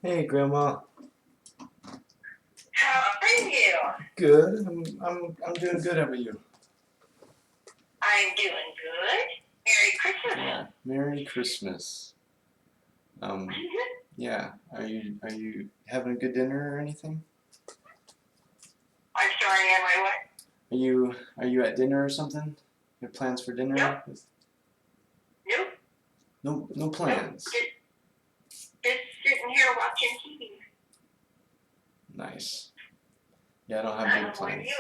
Hey, Grandma. How are you? Good. I'm doing good. How about you? I'm doing good. Merry Christmas. Yeah. Merry Christmas. Um. Yeah. Are you having a good dinner or anything? I'm sorry, am I what? Are you at dinner or something? You have plans for Nope, dinner? nope, No nope. plans. Just sitting here watching TV. Nice. Yeah, I don't have big What are you? plans.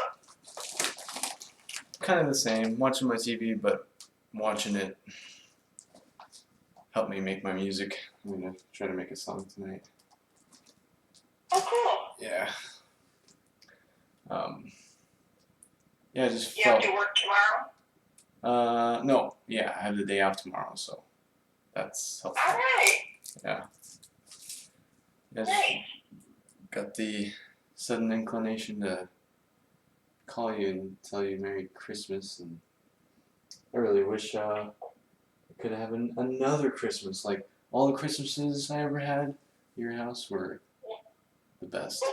Kind of the same. Watching my TV, but watching it help me make my music. I'm gonna try to make a song tonight. Oh, cool. Yeah. Um. Yeah, I just You have to felt. work tomorrow? No. Yeah, I have the day off tomorrow, so that's All helpful. right. Yeah. I just Nice. got the sudden inclination to call you and tell you Merry Christmas, and I really wish I could have another Christmas. Like all the Christmases I ever had at your house were the best.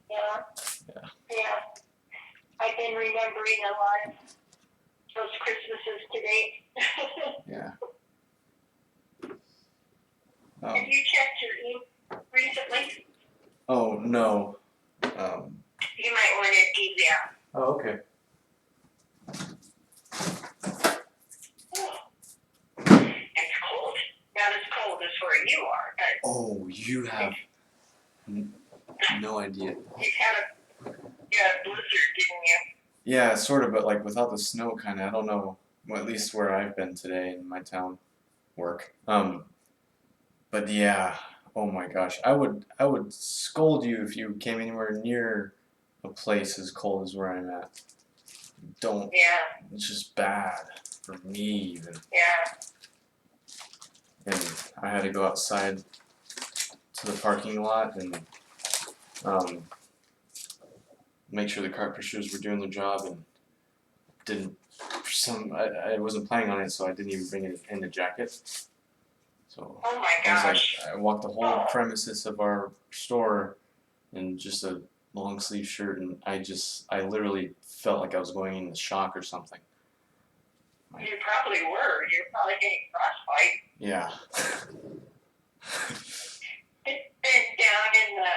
Yeah, Yeah. yeah. I've been remembering a lot of those Christmases to date. Yeah. Have you checked your email recently? Oh no. Um, You might want to do that. oh, okay. Oh, it's cold. Not as cold as where you are, but Oh, you have no idea. you've had a blizzard, didn't you? Yeah, sort of, but like without the snow, kind of. I don't know. Well, at least where I've been today in my town work. But yeah, oh my gosh, I would scold you if you came anywhere near a place as cold as where I'm at. Don't. Yeah, It's just bad for me even. yeah. And I had to go outside to the parking lot and um, make sure the cart pushers were doing their job and didn't. I wasn't planning on it, so I didn't even bring it in the jacket. So Oh my I was like, gosh. I walked the whole Oh, premises of our store in just a long sleeve shirt, and I literally felt like I was going into shock or something. you probably were. You're probably getting frostbite. Yeah. It's been down in the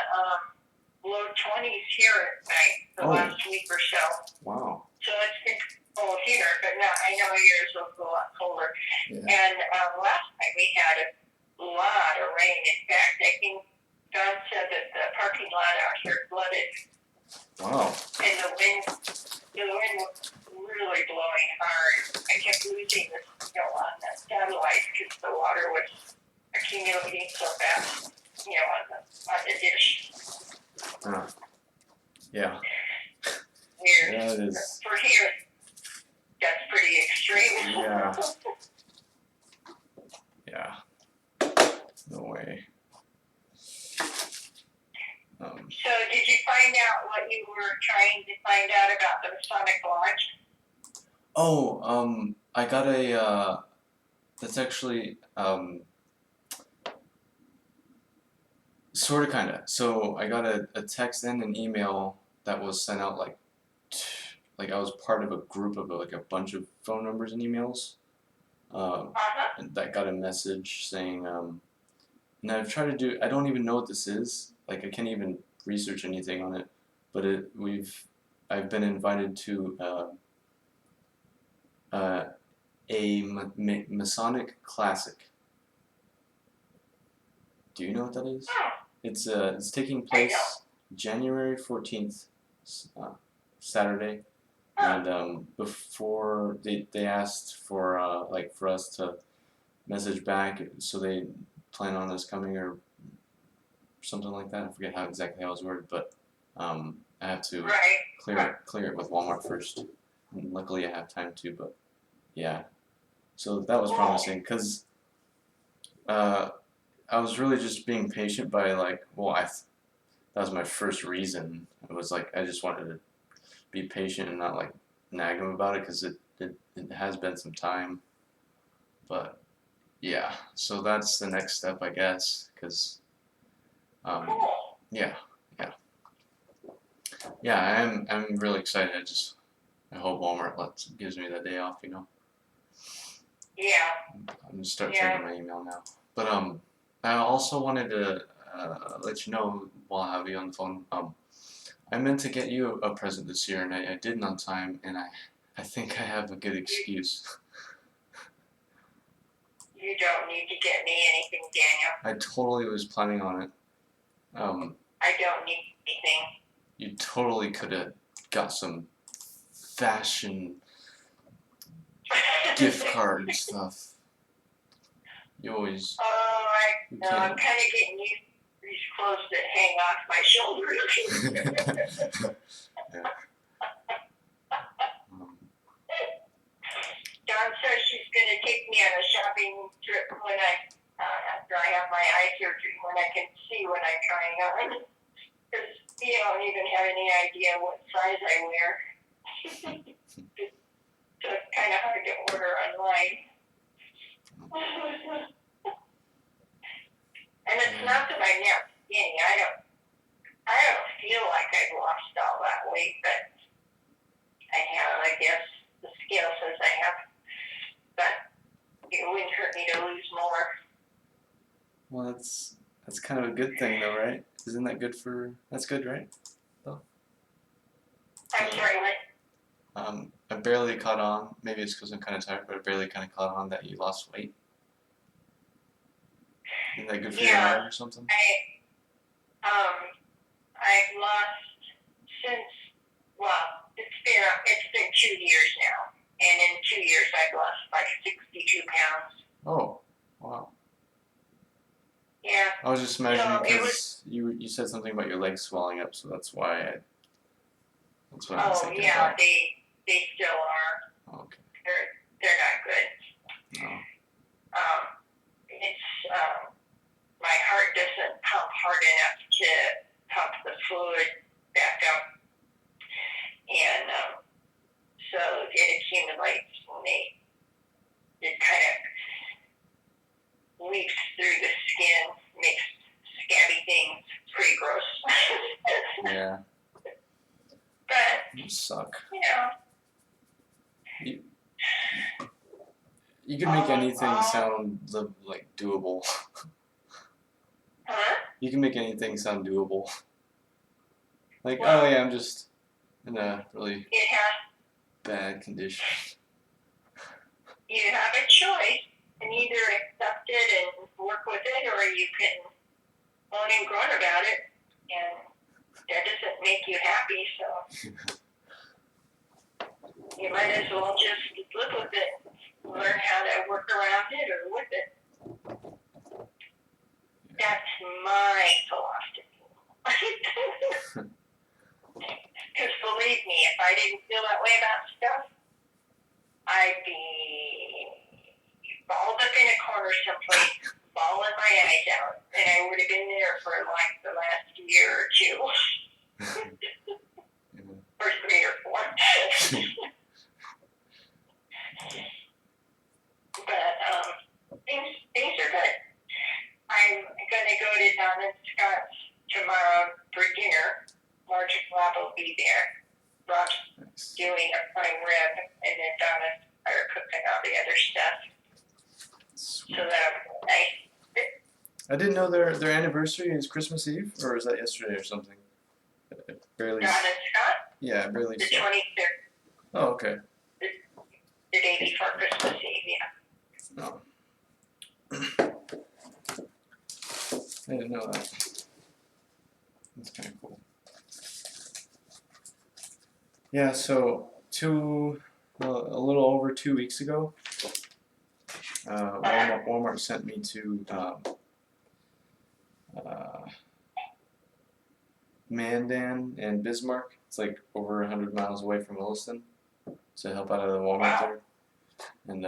low 20s here at night the Oh, last week or so. wow. So it's been cold here, but now I know yours will go a lot colder. Yeah. And last night we had a lot of rain. In fact, I think Don said that the parking lot out here flooded, Wow. and the wind was really blowing hard. I kept losing the signal on the satellite because the water was accumulating so fast, on the dish. Yeah. Weird. That is. For here, that's pretty extreme. Yeah. Yeah. No way. So did you find out what you were trying to find out about the Masonic Lodge? Oh, I got a. That's actually sort of kind of. So I got a text and an email that was sent out like I was part of a group of like a bunch of phone numbers and emails. And that got a message saying, and I've tried to do. I don't even know what this is. Like I can't even research anything on it. But I've been invited to uh, a Masonic Classic. Do you know what that is? Oh, It's taking I place January 14th, Saturday, don't. and before they asked for like for us to message back, so they plan on us coming or something like that. I forget how exactly how it was worded, but I have to Right. clear it with Walmart first. And luckily, I have time to, but yeah. So that was promising because uh, I was really just being patient by like, well, that was my first reason. It was like I just wanted to be patient and not like nag him about it because it has been some time. But yeah, so that's the next step, I guess, because Cool. Yeah, I'm really excited. I hope Walmart gives me the day off. Yeah. I'm gonna start Yeah. checking my email now. But I also wanted to let you know while I have you on the phone. I meant to get you a present this year, and I didn't on time, and I think I have a good excuse. You don't need to get me anything, Daniel. I totally was planning on it. I don't need anything. You totally could have got some fashion gift card and stuff. You always you I'm can't. kind of getting used to these clothes that hang off my shoulders. Yeah. Um, Dawn says she's going to take me on a shopping trip when after I have my eye surgery, when I can see what I'm trying on. Because you don't even have any idea what size I wear. So it's kind of hard to order online. And it's not that I'm not skinny. I don't feel like I've lost all that weight, but I have. I guess the scale says I have. But it wouldn't hurt me to lose more. well, that's kind of a good thing, though, right? Isn't that good That's good, right? I'm sorry, what? I barely caught on. Maybe it's because I'm kind of tired, but I barely kind of caught on that you lost weight. Isn't that good for your heart or something? I've lost since, well, it's been 2 years now. And in 2 years, I've lost like 62 pounds. Oh, wow. Yeah. I was just imagining So because you said something about your legs swelling up, so that's why that's what I was thinking yeah, about. they still are. Oh, okay. They're not good. No. It's my heart doesn't pump hard enough to pump the fluid back up, and so it accumulates and it kind of leaks through the skin, makes scabby things. Pretty gross. Yeah. But You suck. You can make anything sound like doable. Huh? You can make anything sound doable. Like, Well, oh yeah, I'm just in a really it has. bad condition. You have a choice, and either accept it and work with it, or you can moan and groan about it, and that doesn't make you happy, so you might as well just live with it, learn how to work around it or with it. That's my philosophy. Because believe me, if I didn't feel that way about stuff, I'd be balled up in a corner someplace, bawling my eyes out, and I would have been there for like the last year or two, or 3 or 4. But things are good. I'm gonna go to Don and Scott's tomorrow for dinner. Marge and Rob will be there. Rob's Nice. doing a prime rib, and then Don and I are cooking all the other stuff. Sweet. So that'll be nice. I didn't know their anniversary is Christmas Eve, or is that yesterday or something? It barely. Don and Scott, Yeah, I barely the saw. 23rd, Oh, okay. the day before Christmas Eve, yeah. No. I didn't know that. That's kind of cool. Yeah, so a little over 2 weeks ago, Walmart sent me to Mandan and Bismarck. It's like over 100 miles away from Williston, to help out at the Walmart there. And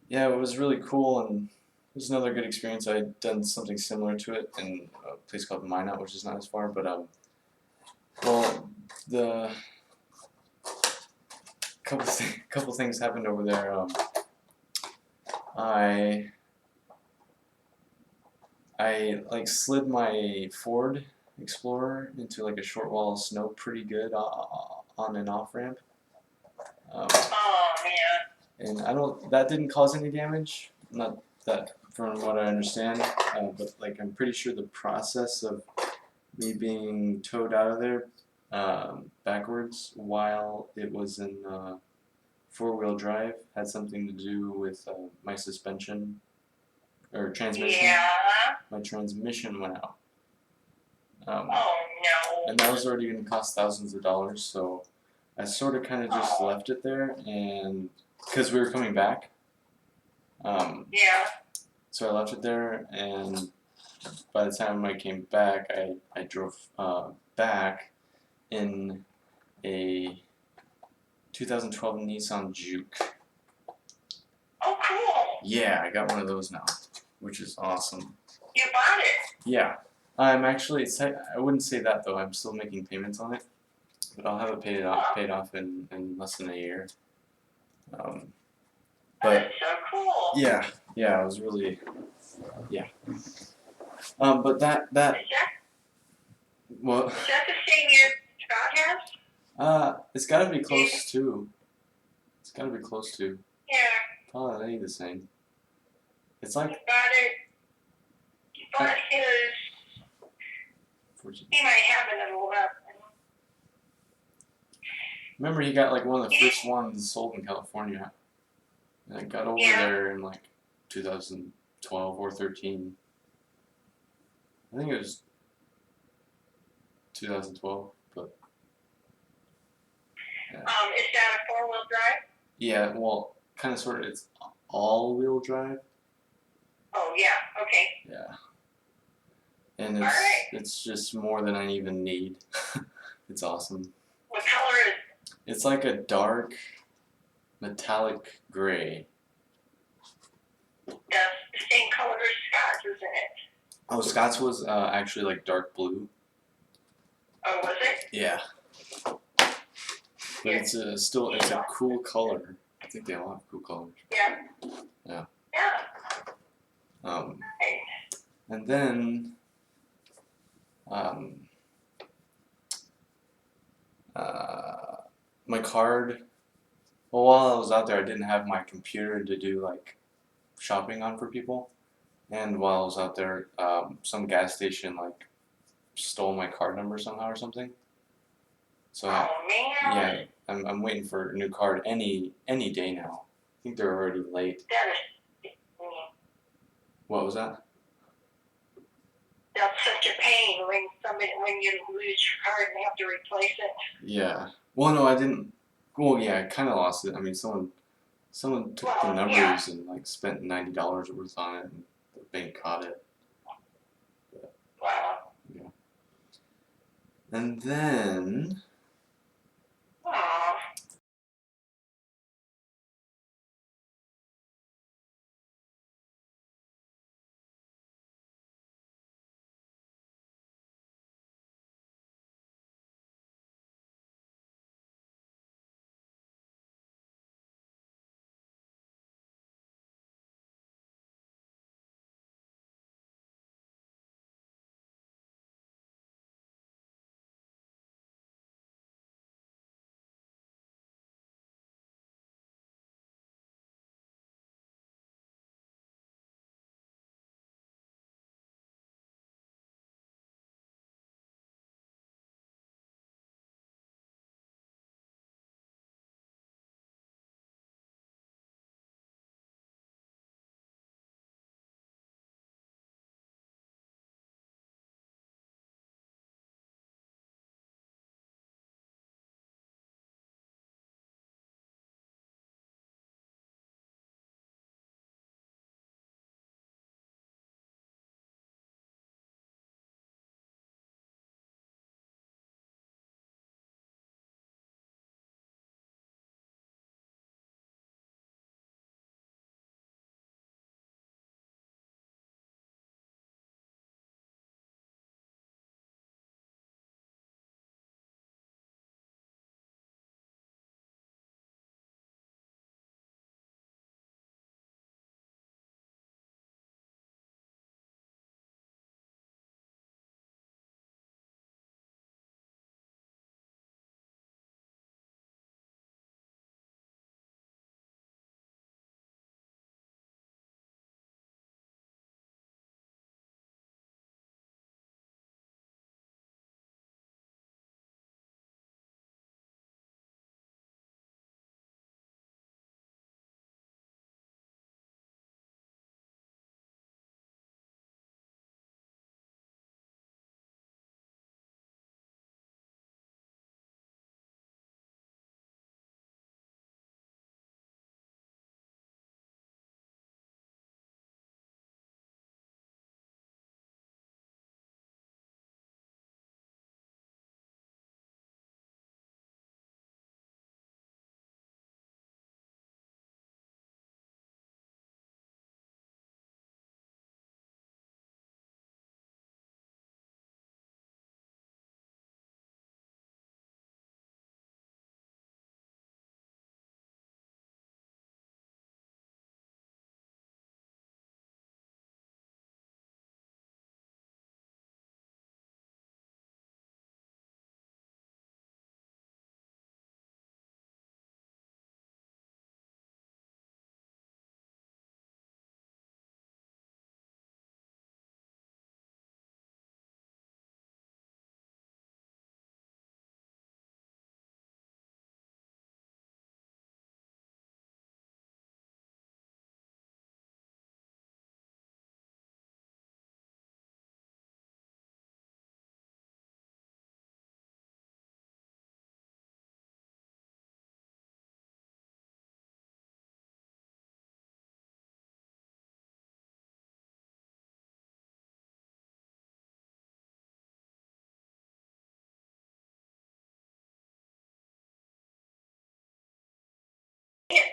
yeah, it was really cool, and it was another good experience. I had done something similar to it in a place called Minot, which is not as far, but well, the couple things happened over there. I I like slid my Ford Explorer into like a short wall of snow pretty good on an off ramp. Oh man. And I don't. That didn't cause any damage. Not that, from what I understand. But like, I'm pretty sure the process of me being towed out of there backwards while it was in four-wheel drive had something to do with my suspension or transmission. Yeah. My transmission went out. Oh no. And that was already going to cost thousands of dollars, so I sort of kind of just left it there, and because we were coming back, Yeah. so I left it there, and by the time I came back, I drove back in a 2012 Nissan Juke. Oh cool. Yeah, I got one of those now, which is awesome. You bought it. Yeah, I'm actually. I wouldn't say that though. I'm still making payments on it, but I'll have it paid off in less than a year. But That's so cool. yeah, I was really but that Is that well, is that the same year Scott has? it's got to be close to. It's got to be close to. Yeah. Probably the same. It's You like bought it. You bought his. 14. He might have another one. Remember, he got like one of the first ones sold in California, and I got over there in like 2012 or 13. I think it was 2012, but Is that a 4-wheel drive? yeah, well, kind of sort of. It's all-wheel drive. Oh yeah. Okay. Yeah, and Alright. it's just more than I even need. It's awesome. What color is? It's like a dark metallic gray. That's the same color as Scott's, isn't it? Oh, Scott's was actually like dark blue. Oh, was it? Yeah. But it's a cool color. I think they all have cool colors. Yeah. Yeah. Yeah. Um, Right. and then my card. Well, while I was out there, I didn't have my computer to do like shopping on for people. And while I was out there, some gas station like stole my card number somehow or something. So Oh man. yeah, I'm waiting for a new card any day now. I think they're already late. That is. What was that? That's such a pain when you lose your card and have to replace it. Yeah. Well, no, I didn't. Well, yeah, I kind of lost it. I mean, someone took the numbers and like spent $90 worth on it, and the bank caught it. Wow. Yeah. And then Aw.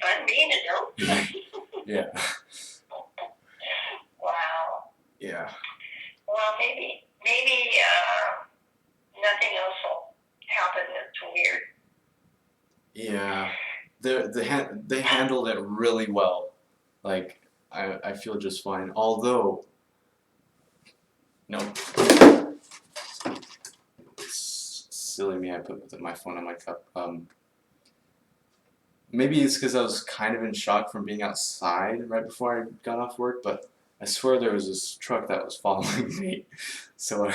fun being adults. Yeah. Wow. Yeah. Well, maybe nothing else will happen that's weird. Yeah. They handled it really well. Like I feel just fine. Although, no, silly me, I put my phone on my cup. Maybe it's because I was kind of in shock from being outside right before I got off work, but I swear there was this truck that was following me, so it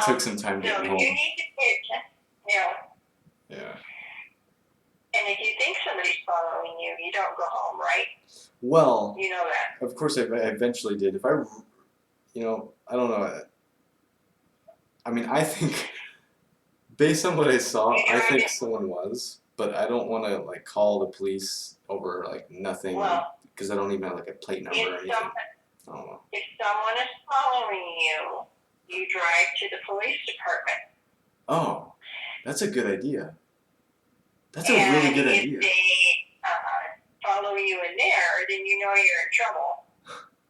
took some time No, getting you home. need to pay attention. Yeah. Yeah. And if you think somebody's following you, you don't go home, right? Well, You know that. of course I eventually did. If I, I don't know. I mean, I think, based on what I saw, I think someone was, but I don't want to like call the police over like nothing, Well, because I don't even have like a plate number or anything. I don't know. If someone is following you, you drive to the police department. Oh, that's a good idea. That's a really good idea. If they follow you in there, then you know you're in trouble.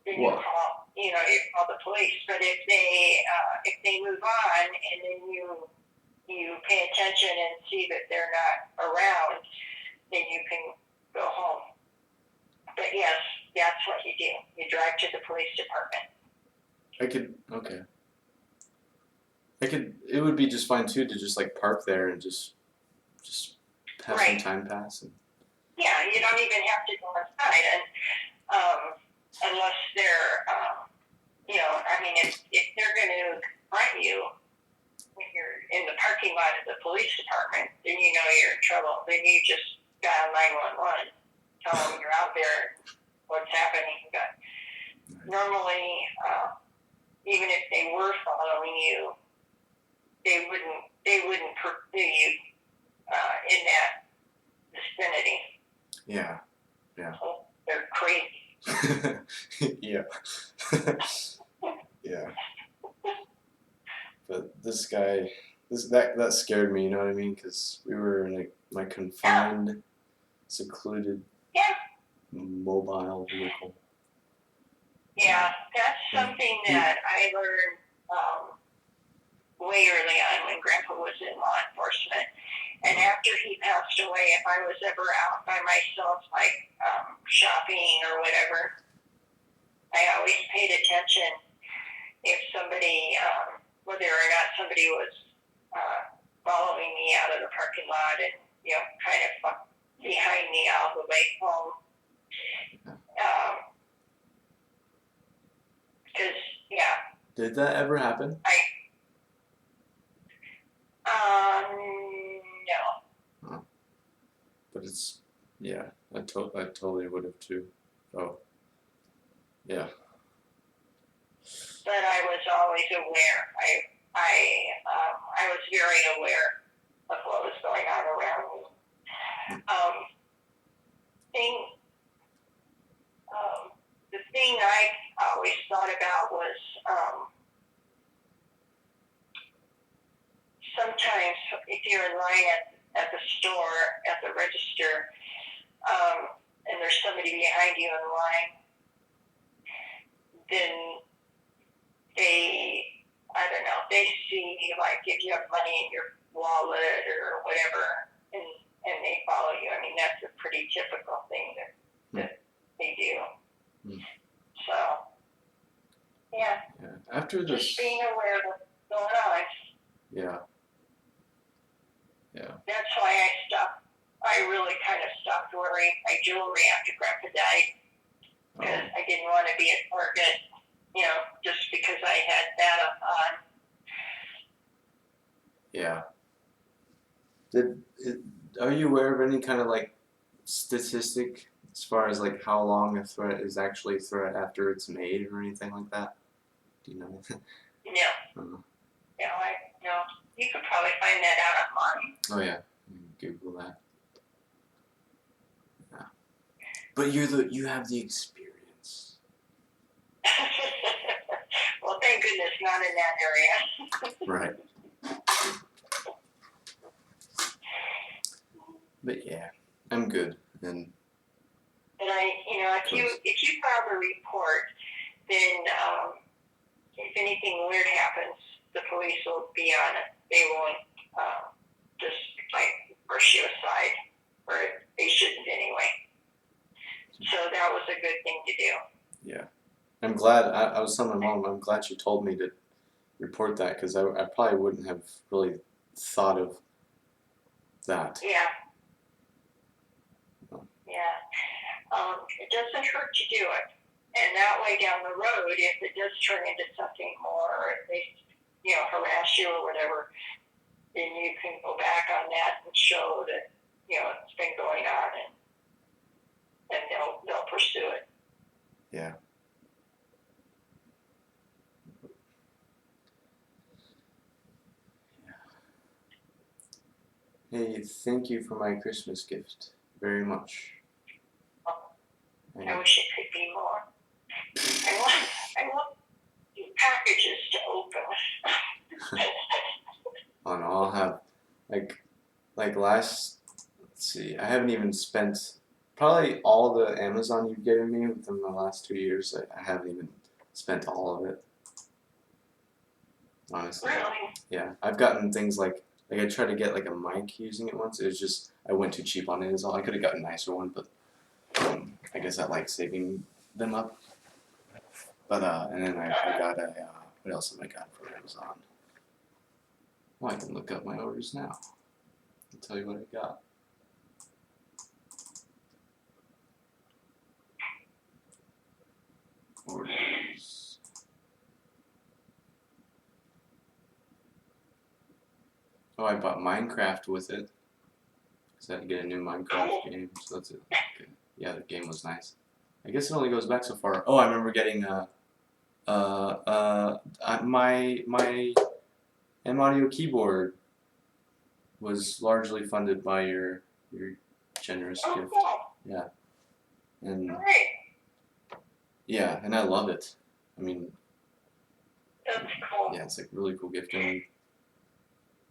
Then you call the police. But if they move on and then you pay attention and see that they're not around, then you can go home. But yes, that's what you do. You drive to the police department. It would be just fine too to just like park there and just have some time pass. Yeah, you don't even have to go inside, and unless they're, if they're going to confront you when you're in the parking lot of the police department, then you know you're in trouble. Then you just dial 911, tell them you're out there, what's happening. But normally, even if they were following you, they wouldn't pursue you in that vicinity. Yeah. So they're crazy. Yeah. Yeah. But this guy, that scared me. You know what I mean? Because we were in my confined, secluded, mobile vehicle. Yeah, that's something that I learned way early on when Grandpa was in law enforcement. And after he passed away, if I was ever out by myself, like shopping or whatever, I always paid attention if somebody, whether or not somebody was following me out of the parking lot and, kind of behind me all the way home. Because, Did that ever happen? No. Oh. But it's, I totally would have too. Oh. Yeah. But I was always aware. I was very aware of what was going on around me. The thing I always thought about was sometimes if you're in line at the store, at the register, and there's somebody behind you in line, then they see, like, if you have money in your wallet or whatever, and they follow you. I mean, that's a pretty typical thing that they do. So, yeah. After this, just being aware of what's going on. Yeah. That's why I really kind of stopped wearing my jewelry after Grandpa died. Because I didn't want to be a target, just because I had that on. Yeah. Are you aware of any kind of like statistic as far as like how long a threat is actually a threat after it's made or anything like that? Do you know? No. No. You could probably find that out online. Oh yeah, Google that. Yeah. But you have the experience. Well, thank goodness, not in that area. Right. But yeah, I'm good, and And if you file the report, then if anything weird happens, the police will be on it. They won't just like brush you aside, or they shouldn't anyway. So that was a good thing to do. Yeah. I'm glad, I was telling my mom, I'm glad she told me to report that, because I probably wouldn't have really thought of that. Yeah. Oh. Yeah. It doesn't hurt to do it. And that way down the road, if it does turn into something more, or if they, harass you or whatever, then you can go back on that and show that, it's been going on, and they'll pursue it. Yeah. Hey, thank you for my Christmas gift very much. I wish it could be more. I want packages to open. Oh no, I'll have like last. Let's see, I haven't even spent probably all the Amazon you've given me within the last 2 years. I haven't even spent all of it. Honestly. Really? Yeah, I've gotten things like I tried to get like a mic using it once. It was just I went too cheap on it. Is all. I could have gotten a nicer one, but I guess I like saving them up. But and then I got a what else have I got from Amazon? Well, I can look up my orders now. I'll tell you what I got. Orders. Oh, I bought Minecraft with it. Cause I had to get a new Minecraft game, so that's it. Okay. Yeah, the game was nice. I guess it only goes back so far. Oh, I remember getting my M-Audio keyboard was largely funded by your generous gift. Cool. Yeah. And Great. yeah, and I love it. I mean, That's cool. yeah, it's like a really cool gift. And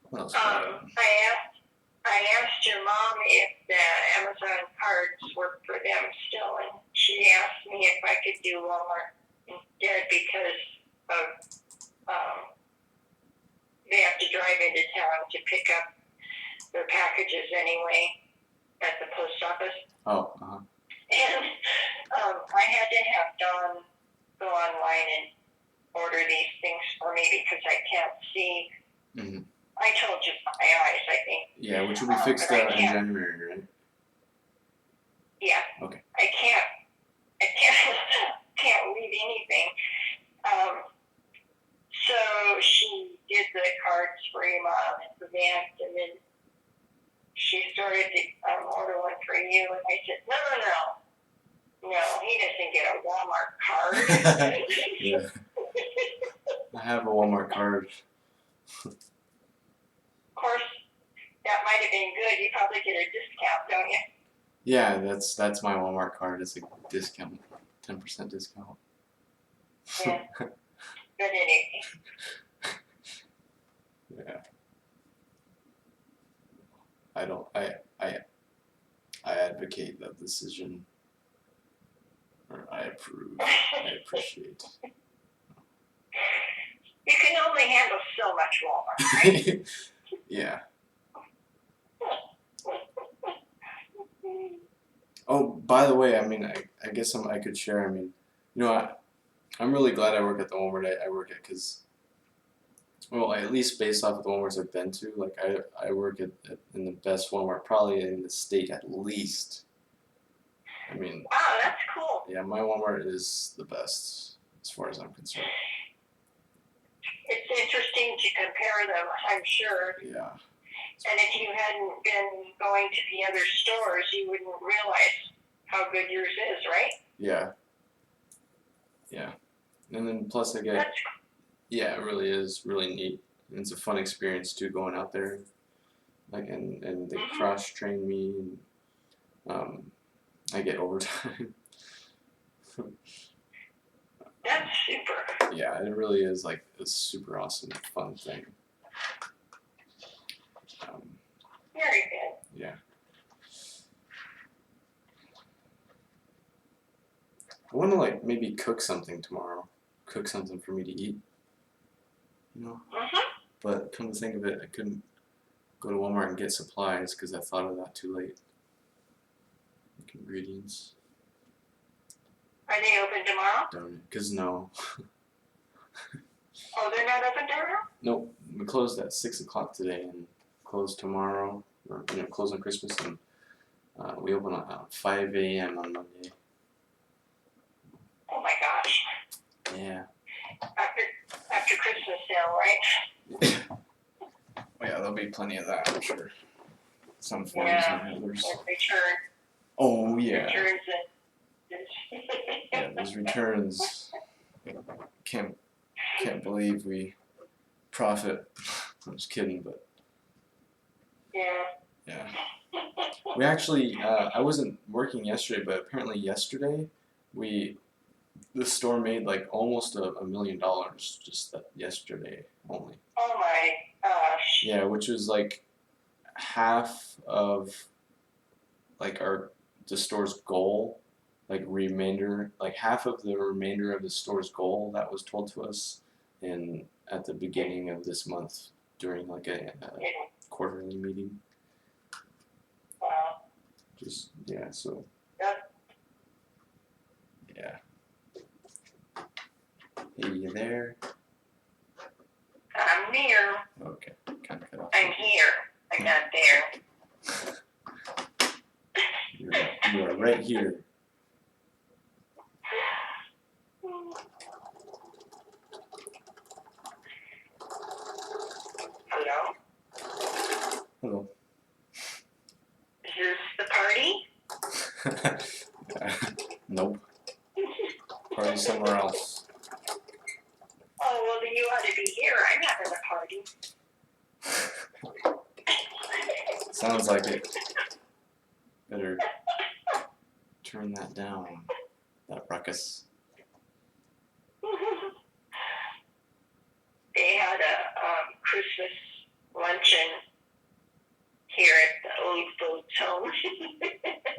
what else? I asked your mom if the Amazon cards work for them still, and she asked me if I could do Walmart instead because of they have to drive into town to pick up their packages anyway at the post office. Oh, uh-huh. And I had to have Dawn go online and order these things for me because I can't see. Mm-hmm. I told you my eyes, I think. Yeah, which will be fixed in January, right? Yeah. Okay. I can't read anything. So she did the cards for your mom and for Vance, and then she started to order one for you, and I said, no, he doesn't get a Walmart card. Yeah. I have a Walmart card. Of course, that might have been good. You probably get a discount, don't you? Yeah, that's my Walmart card. It's a discount, 10% discount. Yeah. Good anyway. Yeah. I advocate that decision. Or I approve. I appreciate. You can only handle so much Walmart, right? Yeah. Oh, by the way, I mean, I guess I could share. I mean, I'm really glad I work at the Walmart I work at because, well, at least based off of the Walmarts I've been to, like I work in the best Walmart probably in the state at least. I mean. Wow, that's cool. Yeah, my Walmart is the best as far as I'm concerned. It's interesting to compare them, I'm sure. Yeah. And if you hadn't been going to the other stores, you wouldn't realize how good yours is, right? Yeah. Yeah. And then plus I get, yeah, it really is really neat. And it's a fun experience too, going out there. Like, and they cross train me, and I get overtime. That's super. Yeah, it really is like a super awesome, fun thing. Very good. Yeah. I want to like maybe cook something tomorrow. Cook something for me to eat. You know. But come to think of it, I couldn't go to Walmart and get supplies because I thought of that too late. Like ingredients. Are they open tomorrow? Darn it. Because no. Oh, they're not open tomorrow? Nope. We closed at 6 o'clock today and closed tomorrow. Or, close on Christmas and we open at 5 a.m. on Monday. Oh my gosh. Yeah. After Christmas sale, right? Oh yeah, there'll be plenty of that, I'm sure. Some forms Yeah. and others. And return. Oh yeah. Returns Yeah, those returns. Can't believe we profit. I'm just kidding, but yeah. We actually, I wasn't working yesterday, but apparently yesterday, the store made like almost $1 million just yesterday only. Oh my gosh. Yeah, which was like half of like the store's goal, like half of the remainder of the store's goal that was told to us at the beginning of this month during like a quarterly meeting. Wow. Just yeah, so yeah. Hey, you there? I'm near. Okay, kind of cut off. I'm here. I'm not there. You are right here. Hello? Hello. Is this the party? Nope. Party somewhere else. Oh, well, then you ought to be here. I'm having a party. Sounds like it. Better turn that down. That ruckus. They had a Christmas luncheon here at the Old Folks Home.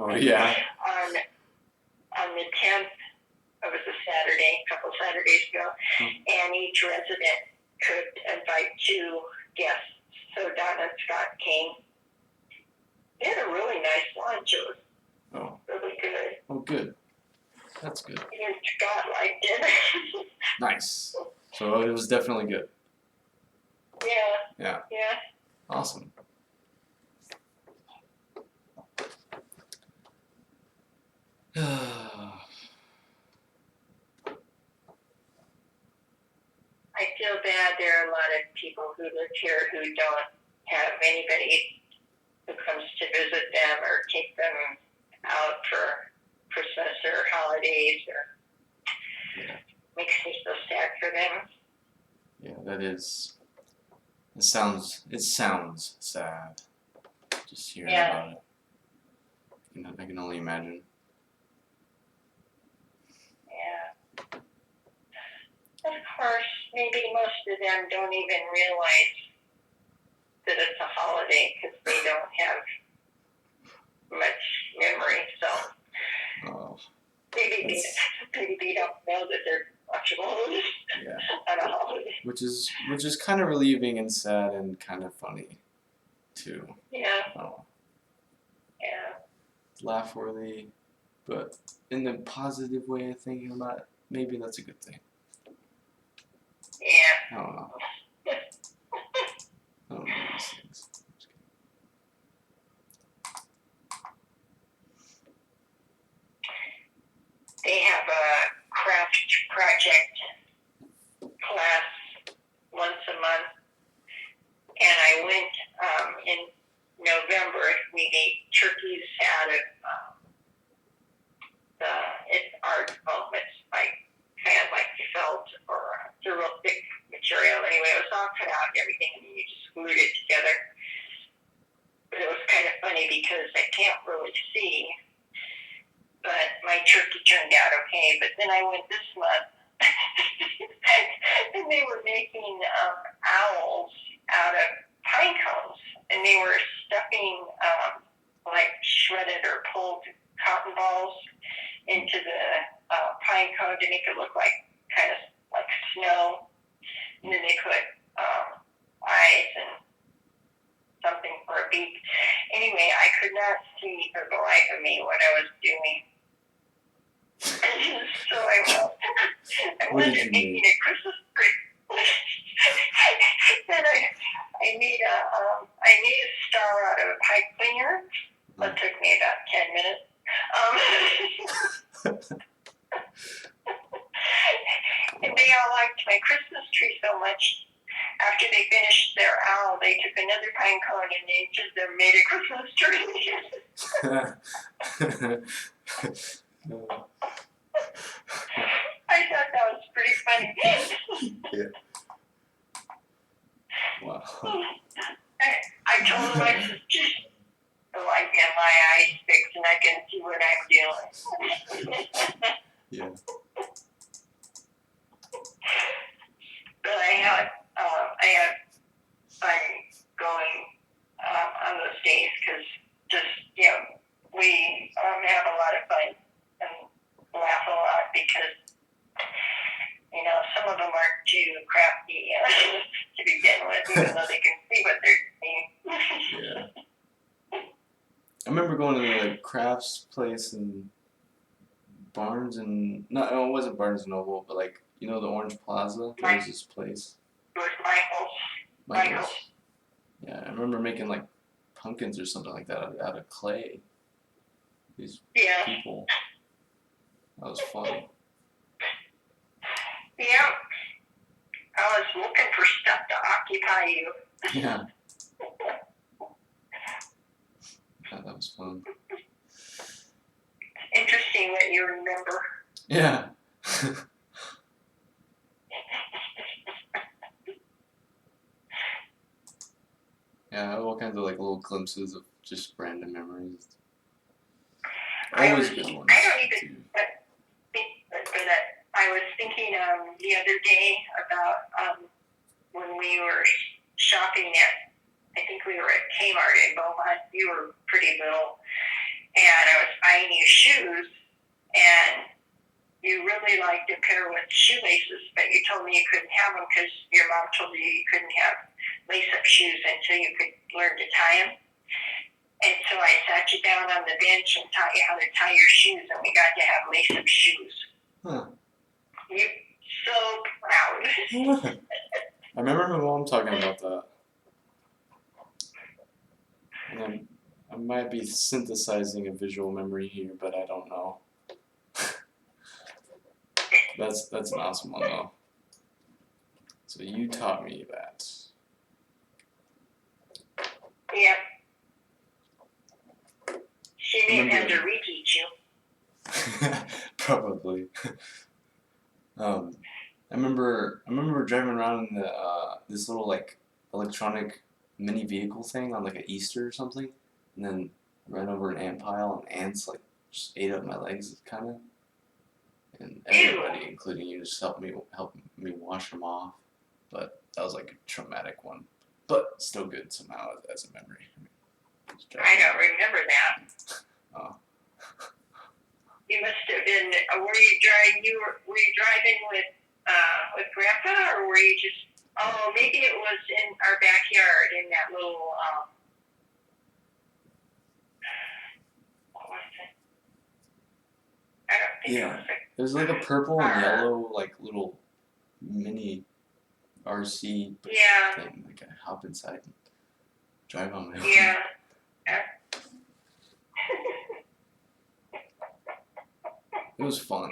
Oh yeah. On the 10th, it was a Saturday, a couple Saturdays ago, and each resident could invite 2 guests. So Donna and Scott came. They had a really nice lunch. It was really good. Oh, good. That's good. Even Scott liked it. Nice. So it was definitely good. Yeah. Awesome. I feel bad there are a lot of people who live here who don't have anybody who comes to visit them or take them out for Christmas or holidays makes me so sad for them. Yeah, that is. It sounds sad. Just hearing about it. I can only imagine. Yeah. Of course, maybe most of them don't even realize that it's a holiday because they don't have much memory. So maybe they don't know that they're watchable on a holiday. Which is kind of relieving and sad and kind of funny, too. Yeah. Oh. Yeah. Laugh worthy, but in the positive way of thinking about it, maybe that's a good thing. Yeah. I don't know. I don't know these things. They have a craft project class once a month, and I went in November. We made turkeys out of it's art. Well, it's like kind of like felt or it's a real thick material. Anyway, it was all cut out and everything, and you just glued it together. But it was kind of funny because I can't really see. But my turkey turned out okay. But then I went this month, and they were making owls out of pine cones, and they were stuffing like shredded or pulled cotton balls into the to make it look like kind of like snow, and then they put ice and something for a beak. Anyway, I could not see for the life of me what I was doing. So I What did wasn't you making make? a Christmas tree. Then I made a star out of a pipe cleaner. That took me about 10 minutes. And they all liked my Christmas tree so much. After they finished their owl, they took another pine cone and they just made a Christmas tree. I thought that was pretty funny. Yeah. Wow. I told them I said, just so I get my eyes fixed and I can see what I'm doing. Yeah. But I had fun going on those days because just, we have a lot of fun and laugh a lot because, some of them aren't too crafty to begin with, even though they can see what they're doing. Yeah. I remember going to the crafts place in Barnes and no, it wasn't Barnes and Noble, but like the Orange Plaza. There was this place. It was Michael's. Yeah, I remember making like pumpkins or something like that out of clay. These people. That was fun. Yeah. I was looking for stuff to occupy you. Yeah. Yeah, that was fun. Interesting that you remember. Yeah. Yeah, I have all kinds of like little glimpses of just random memories. Always good ones. I don't even. Too. But I was thinking the other day about when we were shopping at. I think we were at Kmart in Beaumont. You were pretty little, and I was buying you shoes, and you really liked a pair with shoelaces, but you told me you couldn't have them because your mom told you couldn't have lace-up shoes until you could learn to tie them. And so I sat you down on the bench and taught you how to tie your shoes, and we got to have lace-up shoes. Huh. You're so proud. I remember my mom talking about that. And I might be synthesizing a visual memory here, but I don't know. That's an awesome one though. So you taught me that. Yeah. She didn't have to reteach you. Probably. I remember driving around in this little like electronic mini vehicle thing on like an Easter or something, and then ran over an ant pile and ants like just ate up my legs kind of, and everybody, including you, just helped me wash them off. But that was like a traumatic one, but still good somehow as a memory. I don't remember that. Oh. You must have been. Were you driving with Grandpa, or were you just? Oh, maybe it was in our backyard in that little. What was it? I don't think it was. There's like a purple and yellow like little mini RC thing. Like I hop inside and drive on my own. Yeah. It was fun.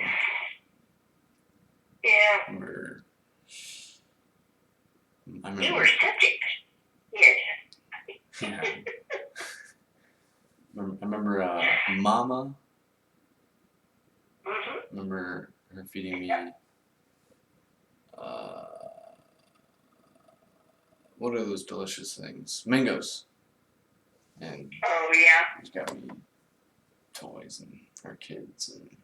Yeah. I remember You were such a kid. Yeah. I remember Mama. Mm-hmm. I remember her feeding me. What are those delicious things? Mangoes. And she got me toys and her kids and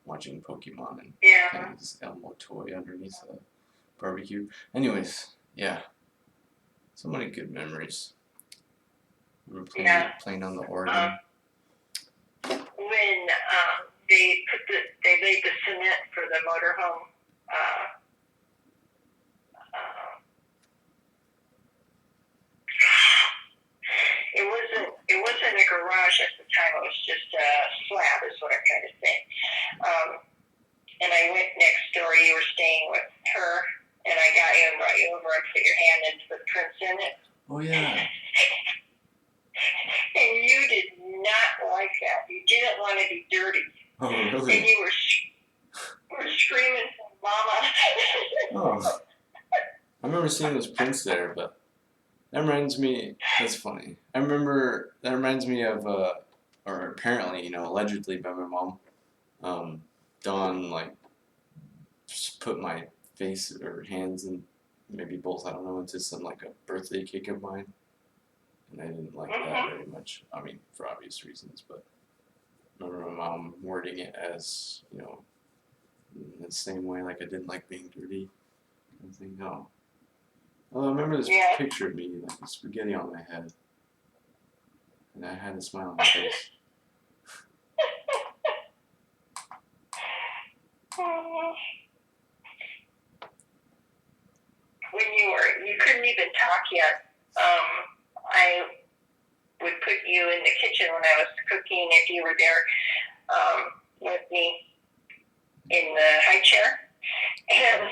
watching Pokemon and playing this Elmo toy underneath the barbecue. Anyways, yeah. So many good memories. We were playing on the organ. When they laid the cement for the motorhome. It wasn't a garage at the time. It was just a slab, is what I'm trying to say. And I went next door. You were staying with her, and I got you and brought you over and put your hand into the prints in it. Oh yeah. And you did not like that. You didn't want to be dirty. Oh And really? you were screaming for Mama. Oh. I remember seeing those prints there, but that reminds me. That's funny. I remember that reminds me of or apparently, allegedly by my mom. Dawn like just put my face or hands and maybe both, I don't know, into some like a birthday cake of mine, and I didn't like that very much. I mean, for obvious reasons, but I remember my mom wording it as in the same way, like I didn't like being dirty. I think no. Although I remember this picture of me, like with spaghetti on my head, and I had a smile on my face. When you couldn't even talk yet, I would put you in the kitchen when I was cooking if you were there with me in the high chair. And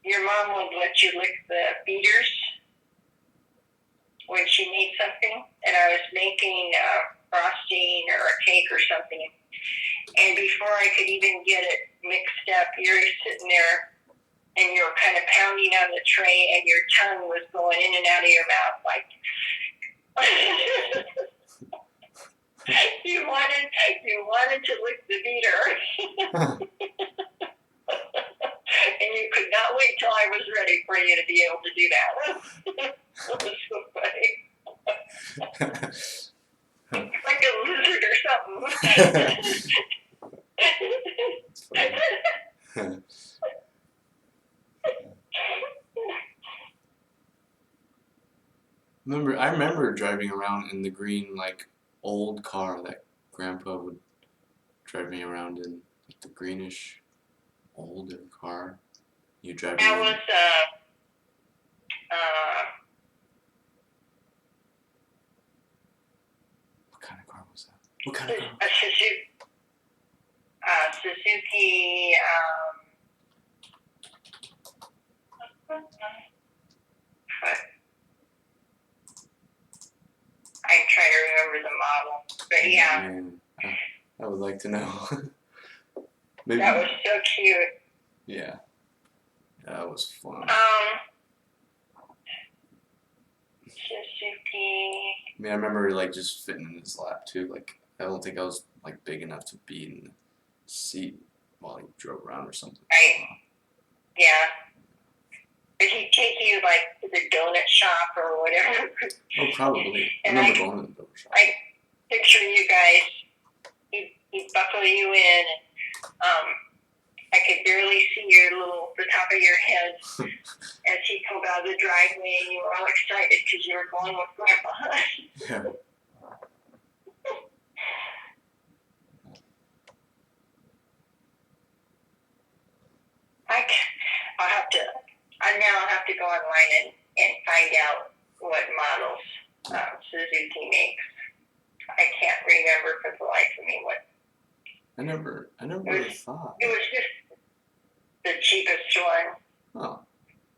your mom would let you lick the beaters when she made something. And I was making frosting or a cake or something. And before I could even get it mixed up, you're sitting there and you're kind of pounding on the tray and your tongue was going in and out of your mouth like you wanted to lick the beater. And you could not wait till I was ready for you to be able to do that. It was so funny. Like a lizard or something. It's funny. I remember driving around in the green like old car that Grandpa would drive me around in, like the greenish older car. You drive me That in. was What kind of car was that? What kind of car? a Suzuki. I'm trying to remember the model, but yeah, Man, I would like to know. Maybe. that was so cute. Yeah, that was fun. Suzuki. I mean, I remember like just fitting in his lap too. Like, I don't think I was like big enough to be in the seat while he drove around or something. Right. Yeah. Did he take you like to the donut shop or whatever? Oh, probably. I And remember going to the donut shop. I picture you guys. He'd buckle you in, and I could barely see the top of your head as he pulled out of the driveway, and you were all excited because you were going with Grandpa. Yeah. I'll have to go online and find out what models Suzuki makes. I can't remember for the life of me what. I never would have thought. It was just the cheapest one. Oh.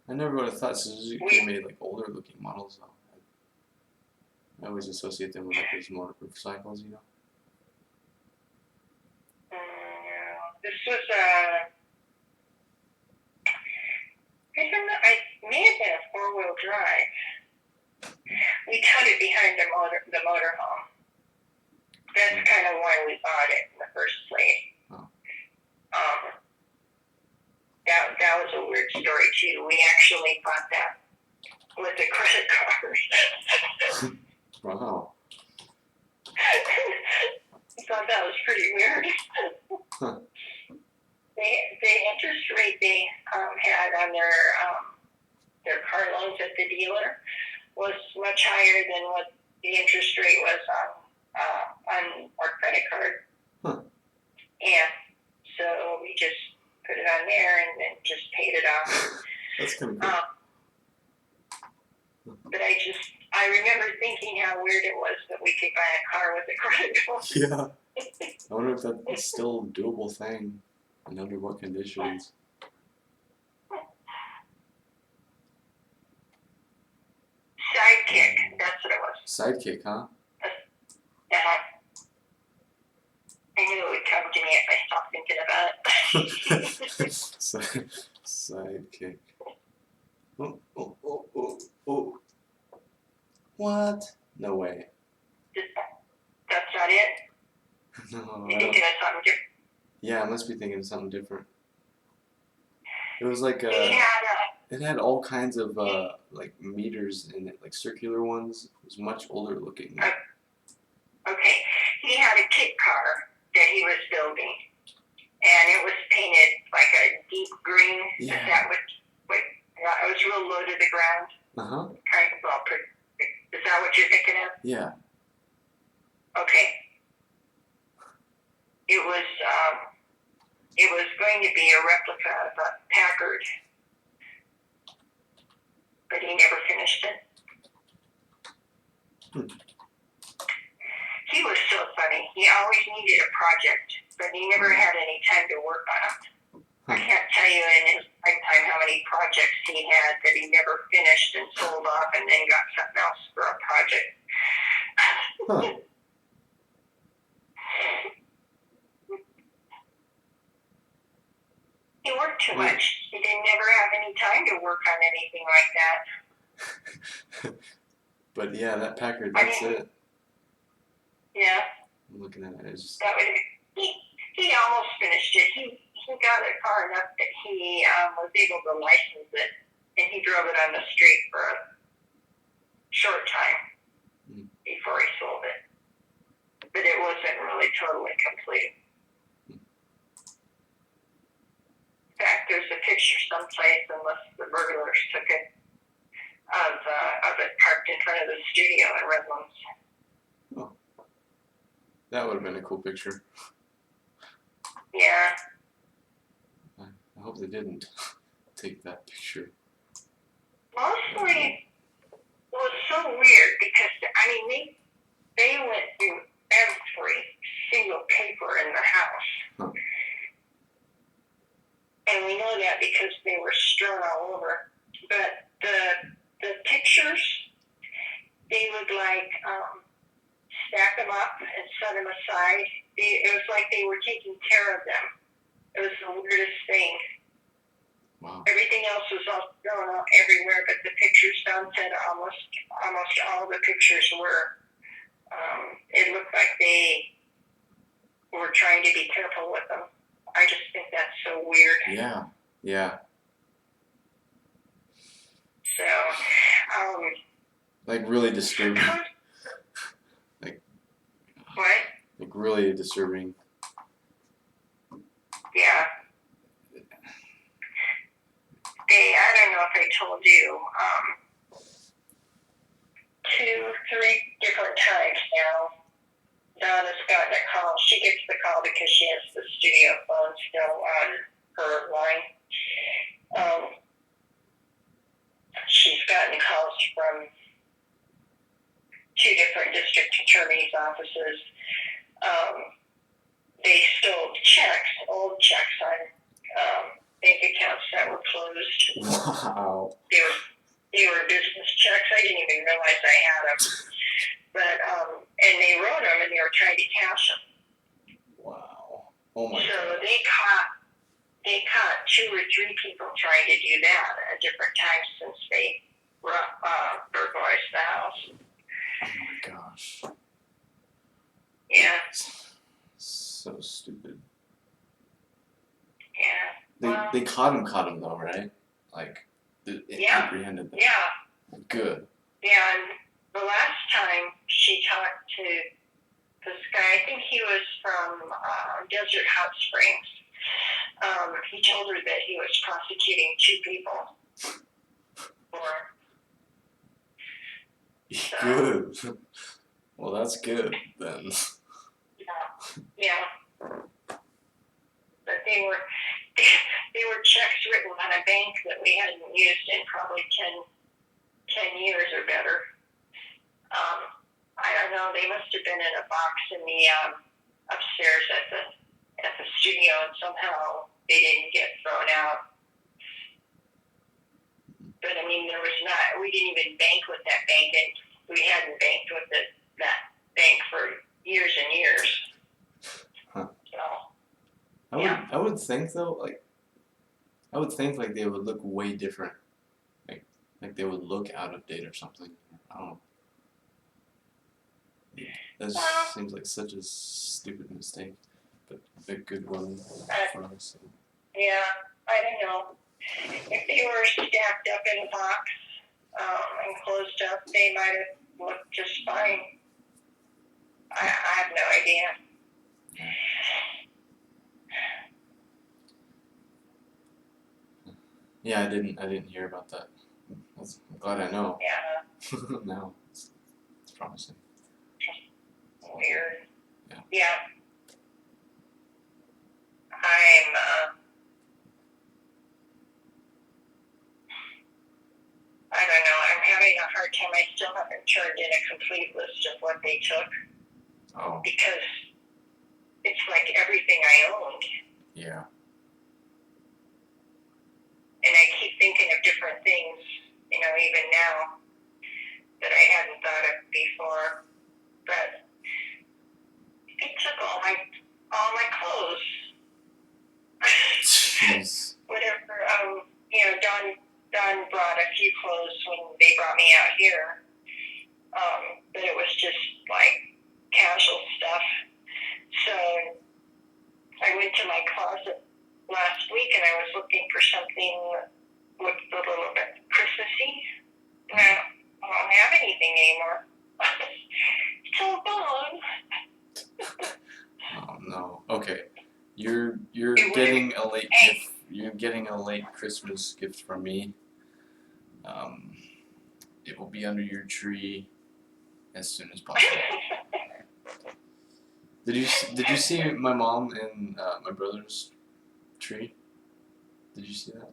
I never would have thought Suzuki made like older looking models though. I always associate them with like those motorcycles, This was I don't know. I may have been a 4-wheel drive. We towed it behind the motorhome. That's kind of why we bought it in the first place. Oh. That was a weird story too. We actually bought that with a credit card. Wow. I thought that was pretty weird. Huh. The interest rate they had on their car loans at the dealer was much higher than what the interest rate was on on our credit card. Huh. And so we just put it on there and then just paid it off. That's kind of cool. But I remember thinking how weird it was that we could buy a car with a credit card. Yeah. I wonder if that's still a doable thing and under what conditions. Sidekick, that's what it was. Sidekick, huh? I knew it would come to me if I stopped thinking about it. Sidekick. Oh. What? No way. That's not it? No, You're I don't. thinking of something different? Yeah, I must be thinking of something different. It was like He had it had all kinds of like meters in it, like circular ones. It was much older looking. okay, he had a kit car that he was building, and it was painted like a deep green. Yeah. That was, it was real low to the ground. Uh-huh. Kind of well, is that what you're thinking of? Yeah. Okay. It was going to be a replica of a Packard, but he never finished it. He was so funny. He always needed a project, but he never had any time to work on it. I can't tell you in his lifetime how many projects he had that he never finished and sold off and then got something else for a project. Huh. He worked too much. He didn't never have any time to work on anything like that. But yeah, that Packard, that's it. Yeah. I'm looking at it. It's just... That was, he almost finished it. He got it far enough that he was able to license it, and he drove it on the street for a short time before he sold it. But it wasn't really totally complete. In fact, there's a picture someplace, unless the burglars took it, of it parked in front of the studio in Redlands. Oh. That would have been a cool picture. Yeah. I hope they didn't take that picture. Mostly, it was so weird because, I mean, they went through every single paper in the house. Huh. And we know that because they were strewn all over. But the pictures, they would like stack them up and set them aside. It was like they were taking care of them. It was the weirdest thing. Wow. Everything else was all thrown out everywhere, but the pictures, Don said almost all the pictures were. It looked like they were trying to be careful with them. I just think that's so weird. Yeah. So, like really disturbing. Like what? Like really disturbing. Yeah. I don't know if I told you, 2, 3 different times now, Donna's gotten a call. She gets the call because she has the studio phone still on her line. She's gotten calls from 2 different district attorneys' offices. They stole checks, old checks on bank accounts that were closed. Wow. They were business checks. I didn't even realize I had them. But and they wrote them and they were trying to cash them. Wow. Oh my so God. they caught 2 or 3 people trying to do that at different times since they burglarized the house. Oh my gosh. Yeah. So stupid. Yeah. They caught him though, right? Like it apprehended them. Yeah. Good. Yeah, and the last time she talked to this guy, I think he was from Desert Hot Springs. He told her that he was prosecuting 2 people Good. Well, that's good then. Yeah. But they were checks written on a bank that we hadn't used in probably 10 years or better. I don't know. They must have been in a box in the upstairs at the studio, and somehow they didn't get thrown out. But I mean, we didn't even bank with that bank, and we hadn't banked with that bank for years and years. Huh. So. I would think though, I would think like they would look way different. Like they would look out of date or something. I don't know. That seems like such a stupid mistake, but a good one for us. Yeah, I don't know. If they were stacked up in a box and closed up, they might have looked just fine. I have no idea. Yeah, I didn't hear about that. I'm glad I know. Yeah. Now it's promising. Weird. Yeah. I don't know. I'm having a hard time. I still haven't turned in a complete list of what they took. Oh. Because it's like everything I owned. Yeah. And I keep thinking of different things, even now, that I hadn't thought of before. But it took all my clothes. Jeez. Whatever. Don brought a few clothes when they brought me out here. But it was just like casual stuff. So I went to my closet last week and I was looking for something that looked a little bit Christmassy. And I don't have anything anymore. It's all gone. Oh no. Okay. You're getting a late gift. You're getting a late Christmas gift from me. It will be under your tree as soon as possible. Did you see my mom and my brother's tree? Did you see that?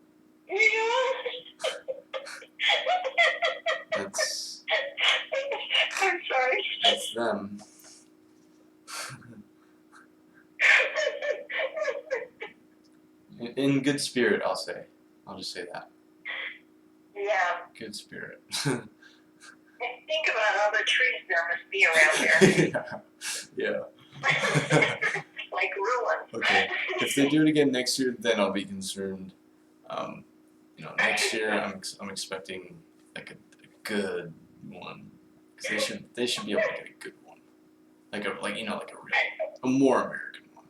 That's. I'm sorry. That's them. In good spirit, I'll say. I'll just say that. Yeah. Good spirit. Think about all the trees there must be around there. Yeah. Like ruins. Okay. If they do it again next year, then I'll be concerned. Next year I'm expecting like a good one. Cause they should be able to get a good one. Like a more American one.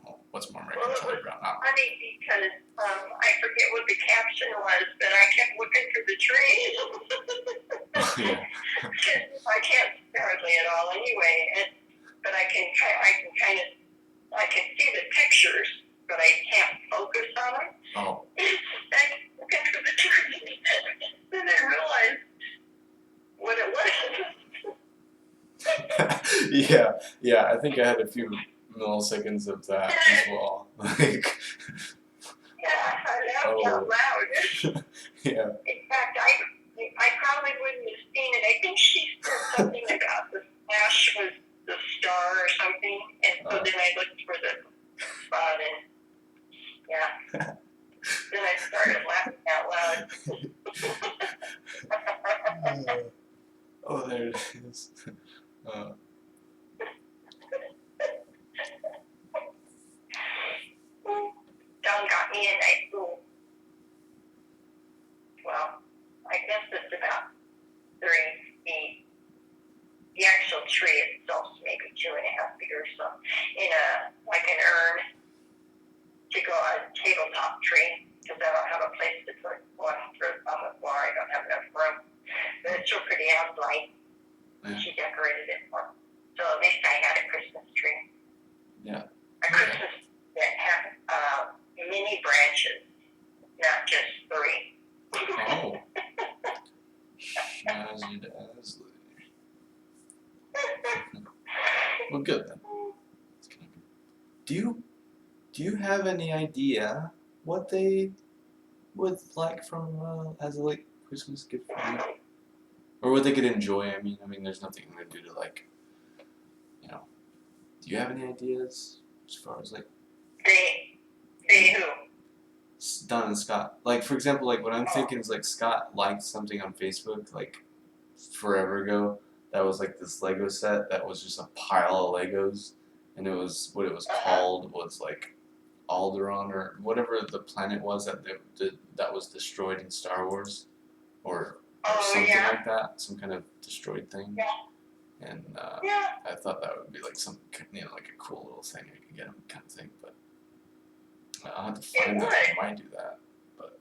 Well, what's more American? Charlie Brown. I don't know. Funny because I forget what the caption was, but I kept looking for the tree. Yeah. I can't hardly at all anyway, but I can see the pictures, but I can't focus on them. Oh. I'm looking for the tree, then I realized what it was. Yeah. I think I had a few milliseconds of that as well. Like. Yeah, I laughed out loud. Yeah. In fact, I probably wouldn't have seen it. I think she said something about the flash was the star or something, and so then I looked for the spot, and yeah. Then I started laughing out loud. Oh, there it is. Don got me a nice little, well, I guess it's about 3 feet. The actual tree itself is maybe 2.5 feet or so, in an urn to go on a tabletop tree, because I don't have a place to put one on the floor. I don't have enough room. But it's still pretty outside. Yeah. She decorated it for me. So at least I had a Christmas tree. Yeah. A Christmas that had many branches, not just 3. Oh. Snazzy Dazzly. Well, good then. It's gonna Do you have any idea what they would like from as a like Christmas gift for you, or what they could enjoy? I mean, there's nothing I'm gonna do to like, you know. Do you have any ideas as far as like They who? Don and Scott? Like for example, like what I'm Oh. thinking is like Scott liked something on Facebook like forever ago. That was like this Lego set that was just a pile of Legos, and it was what it was called was like Alderaan or whatever the planet was that was destroyed in Star Wars, or something Yeah. like that, some kind of destroyed thing. Yeah. And Yeah. I thought that would be like some, like a cool little thing I could get him, kind of thing. But I'll have to find that. I might do that, but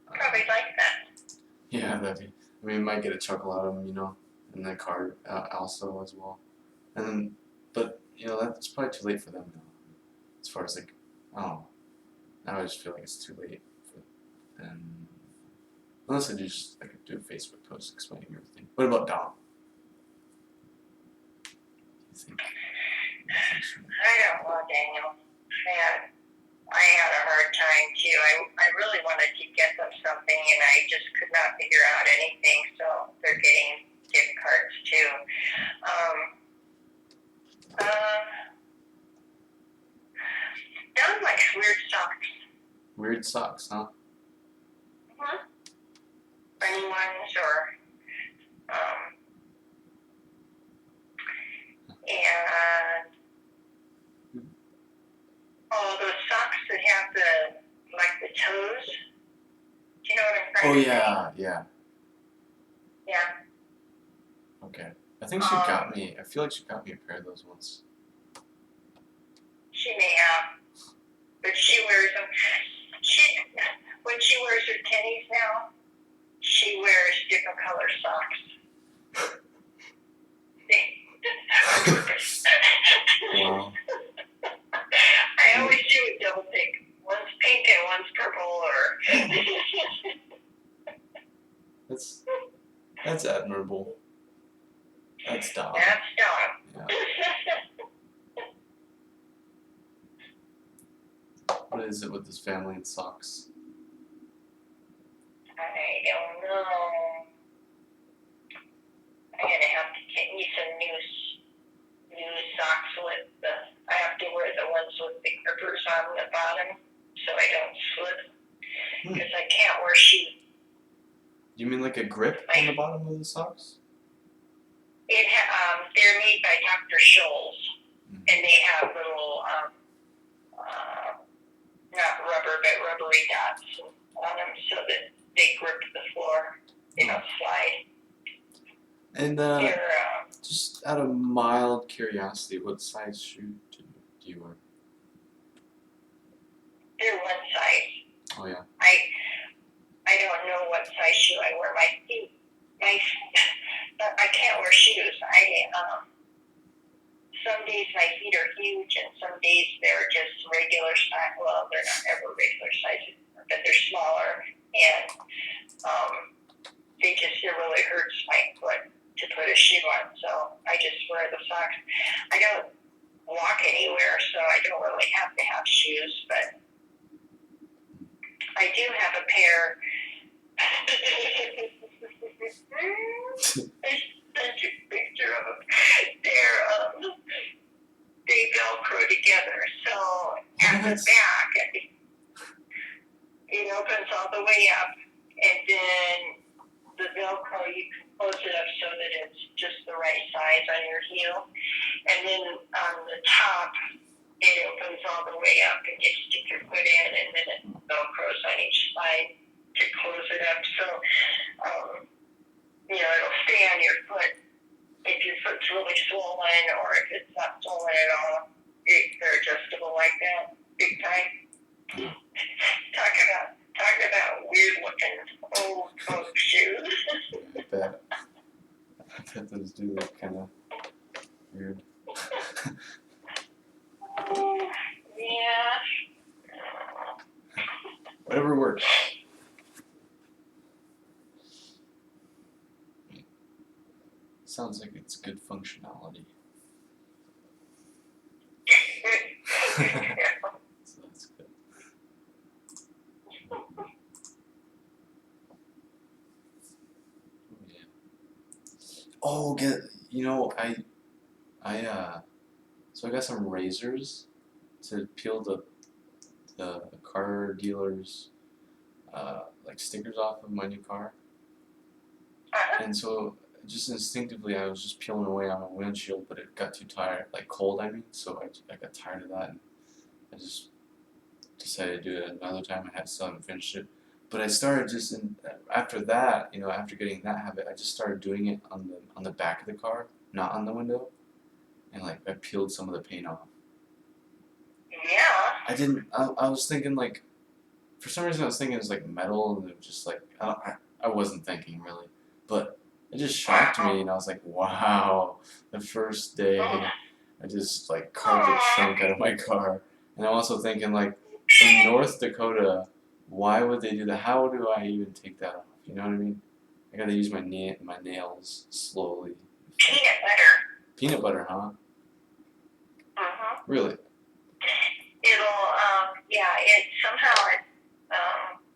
Probably like that. yeah, that'd be. I mean, might get a chuckle out of him, and the card also as well. And then, but that's probably too late for them now. As far as like, oh, now I just feel like it's too late for them. Unless I just do a Facebook post explaining everything. What about Dom? Do you think she would? I don't know, Daniel. Man, I had a hard time too. I really wanted to get them something, and I just could not figure out anything. So they're getting gift cards too. Done like weird socks. Weird socks, huh? Funny ones, or and those socks that have the toes. Do you know what I'm trying to say? Yeah. Yeah. Okay. I think she got me. I feel like she got me a pair of those once. She may have, but she wears them. When she wears her tennies now, she wears different color socks. Wow. I always do a double think. One's pink and one's purple, or. That's admirable. That's Dom. That's Dom. Yeah. What is it with this family and socks? I don't know. I'm gonna have to get me some new socks with I have to wear the ones with the grippers on the bottom so I don't slip. Because I can't wear shoes. You mean like a grip on the bottom of the socks? They're made by Dr. Scholl's, and they have little, not rubber, but rubbery dots on them so that they grip the floor. They don't slide. And just out of mild curiosity, what size shoe do you wear? They're one size. Oh yeah. I don't know what size shoe I wear. My feet, I can't wear shoes. Some days my feet are huge, and some days they're just regular size. Well, they're not ever regular sizes, but they're smaller, and it really hurts my foot to put a shoe on. So I just wear the socks. I don't walk anywhere, so I don't really have to have shoes, but I do have a pair. Send you a picture of them. They Velcro together, so at the back, it opens all the way up, and then the Velcro, you can close it up so that it's just the right size on your heel, and then on the top, it opens all the way up, and you stick your foot in, and then it Velcros on each side to close it up, so it'll stay on your foot. If your foot's really swollen, or if it's not swollen at all, they're adjustable like that, big time. Talk about weird looking old folk shoes. I bet those do look kind of weird. Yeah. Whatever works. Sounds like it's good functionality. So that's good. Oh, yeah. Oh, so I got some razors to peel the car dealers like stickers off of my new car, and so just instinctively I was just peeling away on my windshield, but it got too tired, like cold. I mean, so I got tired of that, and I just decided to do it another time. I had still haven't finished it, but I started after that, after getting that habit, I just started doing it on the back of the car, not on the window, and like I peeled some of the paint off. Yeah. I didn't. I was thinking like, for some reason I was thinking it was like metal, and it was just like I wasn't thinking really, but it just shocked me, and I was like, wow, the first day I just like carved a chunk out of my car, and I'm also thinking like, in North Dakota, why would they do that? How do I even take that off? You know what I mean? I gotta use my nails slowly. Peanut butter. Peanut butter, huh? Really? It'll, it somehow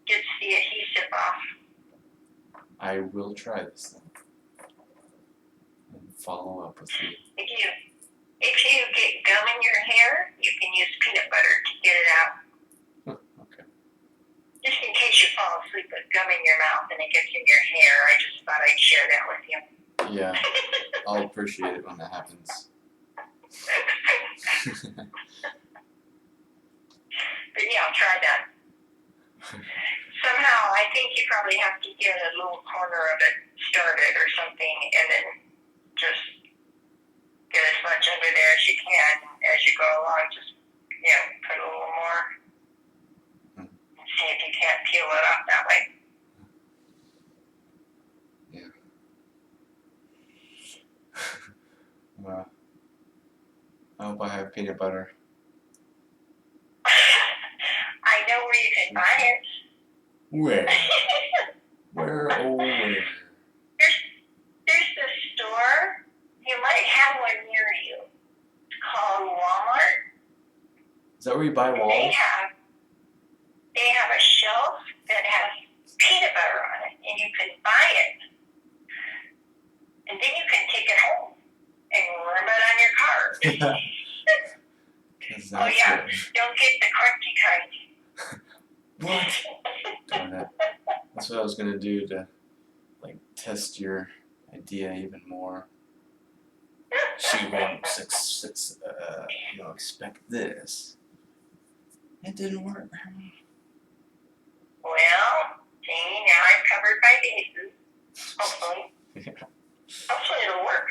gets the adhesive off. I will try this then and follow up with you. If you get gum in your hair, you can use peanut butter to get it out. Okay. Just in case you fall asleep with gum in your mouth and it gets in your hair, I just thought I'd share that with you. Yeah, I'll appreciate it when that happens. But yeah, try that. Somehow, I think you probably have to get a little corner of it started or something, and then just get as much under there as you can as you go along. Just put a little more, and see if you can't peel it off that way. Yeah. Well, I hope I have peanut butter. I know where you can buy it. Where? Where? Oh, where? There's this store. You might have one near you. It's called Walmart. Is that where you buy walls? They have a shelf that has peanut butter on it, and you can buy it. And then you can take it home and rub it on your car. Oh yeah, don't get the crunchy kind. What? Darn it. That's what I was gonna do to like test your idea even more. She won't expect this. It didn't work. Well, see, now I'm covered by bases. Hopefully. Yeah. Hopefully it'll work.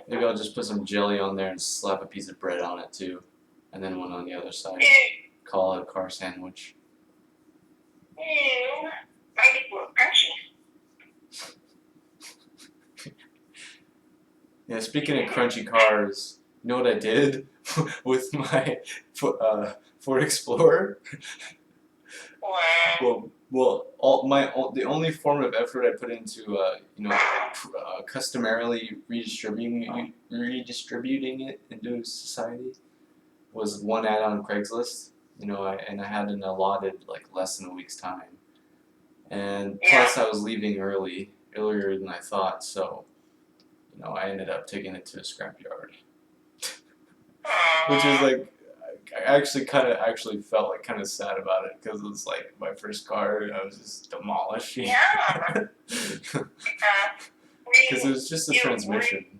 Maybe I'll just put some jelly on there and slap a piece of bread on it too, and then one on the other side. Call it a car sandwich. Might be a little crunchy. Yeah, speaking of crunchy cars, you know what I did with my Ford Explorer? Wow. Well, the only form of effort I put into customarily redistributing it into society was one ad on Craigslist. I had an allotted like less than a week's time, and plus I was leaving earlier than I thought, so I ended up taking it to a scrapyard, which is like. I actually felt like kind of sad about it because it was like my first car and I was just demolishing. Yeah. Because it was just the transmission.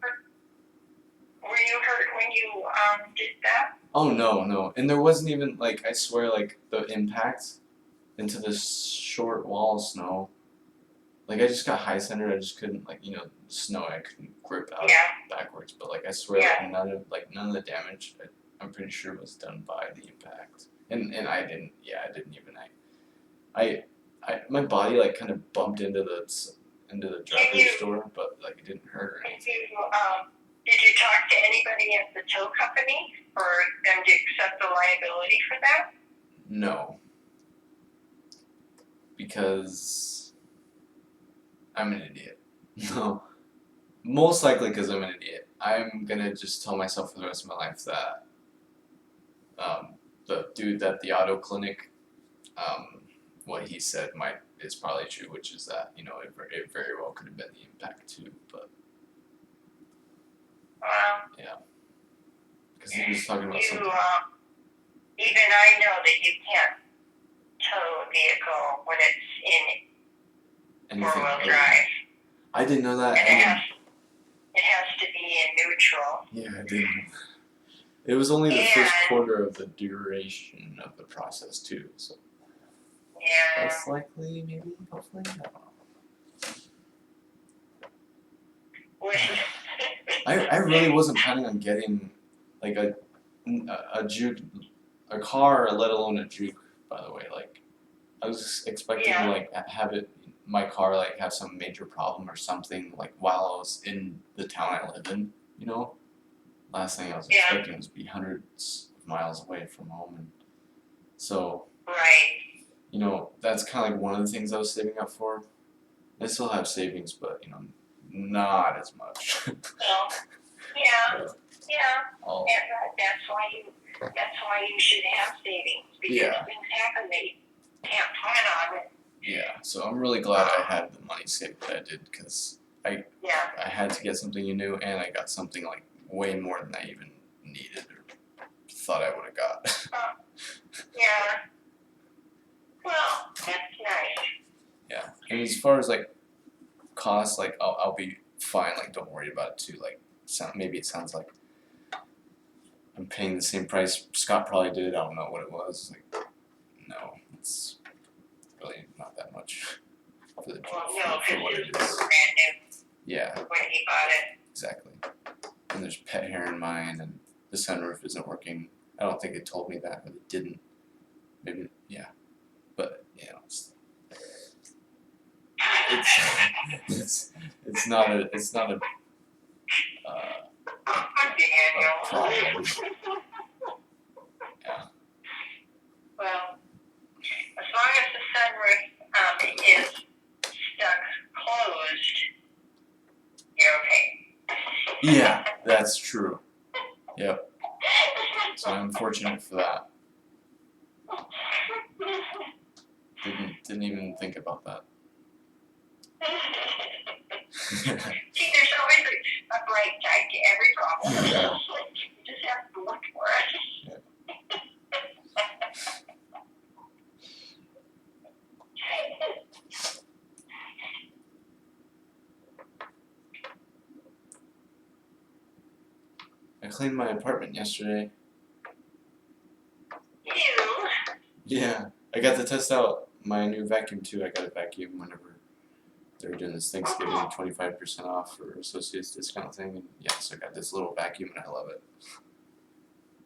Were you hurt when you did that? Oh no, and there wasn't even like I swear like the impact into this short wall of snow. Like I just got high centered. I just couldn't snow. I couldn't grip out backwards. But like I swear like none of the damage. I'm pretty sure it was done by the impact, and I didn't. Yeah, I didn't even. My body like kind of bumped into the driver's door, but like it didn't hurt or anything. Did you talk to anybody at the tow company for them to accept the liability for that? No, because I'm an idiot. No, most likely because I'm an idiot. I'm gonna just tell myself for the rest of my life that the dude at the auto clinic, what he said is probably true, which is that it very well could have been the impact too, but because he was talking about something. Even I know that you can't tow a vehicle when it's in four-wheel drive. I didn't know that. And it has to be in neutral. Yeah, I didn't. It was only the first quarter of the duration of the process too, so. Yeah. Less likely, maybe, hopefully. I don't know. I really wasn't planning on getting like a juke, a car, let alone a juke. By the way, like I was expecting to like have my car like have some major problem or something like while I was in the town I live in. Last thing I was expecting was to be hundreds of miles away from home, and so. Right. That's kind of like one of the things I was saving up for. I still have savings, but not as much. Well, yeah. That's why you should have savings, because things happen that you can't plan on it. Yeah, so I'm really glad I had the money saved that I did, because I had to get something new, and I got something like way more than I even needed or thought I would have got. Yeah. Well, that's nice. Yeah, and as far as like costs, like I'll be fine. Like don't worry about it too. Like maybe it sounds like I'm paying the same price Scott probably did. I don't know what it was. Like no, it's really not that much for the for what it is. Brand new. Yeah. When he bought it. Exactly. And there's pet hair in mine, and the sunroof isn't working. I don't think it told me that, but it didn't. Maybe but it's not a problem. Yeah. Well, as long as the sunroof is stuck closed, you're okay. Yeah, that's true. Yep. So I'm fortunate for that. Didn't even think about that. See, there's always a bright side to every problem. Yeah. You just have to look for it. Yeah. I cleaned my apartment yesterday. You? Yeah. I got to test out my new vacuum too. I got a vacuum whenever they were doing this Thanksgiving 25% off for associates discount thing. And so I got this little vacuum and I love it.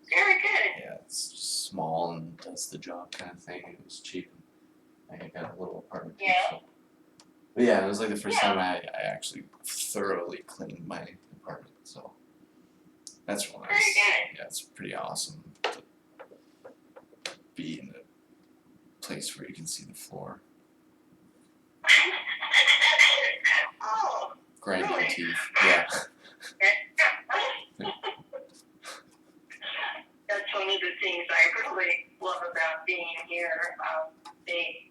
Very good. Yeah, it's just small and does the job kind of thing. It was cheap. I got a little apartment too. Yeah. So. But yeah, it was like the first time I actually thoroughly cleaned my apartment. So that's really nice. Very good. Yeah, it's pretty awesome to be in a place where you can see the floor. Oh. Grind your Really? teeth. Yeah. That's one of the things I really love about being here. They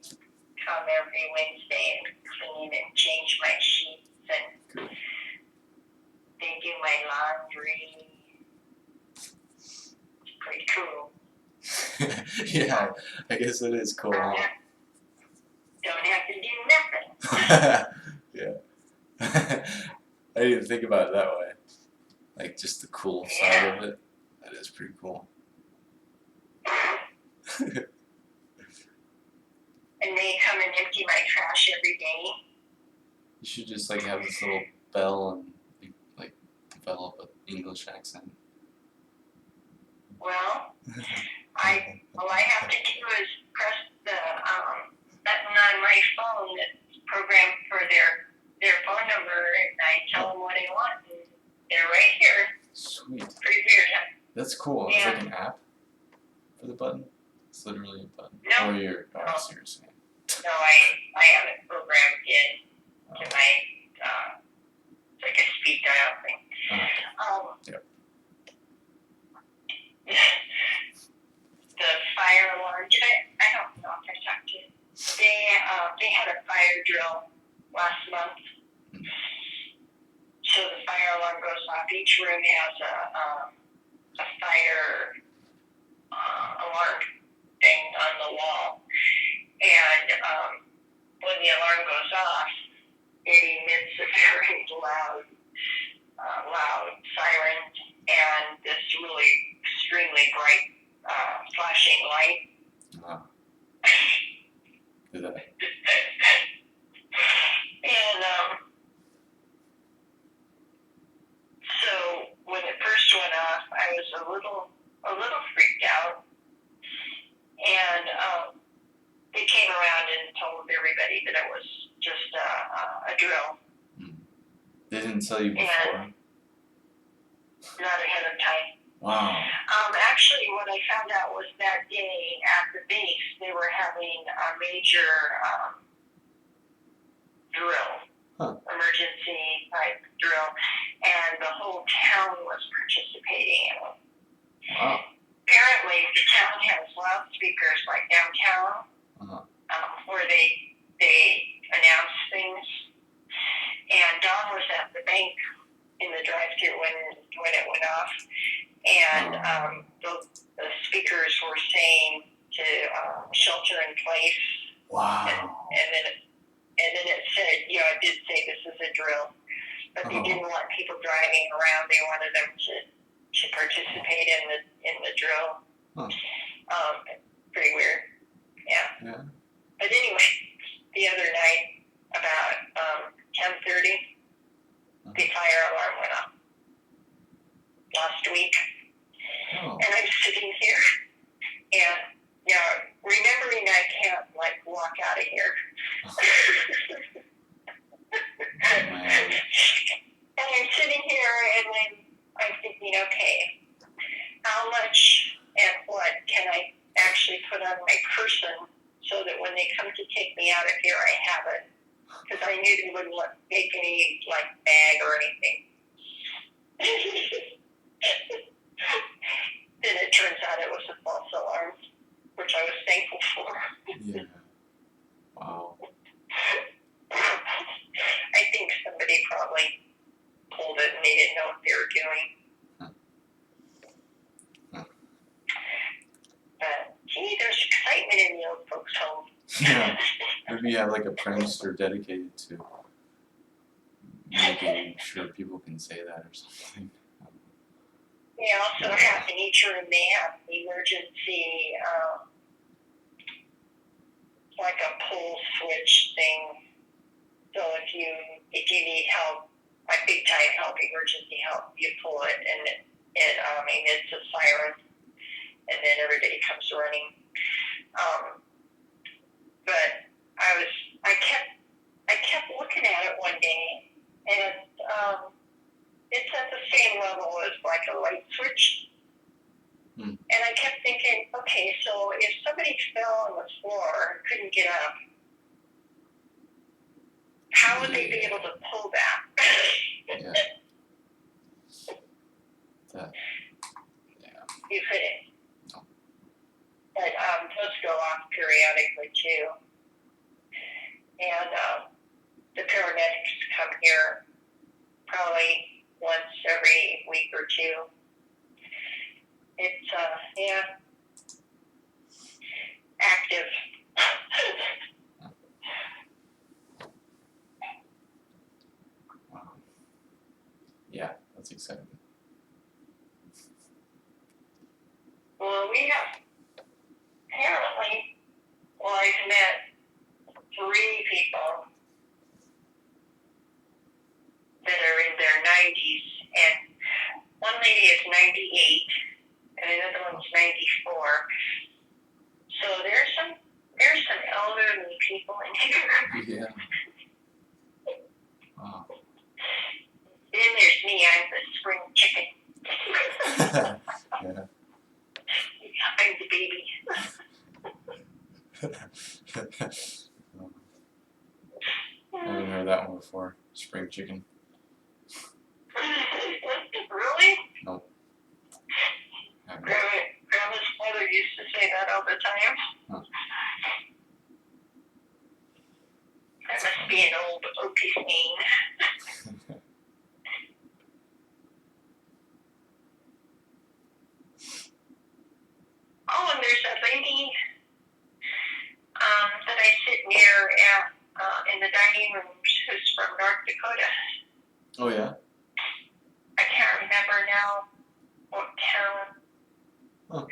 come every Wednesday and clean and change my sheets, and Good. they do my laundry. It's pretty cool. Yeah, I guess it is cool. Don't have to do nothing. Yeah. I didn't even think about it that way. Like just the cool side of it. That is pretty cool. And they come and empty my trash every day. You should just like have this little bell and like develop an English accent. Well, all I have to do is press the button on my phone that's programmed for their phone number, and I tell them what I want, and they're right here. Sweet. Pretty weird, huh? That's cool. Yeah. It's like an app for the button. It's literally a button. No. Or you're seriously. No, I have it programmed in to my it's like a speed dial thing. Yep. last month. So the fire alarm goes off. Each room has a fire alarm thing on the wall, and when the alarm goes off, it emits a very loud siren and this really extremely bright flashing light. Wow. Did that? And so when it first went off, I was a little freaked out, and they came around and told everybody that it was just a drill. They didn't tell you before? Not ahead of time. Wow. Actually, what I found out was that day at the base, they were having a major drill, emergency type drill, and the whole town was participating in it. Wow. Apparently, the town has loudspeakers like downtown, where they announce things. And Don was at the bank in the drive-thru when it went off, and the speakers were saying to shelter in place. Wow. And then it said, it did say this is a drill, but they didn't want people driving around. They wanted them to participate in the drill. Pretty weird. Yeah. But anyway, the other night about 10:30, the fire alarm went off last week. And I'm sitting here and remembering I can't walk out of here. And I'm sitting here and I'm thinking, okay, how much and what can I actually put on my person so that when they come to take me out of here, I have it? Because I knew they wouldn't make any bag or anything. Then it turns out it was a false alarm, which I was thankful for. Yeah. Wow. I think somebody probably pulled it and they didn't know what they were doing. But gee, there's excitement in the old folks' home. Yeah. Maybe you have a prankster dedicated to making sure people can say that or something. They also have in each room, they have emergency, like a pull switch thing. So if you need help, big time help, emergency help, you pull it and it emits a siren, and then everybody comes running. But I kept looking at it one day, and it's at the same level as a light switch. And I kept thinking, okay, so if somebody fell on the floor and couldn't get up, how would they be able to pull that? Yeah. You couldn't. No. But those go off periodically too. And the paramedics come here probably once every week or two. It's active. Wow. Yeah, that's exciting. Well, we have apparently, I've met 3 people that are in their 90s, and one lady is 98, and another one's 94. So there's some elderly people in here. Yeah. Wow. Then there's me. I'm the spring chicken. Yeah. I'm the baby. I haven't heard that one before. Spring chicken. Really? Nope. Grandma's mother used to say that all the time. Huh. That must be an old now what town. Huh.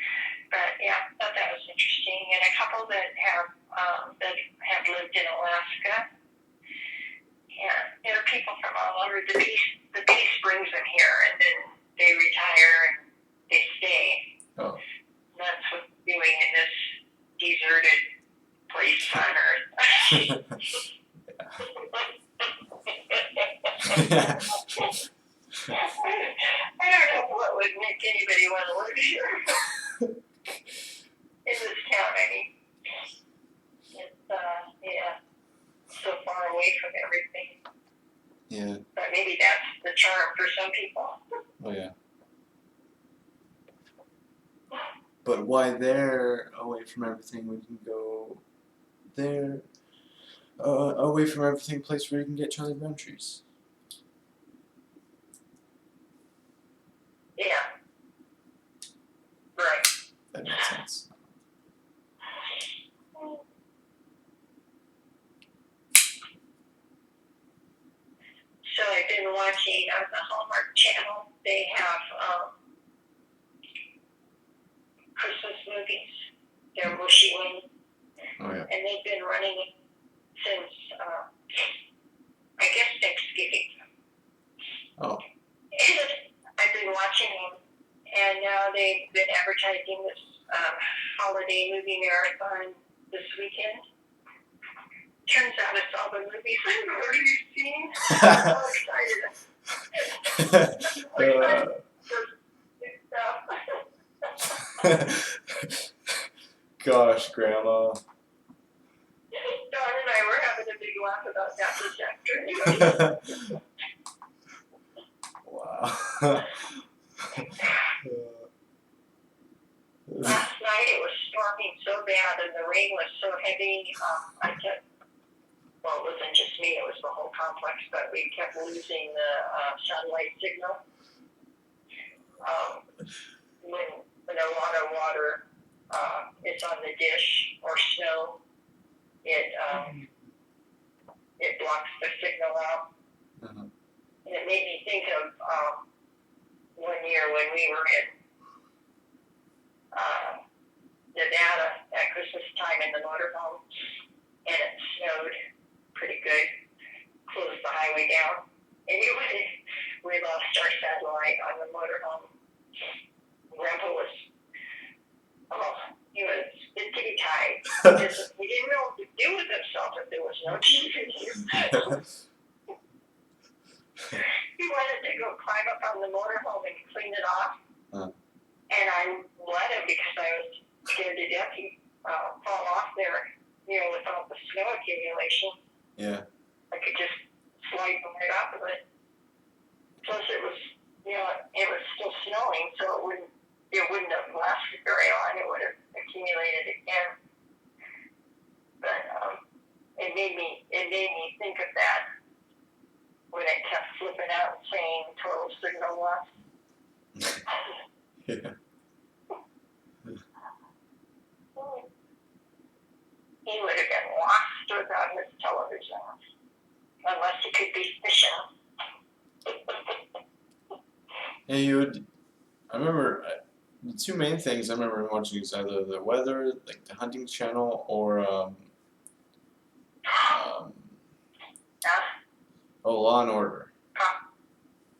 But yeah, I thought that was interesting. And a couple that have lived in Alaska. Yeah, there are people from all over. The base brings them here, and then they retire and they stay. Oh. And that's what they're doing in this deserted place on Earth. I don't know what would make anybody want to live here. In this town, I mean. It's, yeah, so far away from everything. Yeah. But maybe that's the charm for some people. Oh yeah. But why there, away from everything, we can go there, away from everything, place where you can get Charlie Brown trees. Yeah. Right. That makes sense. So I've been watching on the Hallmark Channel. They have Christmas movies. They're Mushy Wing. Oh yeah. And they've been running it since, I guess, Thanksgiving. Oh. I've been watching them, and now they've been advertising this holiday movie marathon this weekend. Turns out it's all the movies I've already seen. I'm so excited. Gosh, Grandma. Don and I were having a big laugh about that this afternoon. Wow. Last night it was storming so bad and the rain was so heavy. Well, it wasn't just me, it was the whole complex, but we kept losing the satellite signal. When a lot of water is on the dish or snow, it blocks the signal out. Uh-huh. And it made me think of one year when we were in Nevada at Christmas time in the motorhome, and it snowed pretty good, closed the highway down, and we lost our satellite on the motorhome. Grandpa was, he was tied. He didn't know what to do with himself if there was no TV. He wanted to go climb up on the motorhome and clean it off. And I let him because I was scared to death he'd fall off there, with all the snow accumulation. Yeah. I could just slide right off of it. Plus it was, it was still snowing, so it wouldn't have lasted very long. It would have accumulated again. But it made me think of that when it kept flipping out saying total signal loss. Yeah. He would have been lost without his television, unless he could be fishing. And I remember the two main things I remember watching is either the weather, like the hunting channel, or Law and Order.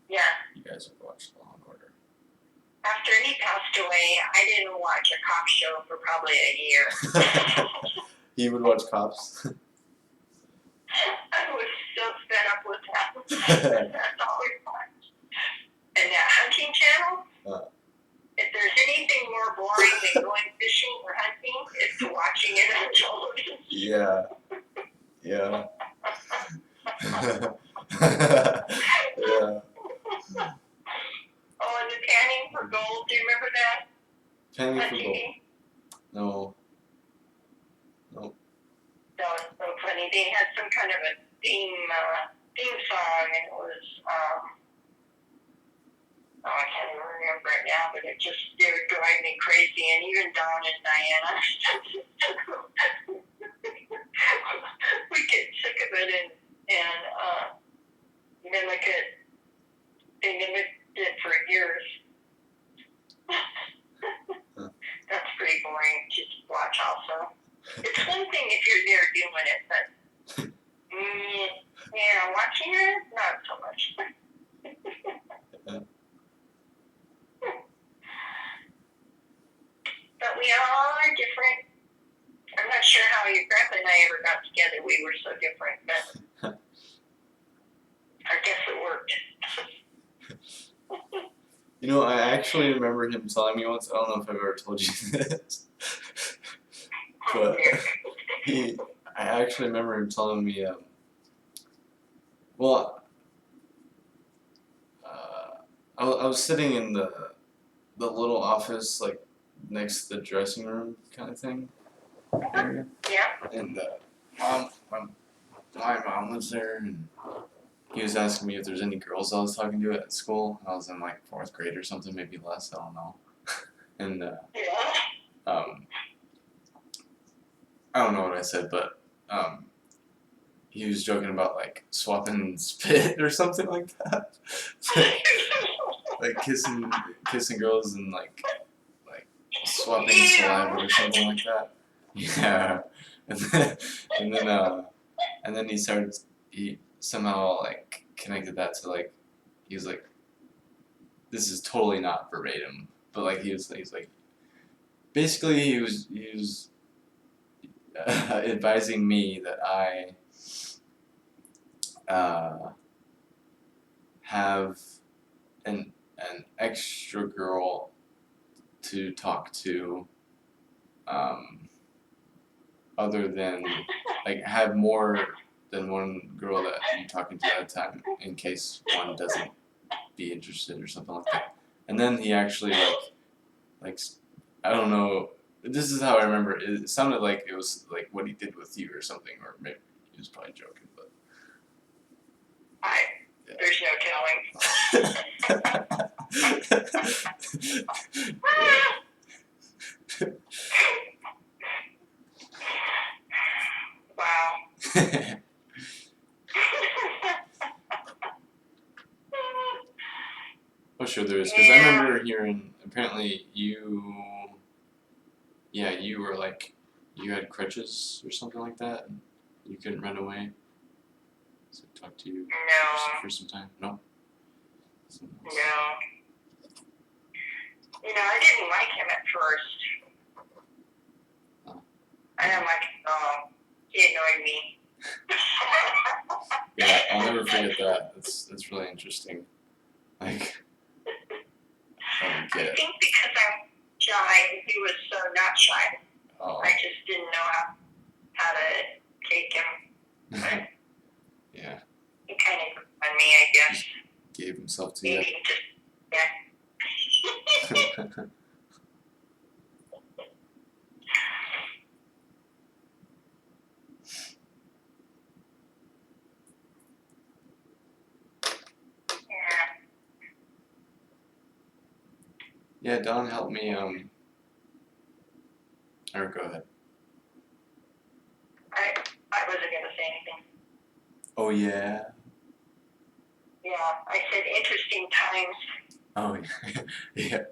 Yeah. You guys have watched Law and Order. After he passed away, I didn't watch a cop show for probably a year. He would watch Cops. I was so fed up with that. That's all we watched. And that hunting channel, if there's anything more boring than going fishing or hunting, it's watching it on television. Yeah. Yeah. Yeah. Oh, and the Panning for Gold, do you remember that? Panning On for TV? Gold. No. Nope. That was so funny. They had some kind of a theme song, and it was, I can't even remember it now, but it would drive me crazy, and even Dawn and Diana, we get sick of it and mimic it. They mimicked it for years. so different, but I guess it worked. You know, I actually remember him telling me once. I don't know if I've ever told you this, but I actually remember him telling me. Well, I was sitting in the little office like next to the dressing room kind of thing area, Yeah. and my mom was there, and he was asking me if there's any girls I was talking to at school. I was in like fourth grade or something, maybe less. I don't know. And Yeah. I don't know what I said, but he was joking about like swapping spit or something like that. Like kissing girls and like swapping saliva or something like that. Yeah. And then and then and then he somehow like connected that to like he was like, this is totally not verbatim, but like he's like basically he was advising me that I have an extra girl to talk to, other than like have more than one girl that you're talking to at a time in case one doesn't be interested or something like that. And then he actually like I don't know. This is how I remember it. It sounded like it was like what he did with you or something, or maybe he was probably joking, but There's no telling. Wow. Oh, sure there is, because I remember hearing apparently you were like you had crutches or something like that, and you couldn't run away. So I talked to you No. for some time. No. Someone else. No. You know, I didn't like him at first. Oh. I didn't like him at all. He annoyed me. Yeah, I'll never forget that. That's really interesting. Like, I don't get I it. think because I'm shy, he was so not shy. Oh. I just didn't know how to take him. Yeah. He kind of grew on me, I guess. Gave himself to you. Maybe just, yeah. Yeah, Don helped me. Or go ahead. I wasn't gonna say anything. Oh yeah. Yeah, I said interesting times. Oh yeah.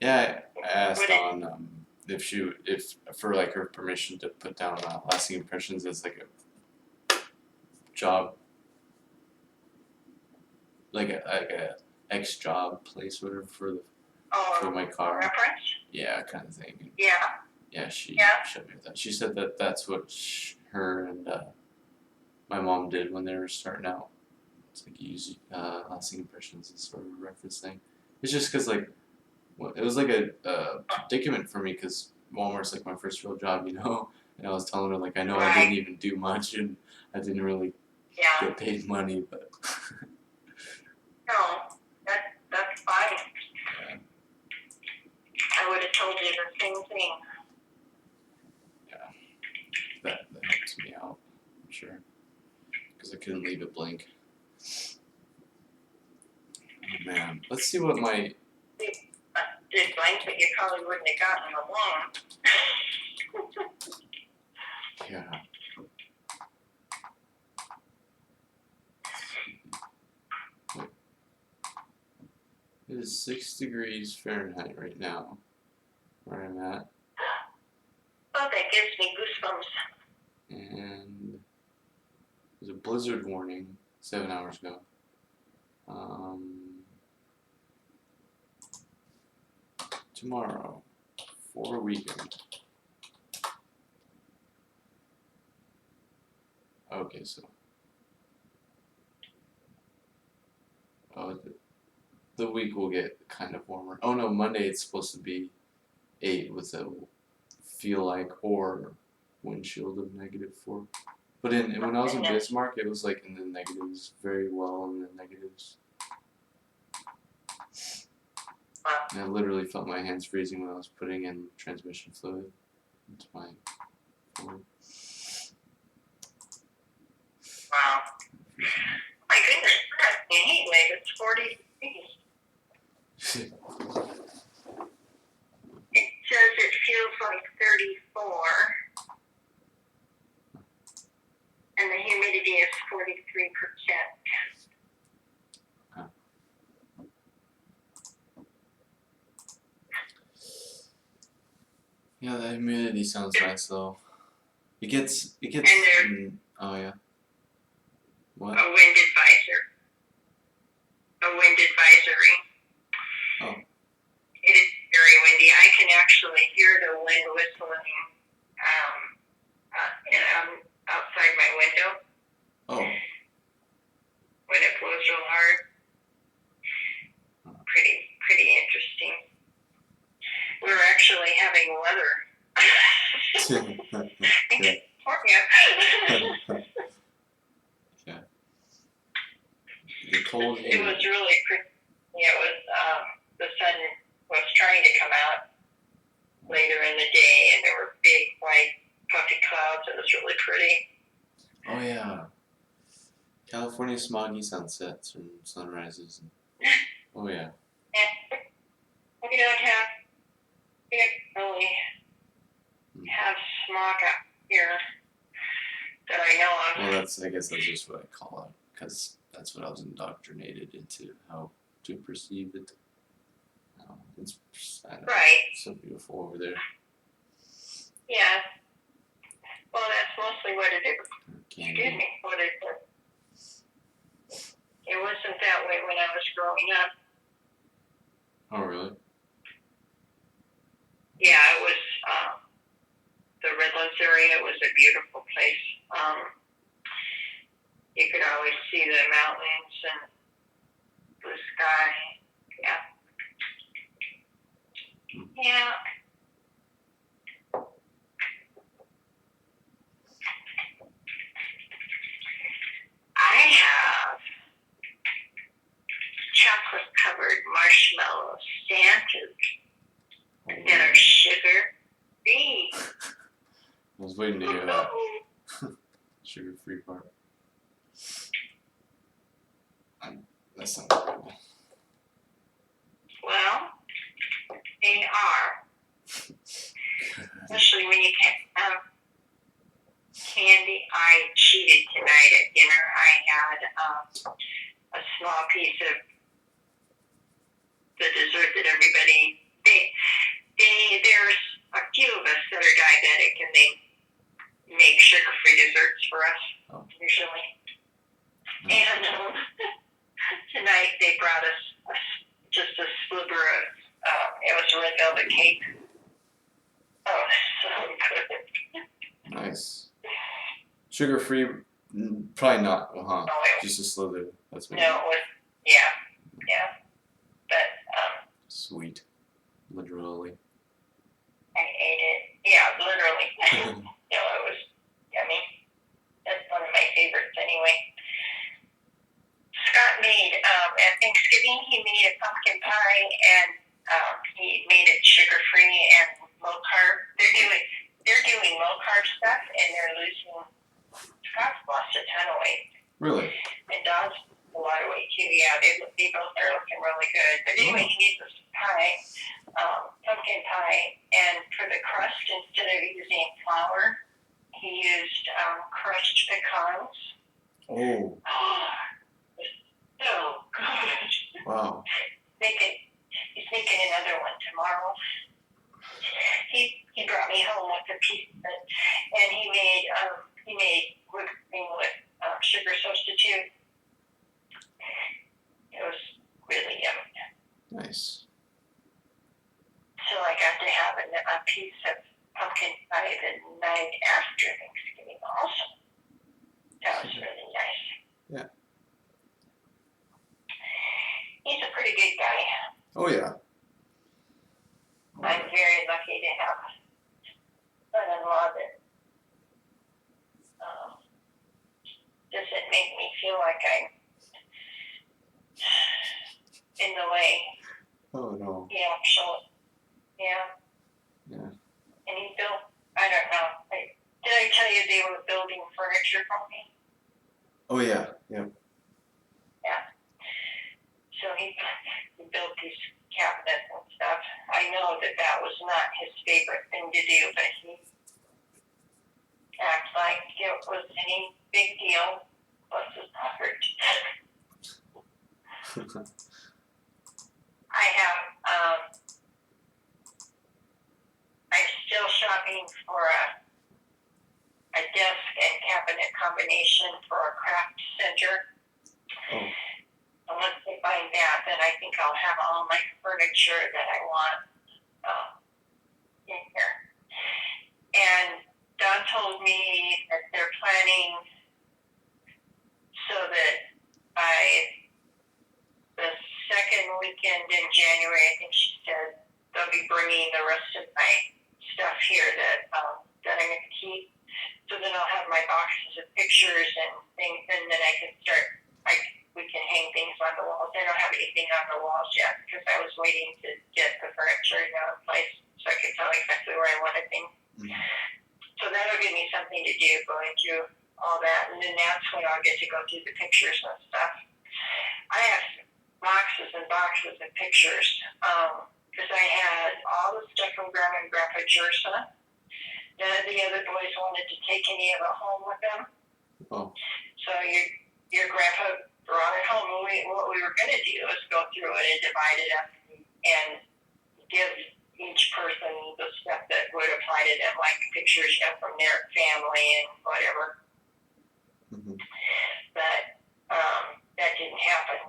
Yeah, I asked Dawn if for like her permission to put down lasting impressions as like a job, like a ex job place or whatever for my car. Reference? Yeah, kind of thing. Yeah. Yeah, she Yeah. showed me that. She said that that's what her and my mom did when they were starting out. It's like use lasting impressions as sort of a reference thing. It's just because like. Well, it was like a predicament for me because Walmart's like my first real job, you know. And I was telling her like I know I didn't even do much and I didn't really get paid money, but no, that's fine. Yeah. I would have told you the same thing. Yeah, that helped me out, I'm sure, because I couldn't leave it blank. Oh man, let's see what my. Did blanket, you probably wouldn't have gotten along. Yeah. It is 6 degrees Fahrenheit right now, where I'm at. Oh, that gives me goosebumps. And there's a blizzard warning 7 hours ago. Tomorrow, for a weekend. Okay, so oh, the week will get kind of warmer. Oh no, Monday it's supposed to be 8 with a feel like or windshield of -4. But when I was in Bismarck, it was like in the negatives, very well in the negatives. And I literally felt my hands freezing when I was putting in transmission fluid into my Ford. Wow. My goodness, that's the heat wave. It's 40 degrees. It says it feels like 34. And the humidity is 43%. Yeah, the humidity sounds nice though. It gets. Oh yeah. What? A wind advisory. Oh. It is very windy. I can actually hear the wind whistling outside my window. Oh. When it blows real hard. Pretty interesting. We were actually having weather. Yeah. The cold. It was really pretty. Yeah, it was. The sun was trying to come out later in the day, and there were big white puffy clouds. It was really pretty. Oh yeah. California smoggy sunsets and sunrises. Oh yeah. And we don't really have smog up here that I know of. Well, I guess that's just what I call it, because that's what I was indoctrinated into, how to perceive it. It's Right. so beautiful over there. Yeah. Well, that's mostly what it is. Candy. Excuse me, what it is. It wasn't that way when I was growing up. Oh, really? Yeah, it was the Redlands area was a beautiful place. You could always see the mountains and blue sky. Yeah. Yeah. I have chocolate covered marshmallow Santas that are sugar free. I was waiting to hear that. Sugar free part. That sounds good. Well, they are. Especially when you can't have candy. I cheated tonight at dinner. I had a small piece of the dessert that everybody. There's a few of us that are diabetic, and they make sugar-free desserts for us usually. And tonight they brought us just a sliver of. It was red velvet cake. Oh, so good. Nice. Sugar free, probably not. Oh, just a slither. That's what. No, it was. Yeah. But sweet, literally. I ate it. Yeah, literally. No, it was yummy. That's one of my favorites anyway. Scott made at Thanksgiving. He made a pumpkin pie, and he made it sugar free and low carb. They're doing low carb stuff, and they're losing. Scott's lost a ton of weight. Really? And Don's a lot of weight too. Yeah, they both are looking really good. But anyway, he made this pie, pumpkin pie, and for the crust, instead of using flour, he used crushed pecans. Oh. So good. Wow. He's making another one tomorrow. He brought me home with a piece of it, and he made whipped cream with sugar substitute. It was really yummy. Nice. So I got to have a piece of pumpkin pie the night after Thanksgiving also. That was really nice. Yeah. He's a pretty good guy. Oh yeah. I'm very lucky to have a son-in-law that doesn't make me feel like I'm in the way. Oh no. He actually, yeah. Yeah. And he built, I don't know, did I tell you they were building furniture for me? Oh yeah. Yeah. So he built these cabinets and stuff. I know that was not his favorite thing to do, but he acts like it was any big deal. Bless his heart. I'm still shopping for a desk and cabinet combination for a craft center. Oh. And once they find that, then I think I'll have all my furniture that I want in here. And Don told me that they're planning so that by the second weekend in January, I think she said, they'll be bringing the rest of my stuff here that I'm going to keep. So then I'll have my boxes of pictures and things, and then I can start, we can hang things on the walls. I don't have anything on the walls yet because I was waiting to get the furniture in place so I could tell exactly where I wanted things. Mm-hmm. So that'll give me something to do, going through all that, and then that's when I'll get to go through the pictures and stuff. I have boxes and boxes of pictures because I had all the stuff from Grandma and Grandpa Jersa. None of the other boys wanted to take any of it home with them. Oh. So your grandpa brought it home. What we were going to do is go through it and divide it up and give each person the stuff that would apply to them, like pictures from their family and whatever. Mm-hmm. But that didn't happen.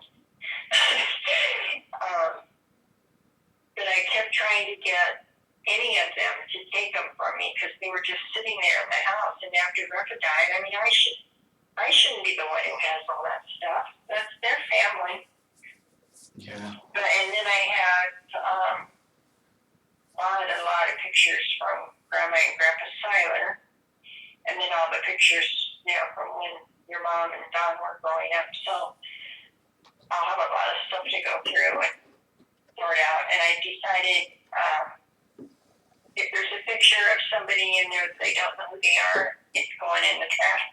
But I kept trying to get any of them to take them from me because they were just sitting there in the house. And after Grandpa died, I mean, I shouldn't be the one who has all that stuff. That's their family. Yeah. And then I had a lot of pictures from Grandma and Grandpa Seiler, and then all the pictures, from when your mom and Don were growing up. So I'll have a lot of stuff to go through and sort out. And I decided if there's a picture of somebody in there that they don't know who they are, it's going in the trash.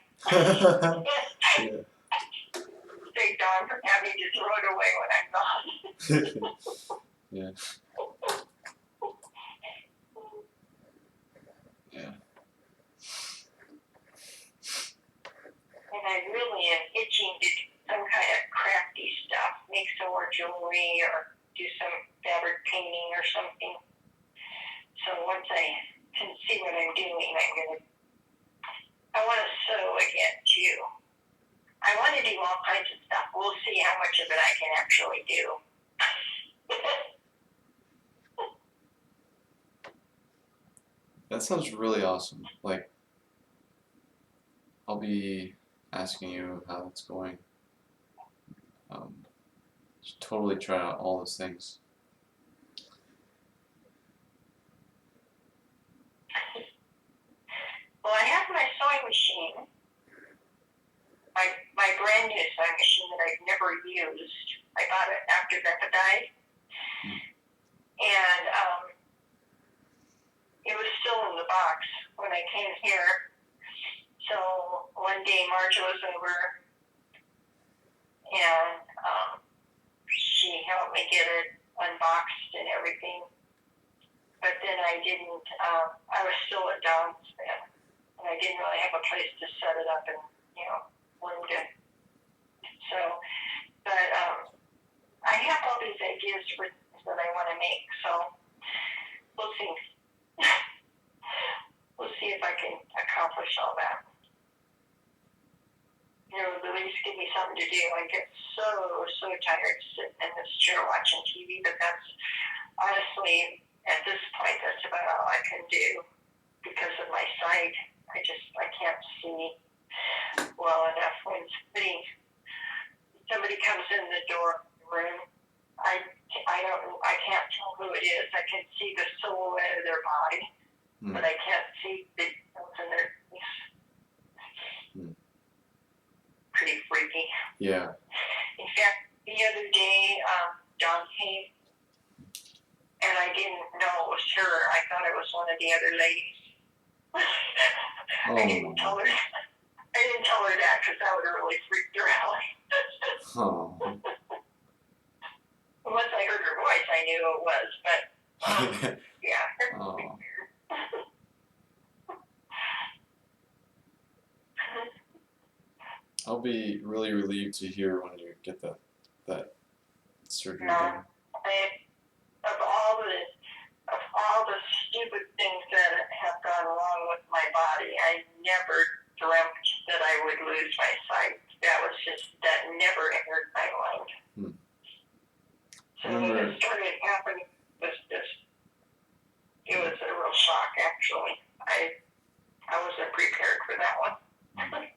Yeah. Save Don from having to throw it away when I'm gone. Yeah. Yeah. And I really am itching to do some kind of crafty stuff, make some more jewelry or do some fabric painting or something. So once I can see what I'm doing, I want to sew again too. I want to do all kinds of stuff. We'll see how much of it I can actually do. That sounds really awesome. Like, I'll be asking you how it's going. Just totally try out all those things. Well, I have my sewing machine, my brand new sewing machine that I've never used. I bought it after Grandpa died. And it was still in the box when I came here. So one day Marge was over and she helped me get it unboxed and everything. But then I didn't, I was still at Don's then. And I didn't really have a place to set it up and, load it. So, but I have all these ideas for things that I want to make. So we'll see. We'll see if I can accomplish all that. At least give me something to do. I get so tired sitting in this chair watching TV, but that's honestly, at this point, that's about all I can do because of my sight. I can't see well enough when somebody comes in the door of the room. I can't tell who it is. I can see the silhouette of their body, but I can't see the details in their face. Pretty freaky. Yeah. In fact, the other day, Dawn came, and I didn't know it was her. I thought it was one of the other ladies. Oh, I didn't tell her that because that would have really freaked her out. Oh. Once I heard her voice, I knew who it was, but yeah. Oh. I'll be really relieved to hear when you get that surgery done. Of all the stupid things that have gone wrong with my body, I never dreamt that I would lose my sight. That never entered my mind. So when it started happening, it was a real shock, actually. I wasn't prepared for that one.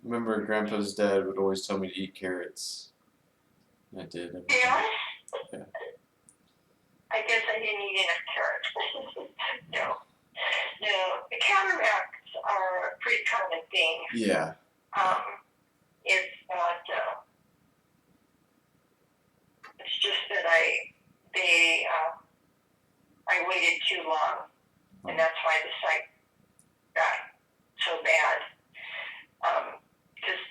Remember, Grandpa's dad would always tell me to eat carrots. I did. Yeah? Yeah. I guess I didn't eat enough carrots. No, the cataracts are a pretty common thing. Yeah. It's not, it's just that I waited too long, and that's why the sight got so bad. Because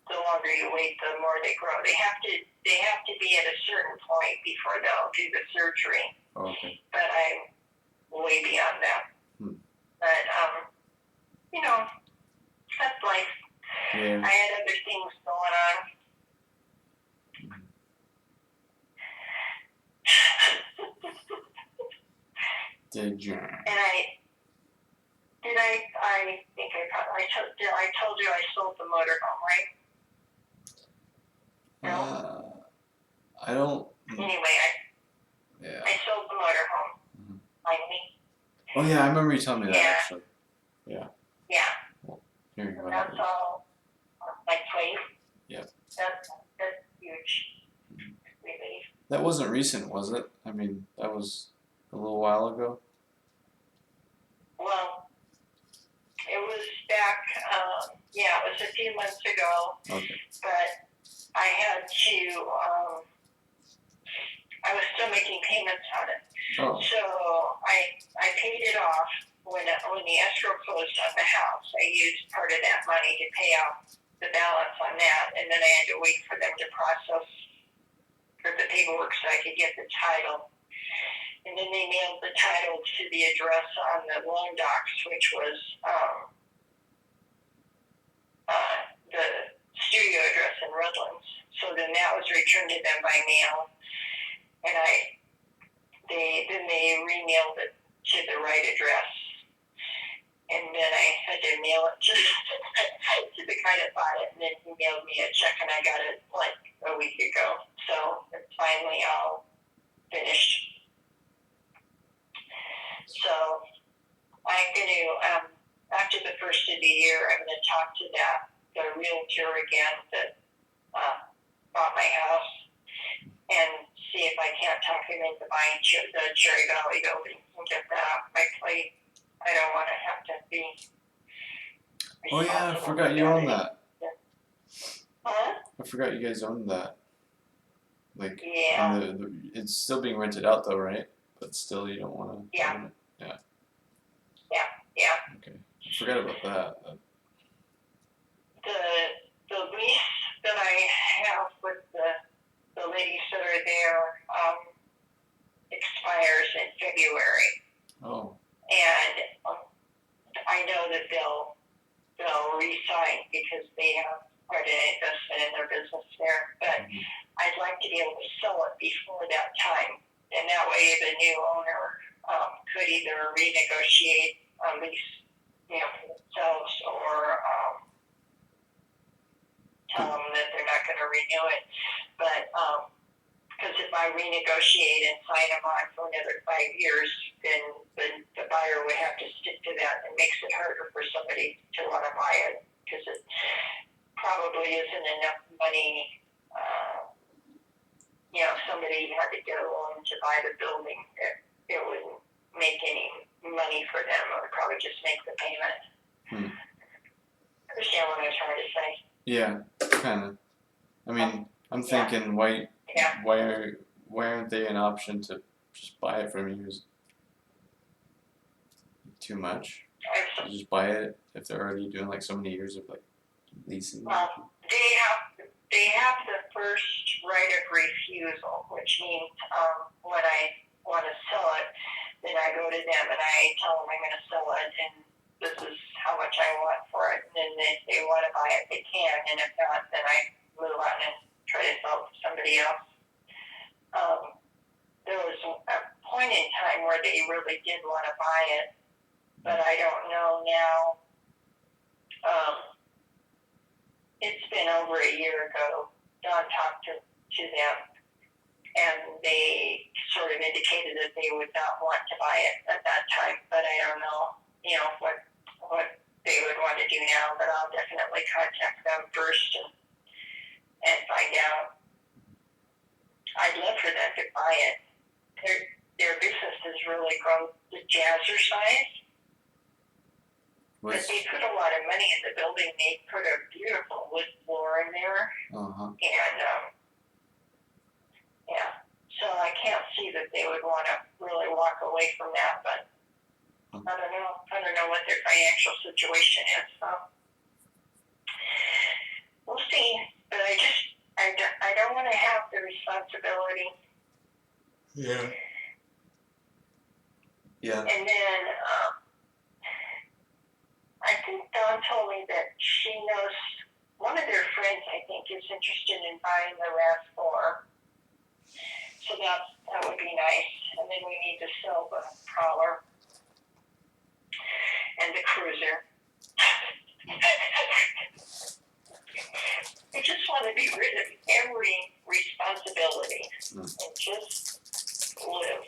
the longer you wait, the more they grow. They have to be at a certain point before they'll do the surgery. Oh, okay. But I'm way beyond that. But that's life. Yeah. I had other things going on. Did you? And I think I told you I sold the motorhome, right? No. I don't. Anyway, I sold the motorhome. Finally. Oh yeah, I remember you telling me that actually. Yeah. Yeah. Well, hearing And about that's that. all on my plate. Yeah. That's huge relief. That wasn't recent, was it? I mean, that was a little while ago. Well, it was back, it was a few months ago. Okay. But I had to, I was still making payments on it. Oh. So I paid it off when the escrow closed on the house. I used part of that money to pay off the balance on that, and then I had to wait for them to process for the paperwork so I could get the title. And then they mailed the title to the address on the loan docs, which was the studio address in Redlands. So then that was returned to them by mail, and they remailed it to the right address, and then I had to mail it to the guy that bought it, and then he mailed me a check, and I got it like a week ago. So it's finally all finished. So I'm going to, after the first of the year, I'm going to talk to the realtor again that bought my house and see if I can't talk him into buying the Cherry Valley building and get that off my plate. I don't want to have to be. Oh yeah, I forgot you own that. Huh? I forgot you guys owned that. Like, Yeah. and it's still being rented out though, right? But still, you don't want to. Yeah. Own it. Yeah. Yeah. Okay. I forgot about that. The lease that I have with the ladies that are there expires in February, Oh. and I know that they'll re-sign because they have quite an investment in their business there. But I'd like to be able to sell it before that time, and that way the new owner could either renegotiate a lease, for themselves, or tell them that they're not going to renew it. But because if I renegotiate and sign them on for another 5 years, then the buyer would have to stick to that. It makes it harder for somebody to want to buy it because it probably isn't enough money. You know, somebody had to go on to buy the building. It wouldn't make any money for them. It would probably just make the payment. Understand what I'm trying to say? Yeah, kind of. I mean, I'm thinking, why aren't they an option to just buy it from you? Is it too much? To just buy it if they're already doing like so many years of like leasing. Well, they have the first right of refusal, which means when I want to sell it, then I go to them and I tell them I'm going to sell it and this is how much I want for it. And then if they want to buy it, they can. And if not, then I move on and try to sell it to somebody else. There was a point in time where they really did want to buy it, but I don't know now. It's been over a year ago. Don talked to them, and they sort of indicated that they would not want to buy it at that time. But I don't know, you know, what they would want to do now. But I'll definitely contact them first and find out. I'd love for them to buy it. Their business has really grown the jazzercise. But they put a lot of money in the building. They put a beautiful wood floor in there. And, yeah. So I can't see that they would want to really walk away from that, but I don't know. I don't know what their financial situation is, so we'll see. But I don't want to have the responsibility. Yeah. Yeah. And then, I think Dawn told me that she knows one of their friends, I think, is interested in buying the RAV4. So that would be nice. And then we need to sell the Prowler and the Cruiser. I just want to be rid of every responsibility and just live.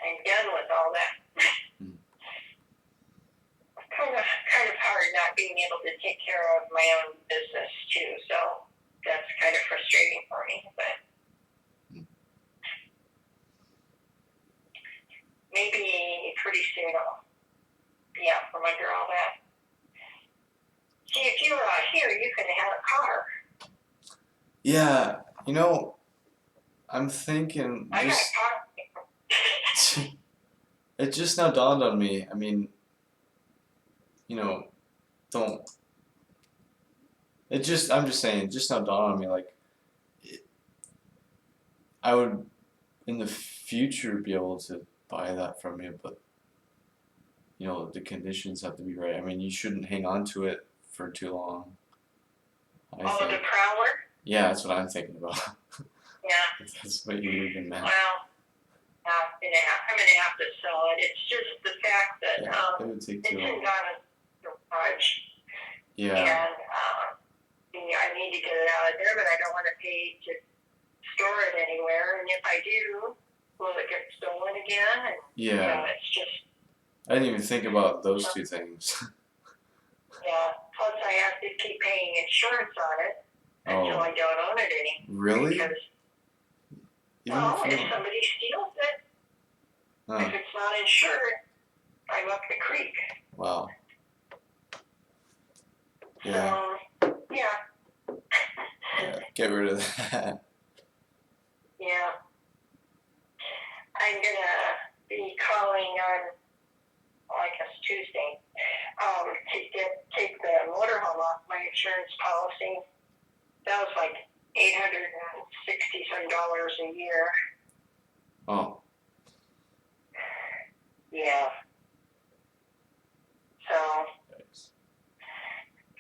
I'm done with all that. Kind of hard not being able to take care of my own business too, so that's kind of frustrating for me, but maybe pretty soon I'll be out from under all that. See, if you were out here, you could have had a car. Yeah, you know, I'm thinking I got a car. it just now dawned on me. I mean, you know, I'm just saying, just now dawned on me, like, I would, in the future, be able to buy that from you, but, you know, the conditions have to be right. I mean, you shouldn't hang on to it for too long. The Prowler? Yeah, that's what I'm thinking about. Yeah. That's what you even meant. Well, I'm gonna have to sell it. It's just the fact that it would take it's too in long. Donna's garage. Yeah. And I need to get it out of there, but I don't want to pay to store it anywhere. And if I do, will it get stolen again? And, Yeah. You know, it's just. I didn't even think about those two things. Yeah. Plus, I have to keep paying insurance on it until I don't own it anymore. Really? Because, if somebody steals it, if it's not insured, I'm up the creek. Wow. Yeah. So, yeah. Yeah, get rid of that. Yeah. I'm gonna be calling on, I guess Tuesday, to take the motorhome off my insurance policy. That was like $860 a year. Oh. Yeah. So, Nice.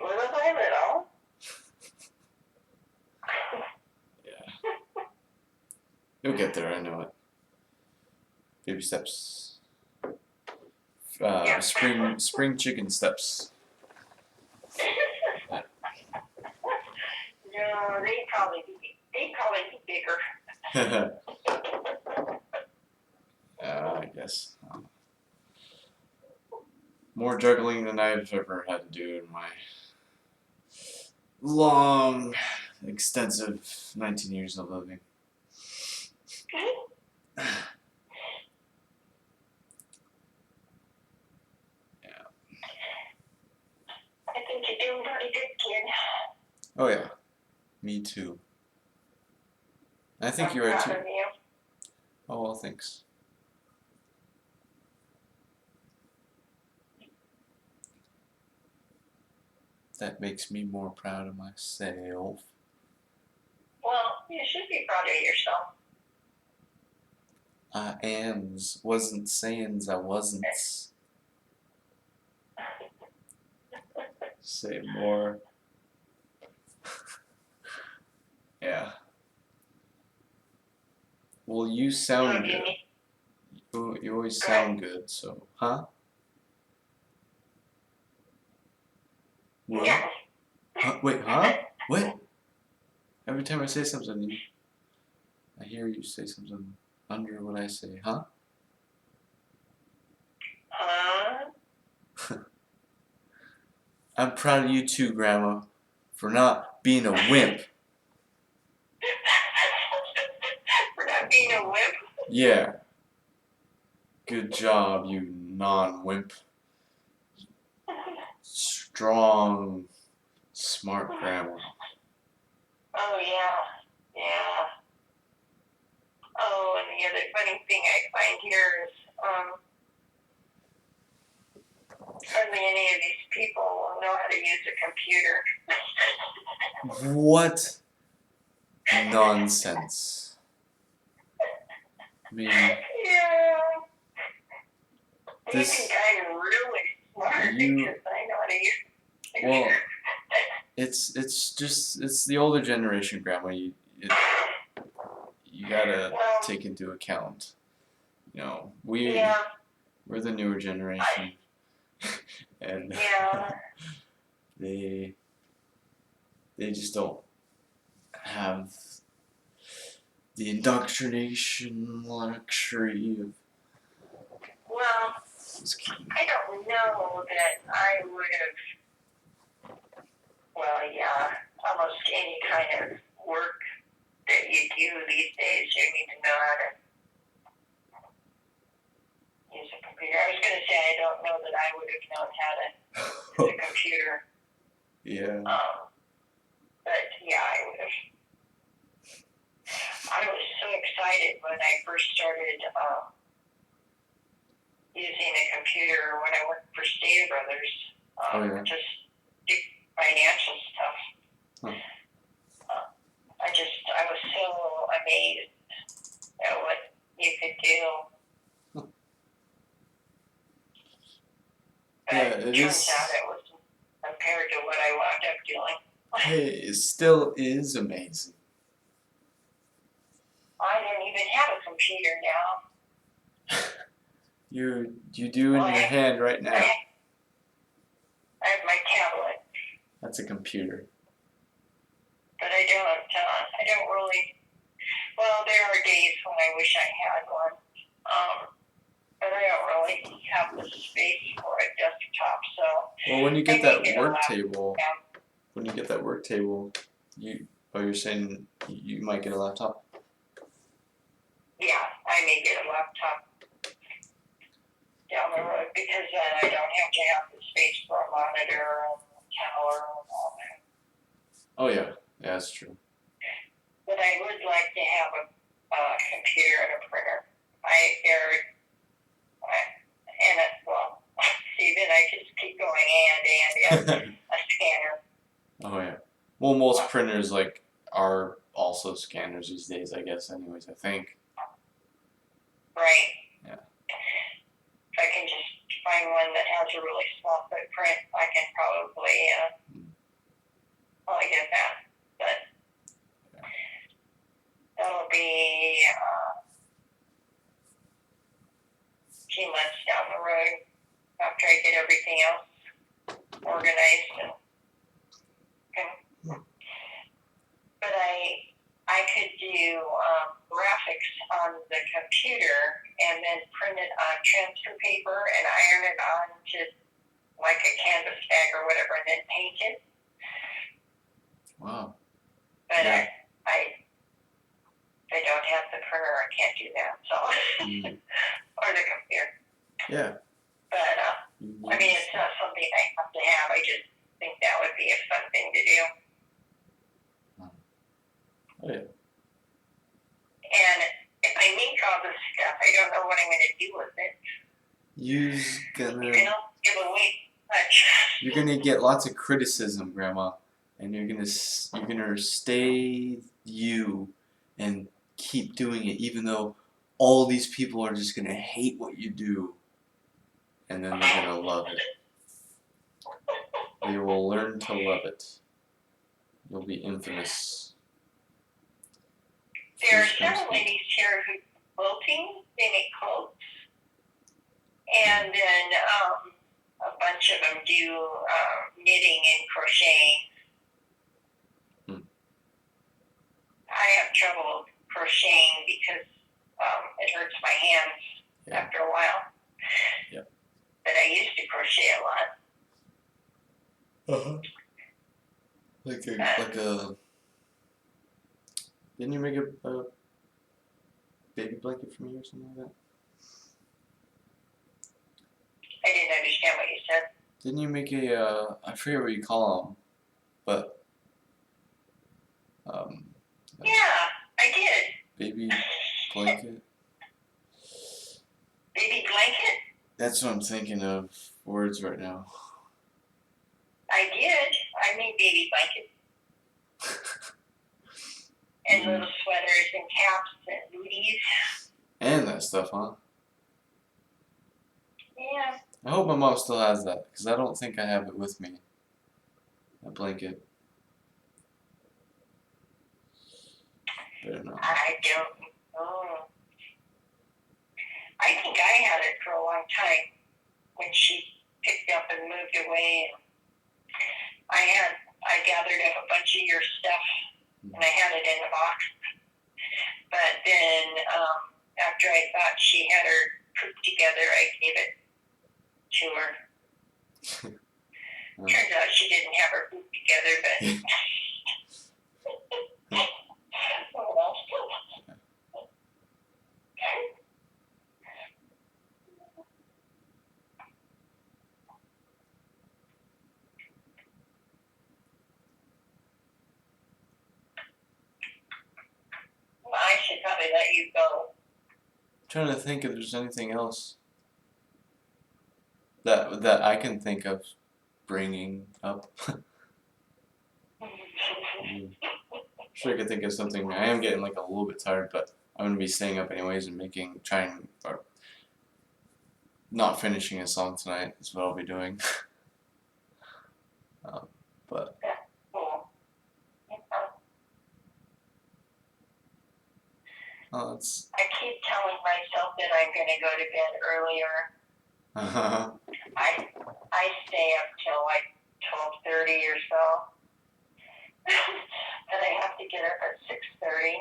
little by little. Yeah. You'll get there, I know it. Baby steps. Spring chicken steps. No, they'd probably be bigger. I guess. more juggling than I've ever had to do in my long, extensive 19 years of living. I think you're doing pretty good, kid. Oh yeah, me too. I think I'm you are proud too. of you. Oh well, thanks. That makes me more proud of myself. Well, you should be proud of yourself. I ams. Wasn't sayings I wasn't. Say more. Yeah. Well, you So sound do you good. need, You always go ahead. sound good, so. Huh? What? Yeah. Huh? Wait, huh? What? Every time I say something, I hear you say something under what I say. Huh? Huh? I'm proud of you too, Grandma, for not being a wimp. For not being a wimp? Yeah. Good job, you non-wimp. Strong, smart grandma. Oh, yeah. Yeah. Oh, and the other funny thing I find here is, hardly any of these people will know how to use a computer. What nonsense. I mean, Yeah. You this. think I'm really smart You. because I know how to use a Well, computer. it's the older generation, Grandma. You gotta Well, take into account. You know, yeah. we're the newer generation, and Yeah. they just don't have the indoctrination luxury of Well, this kid. I don't know that I would have, well, yeah, almost any kind of work that you do these days, you need to know how to use a computer. I was going to say I don't know that I would have known how to use a computer. Yeah. But yeah, I would have. I was so excited when I first started using a computer when I worked for Stater Brothers. Just do financial stuff. Huh. I was so amazed at what you could do. But Yeah, it turns out it was compared to what I wound up doing. Hey, it still is amazing. I don't even have a computer now. You do in your hand right now. I have my tablet, That's a computer. but I don't really. Well, there are days when I wish I had one, but I don't really have the space for a desktop. So. Well, when you get I may that get a work laptop. table, you're saying you might get a laptop? Yeah, I may get a laptop down the road because then I don't have to have the space for a monitor and tower and all that. Oh yeah, that's true. But I would like to have a computer and a printer. See, then I just keep going and a scanner. Oh yeah. Well, most printers are also scanners these days, I guess. Anyways, I think. Right. Yeah. If I can just find one that has a really small footprint, I can probably get that. But that'll be a few months down the road after I get everything else organized. But I could do graphics on the computer and then print it on transfer paper and iron it on to like a canvas bag or whatever and then paint it. Wow. But Yeah. I don't have the printer. I can't do that. So Mm. or the computer. Yeah. But I mean, it's not something I have to have. I just think that would be a fun thing to do. Oh yeah. And if I make all this stuff, I don't know what I'm going to do with it. You can also give away much. You're gonna get lots of criticism, Grandma, and you're gonna stay you and keep doing it, even though all these people are just gonna hate what you do, and then they're gonna love it. They will learn to love it. You'll be infamous. There are several ladies here who do quilting. They make quilts. And then a bunch of them do knitting and crocheting. I have trouble crocheting because it hurts my hands after a while. Yep. But I used to crochet a lot. Like a. Didn't you make a baby blanket for me or something like that? I didn't understand what you said. Didn't you make a, I forget what you call them, but, yeah, I did. baby blanket? Baby blanket? That's what I'm thinking of, words right now. I did. I made baby blankets. And little sweaters and caps and booties. And that stuff, huh? Yeah. I hope my mom still has that, because I don't think I have it with me. That blanket. Better not. I don't know. I think I had it for a long time when she picked up and moved away. I gathered up a bunch of your stuff and I had it in a box. But then after I thought she had her poop together, I gave it to her. Turns out she didn't have her poop together, but oh well. I should probably let you go. I'm trying to think if there's anything else that I can think of bringing up. Sure, I could think of something. I am getting like a little bit tired, but I'm gonna be staying up anyways and not finishing a song tonight is what I'll be doing. But it's. I keep telling myself that I'm going to go to bed earlier. I stay up till like 12:30 or so. But I have to get up at 6:30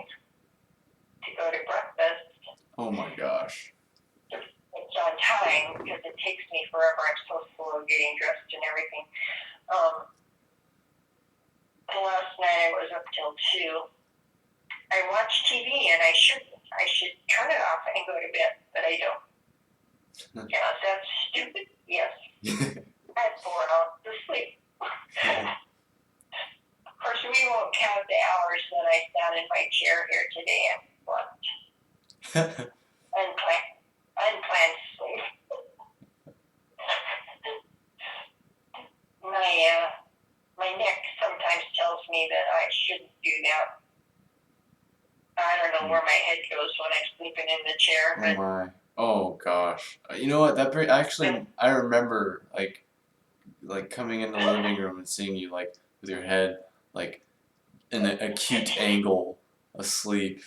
to go to breakfast. Oh my gosh. It's on time because it takes me forever. I'm so slow getting dressed and everything. And last night I was up till 2. I watch TV and I should turn it off and go to bed, but I don't. Yeah, that's stupid. Yes. That's 4 hours of sleep. Of course, we won't count the hours that I sat in my chair here today and slept. Unplanned sleep. My neck sometimes tells me that I shouldn't do that. I don't know where my head goes when I'm sleeping in the chair. Oh my. Oh gosh. You know what? Actually, I remember like coming in the living room and seeing you like with your head like in an acute angle asleep,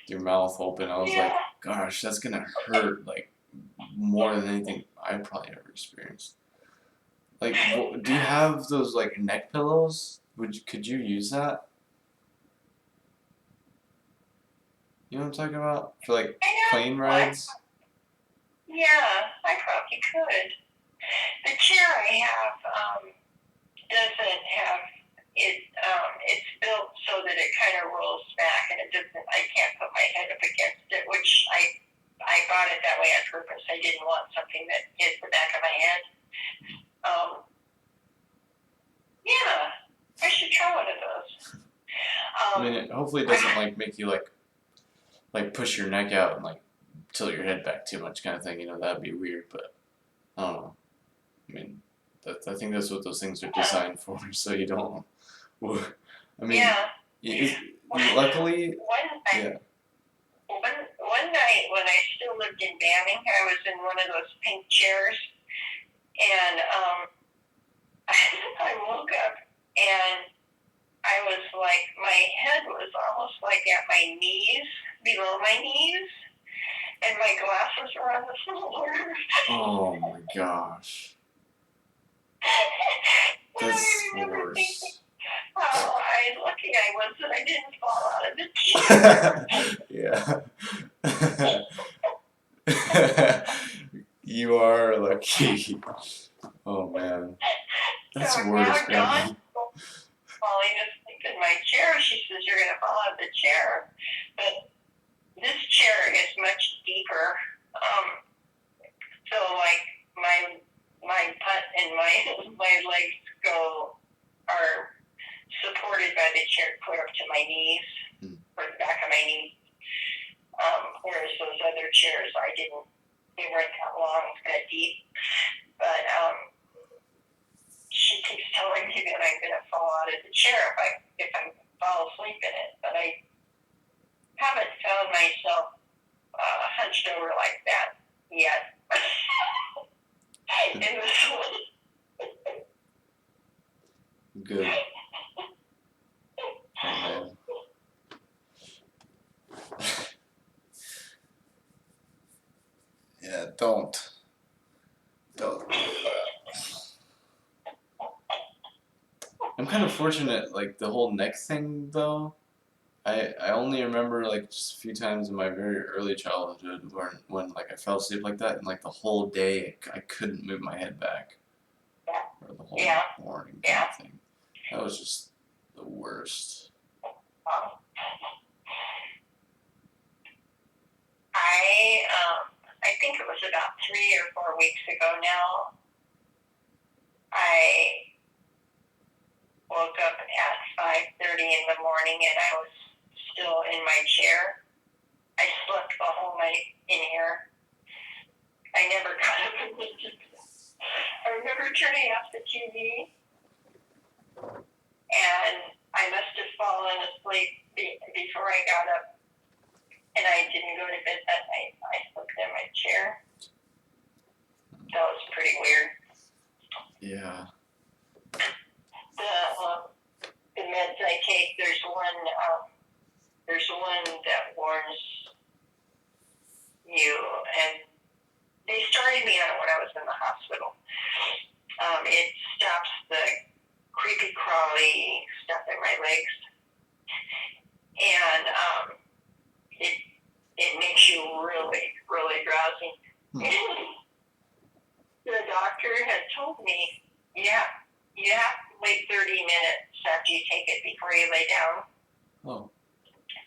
your mouth open. I was like, gosh, that's gonna hurt like more than anything I probably ever experienced. Like, do you have those like neck pillows? Could you use that? You know what I'm talking about? For like plane rides? Yeah, I probably could. The chair I have doesn't have it. It's built so that it kind of rolls back, and it doesn't. I can't put my head up against it, which I bought it that way on purpose. I didn't want something that hit the back of my head. Yeah, I should try one of those. I mean, hopefully it doesn't like make you like push your neck out and like tilt your head back too much, kind of thing. You know, that'd be weird. But I don't know. I mean, I think that's what those things are designed for, so you don't. I mean, yeah. luckily, yeah. One night when I still lived in Banning, I was in one of those pink chairs, and I woke up and I was like, my head was almost like at my knees, below my knees, and my glasses were on the floor. Oh my gosh. That's worse. How lucky I was that I didn't fall out of the chair. Yeah. You are lucky. Oh man. That's so worse, now Grandma. Dawn's falling asleep in my chair. She says, you're going to fall out of the chair. But this chair is much deeper. So like my butt and my legs are supported by the chair clear up to my knees, or the back of my knees. Whereas those other chairs, they weren't that long, that deep. But she keeps telling me that I'm going to fall out of the chair if I fall asleep in it. But I haven't found myself hunched over like that yet. In the sleep. Good. Oh man. Yeah, don't do that. I'm kind of fortunate, like the whole neck thing though. I only remember like just a few times in my very early childhood when like I fell asleep like that and like the whole day I couldn't move my head back, or the whole morning kind of thing. That was just the worst. I think it was about 3 or 4 weeks ago now. I woke up at 5:30 in the morning and I was still in my chair. I slept the whole night in here. I never got up and looked. I remember turning off the TV, and I must have fallen asleep before I got up, and I didn't go to bed that night. I slept in my chair. That was pretty weird. Yeah. The meds I take, there's one that warns you, and they started me on it when I was in the hospital. It stops the creepy crawly stuff in my legs, and it makes you really, really drowsy. The doctor had told me, you have to wait 30 minutes after you take it before you lay down. Oh.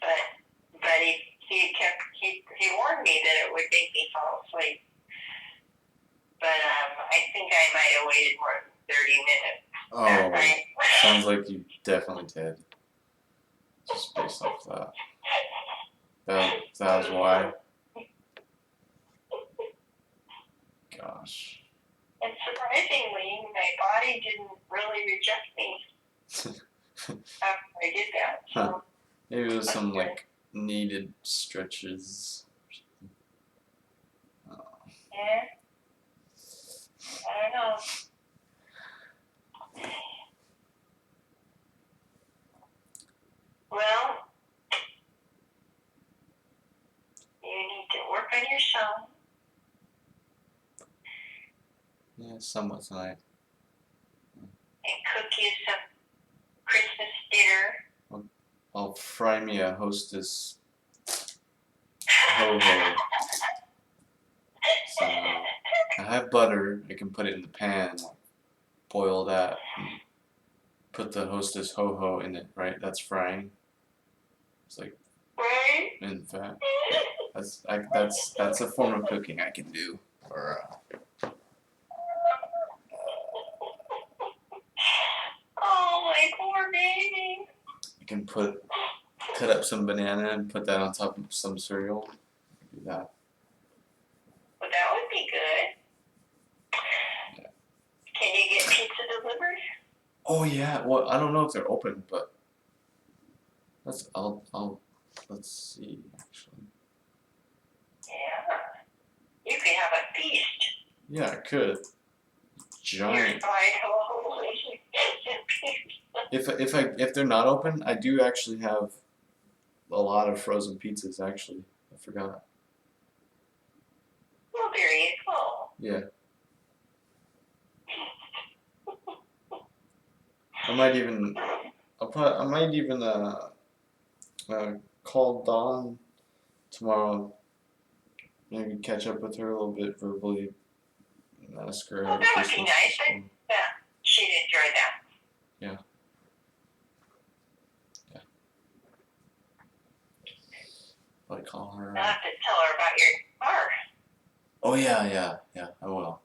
But he warned me that it would make me fall asleep. But I think I might have waited more than 30 minutes. Oh, sounds like you definitely did. Just based off that. That was why. Gosh. And surprisingly, my body didn't really reject me after I did that. So. Huh. Maybe it was some like needed stretches. Oh. Yeah. I don't know. Well, you need to work on yourself. Yeah, somewhat tonight. And cook you some Christmas dinner. I'll fry me a Hostess ho-ho. So, I I have butter. I can put it in the pan, boil that, and put the Hostess Ho Ho in it. Right, that's frying. It's like Right? in fat. That's a form of cooking I can do. Or Oh, my poor baby. I can cut up some banana and put that on top of some cereal. Do that. Well, that would be good. Yeah. Can you get pizza delivered? Oh yeah. Well, I don't know if they're open, but let's see actually. Yeah. You could have a feast. Yeah, I could. Your Giant. fried whole If they're not open, I do actually have a lot of frozen pizzas. Actually, I forgot. Well, there you go. Yeah. I might even call Dawn tomorrow. Maybe catch up with her a little bit verbally and ask her Well, how that would be Christmas nice. is going. She'd enjoy that. I call her. I'll have to tell her about your car. Oh yeah, I will.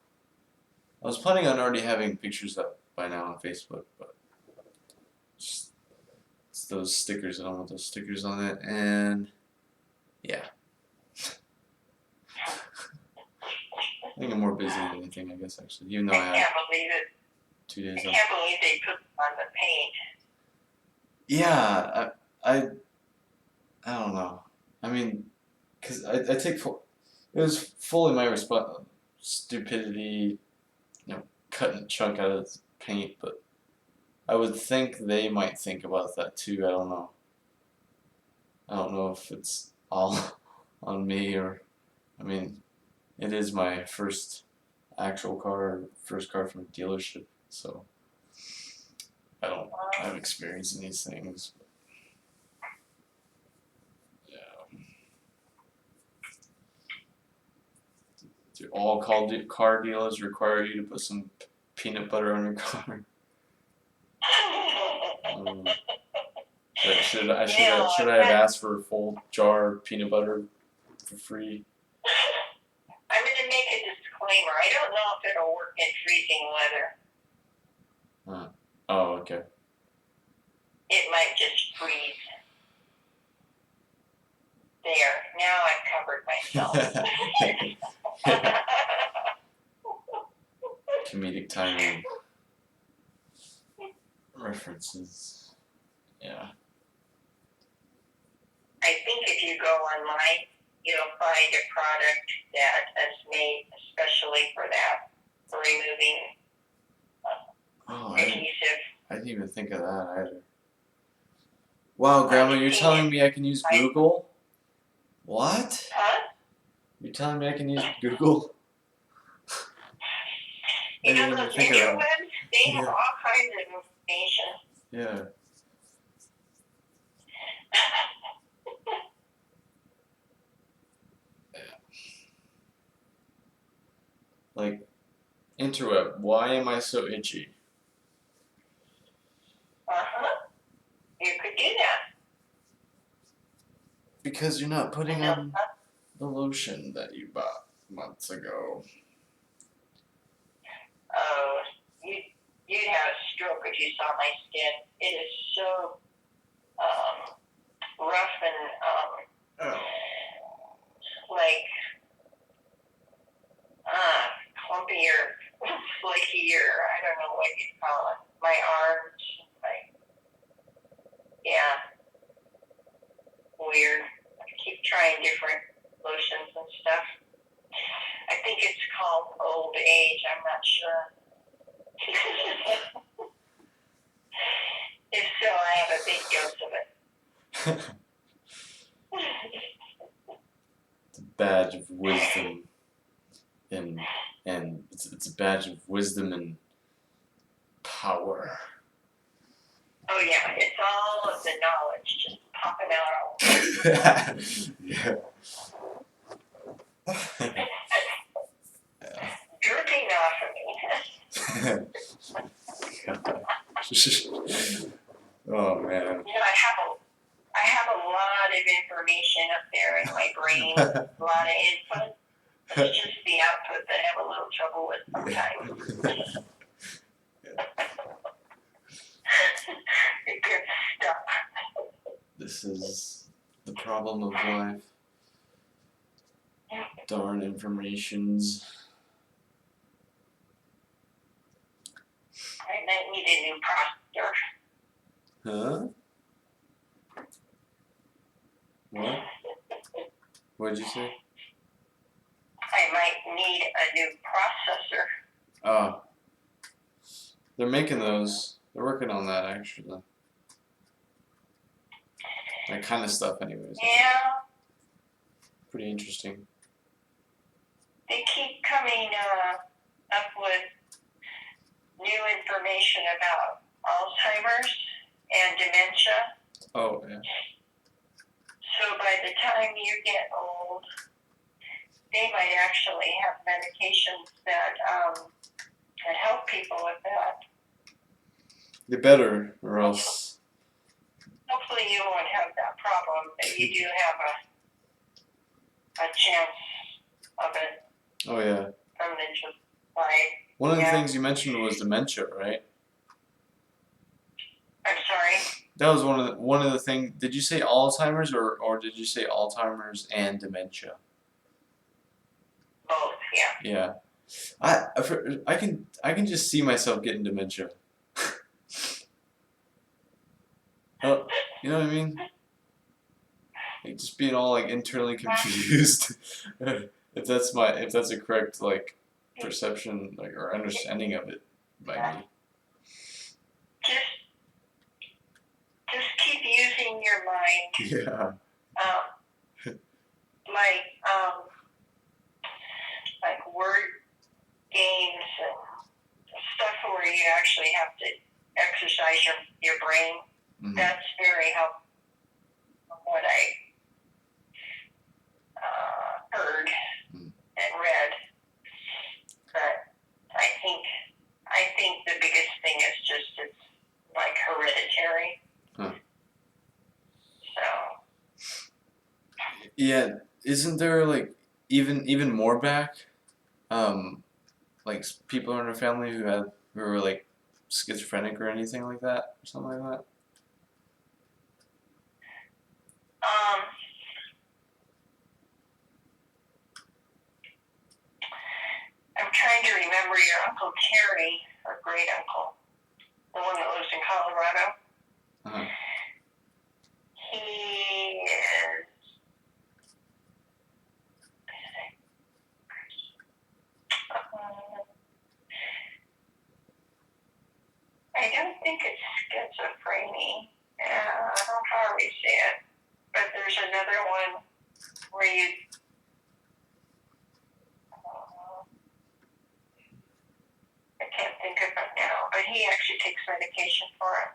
I was planning on already having pictures up by now on Facebook, but just, it's those stickers. I don't want those stickers on it, and yeah. I think I'm more busy than anything, I guess, actually. Even though I I have can't believe it. 2 I days off. can't believe they put on the paint. Yeah, I don't know. I mean, because I take full, it was fully my stupidity, cutting a chunk out of the paint, but I would think they might think about that too. I don't know. I don't know if it's all on me or, I mean, it is my first actual car, first car from a dealership, so I don't have experience in these things. Yeah. Do all car dealers require you to put some peanut butter on your car? Should I have asked for a full jar of peanut butter for free? I'm going to make a disclaimer. I don't know if it'll work in freezing weather. Oh, okay. It might just freeze. There. Now I've covered myself. Comedic timing. References. Yeah. I think if you go online, you'll find a product that is made especially for that, for removing Oh, adhesive. I didn't even think of that either. Wow, Grandma, you're telling me I can use Google? What? Huh? You're telling me I can use Google? I didn't even Those think of that. interwebs, they have all kinds of information. Yeah. Like, interweb, why am I so itchy? You could do that. Because you're not putting on the lotion that you bought months ago. Oh, you'd have a stroke if you saw my skin. It is so rough and like clumpy or flaky, or I don't know what you'd call it. My arms, weird. I keep trying different lotions and stuff. I think it's called old age. I'm not sure. If so, I have a big dose of it. It's a badge of wisdom, and it's a badge of wisdom and power. Oh yeah, it's all of the knowledge just popping out all Yeah. Drew Oh man. You know, I have a lot of information up there in my brain, a lot of input. It's just the output that I have a little trouble with sometimes. Good stuff. This is the problem of life. Darn informations. I might need a new processor. Huh? What? What'd you say? I might need a new processor. Oh. They're making those. They're working on that actually. That kind of stuff anyways. Yeah, Pretty interesting. they keep coming up with new information about Alzheimer's and dementia. Oh yeah. So by the time you get old, they might actually have medications that help people with that. They better, or else. Hopefully you won't have that problem, but you do have a chance of it Oh yeah. from the just by. One of the Yeah. things you mentioned was dementia, right? I'm sorry. That was one of the things. Did you say Alzheimer's or did you say Alzheimer's and dementia? Both, yeah. Yeah. I can just see myself getting dementia. Oh, you know what I mean? Like just being all like internally confused. if that's a correct like perception like or understanding of it by me. Just keep using your mind. Yeah. Like word games and stuff where you actually have to exercise your brain. Mm-hmm. That's very helpful from what I heard and read. But I think the biggest thing is just it's like hereditary. Huh. So. Yeah, isn't there like even more back, like people in our family who were like schizophrenic or anything like that or something like that? I'm trying to remember your Uncle Terry, or great uncle, the one that lives in Colorado. Uh-huh. He is. I don't think it's schizophrenia. I don't know how we say it, but there's another one where you. I can't think of it now, but he actually takes medication for it.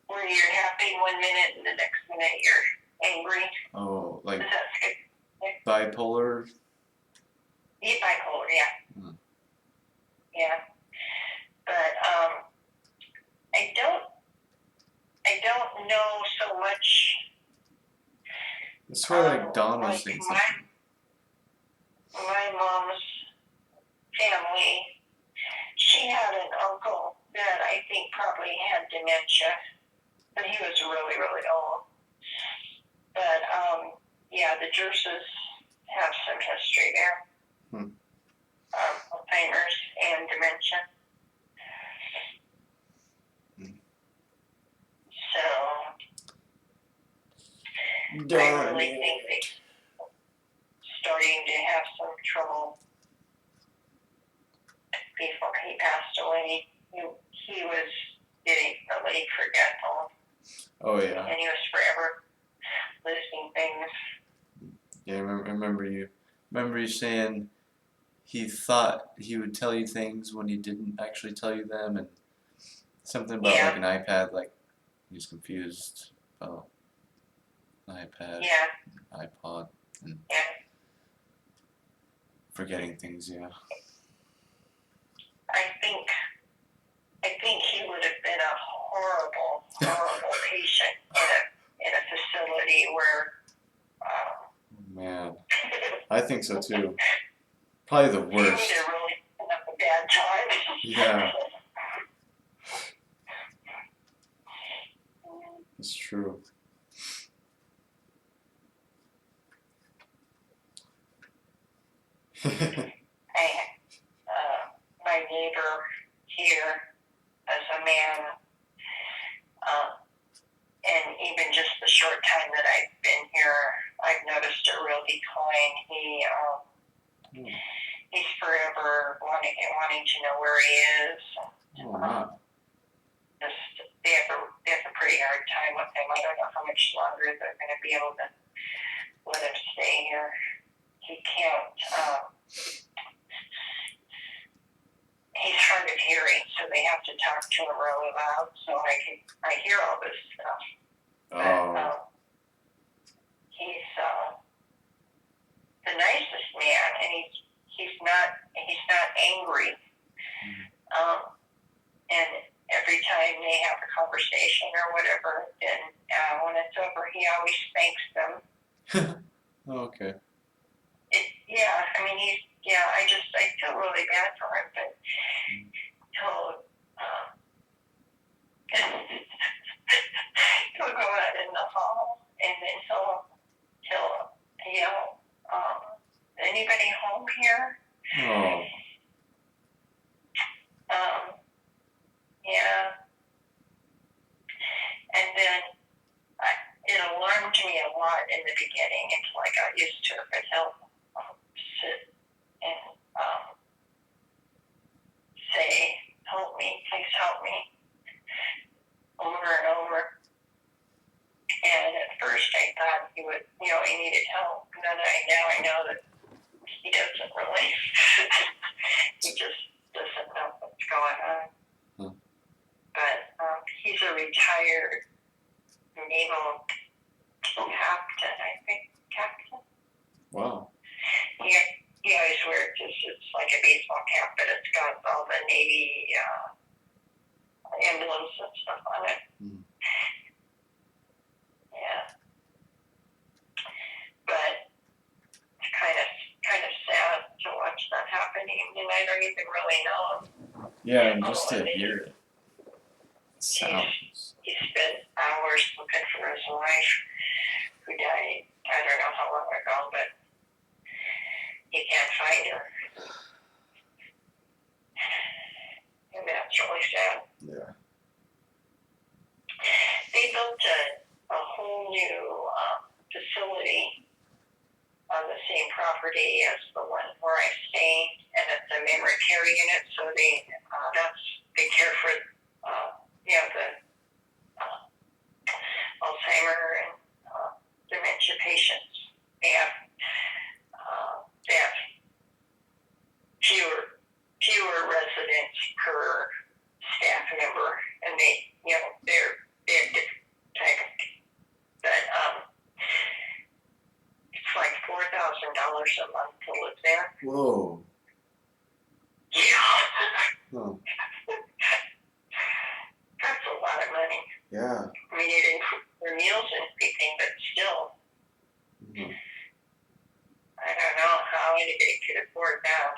Where you're happy one minute and the next minute you're angry. Oh, like Is that bipolar? Yeah, bipolar, yeah. Hmm. Yeah. But I don't know so much. I swear like Dawn was like saying something. My mom's family, she had an uncle that I think probably had dementia, but he was really, really old. But yeah, the Jerses have some history there. Alzheimer's and dementia. So I really think they're starting to have some trouble. Before he passed away, he was getting really forgetful. Oh yeah. And he was forever losing things. Yeah, I remember you saying he thought he would tell you things when he didn't actually tell you them, and something about like an iPad, like he was confused about an iPad, iPod, and forgetting things. Yeah. I think I think he would have been a horrible, horrible patient in a facility where. Man, I think so too. Probably the He worst. would have really been up a bad time. Yeah, it's true. My neighbor here as a man, and even just the short time that I've been here, I've noticed a real decline. He's forever wanting to know where he is. Oh, wow. They have a pretty hard time with him. I don't know how much longer they're going to be able to let him stay here. He can't. He's hard of hearing, so they have to talk to him really loud. So I hear all this stuff. Oh. He's the nicest man, and he's not angry. And every time they have a conversation or whatever, then when it's over, he always thanks them. Okay. I mean, I feel really bad for him, but he'll go out in the hall, and then he'll yell, anybody home here? Oh. Yeah. And then it alarmed me a lot in the beginning until I got used to it, but he'll sit and say, help me, please help me, over and over. And at first I thought he needed help. And then now I know that he doesn't really. He just doesn't know what's going on. But he's a retired naval captain, I think. Captain. Wow. He always wears it's like a baseball cap, but it's got all the Navy emblems and stuff on it. Mm. Yeah. But it's kind of sad to watch that happening, and I don't even really know him. Yeah, and just to hear it. Sounds. He spent hours looking for his wife, who died, I don't know how long ago, but he can't find her. And that's really sad. Yeah. They built a whole new facility on the same property as the one where I stay, and it's a memory care unit, so they care for the Alzheimer and dementia patients. They have fewer residents per staff member, and they're different type of, but it's like $4,000 a month to live there. Whoa. Yeah. Oh. That's a lot of money. Yeah. I mean, it includes their meals and everything, but still. Mm-hmm. I don't know how anybody could afford that.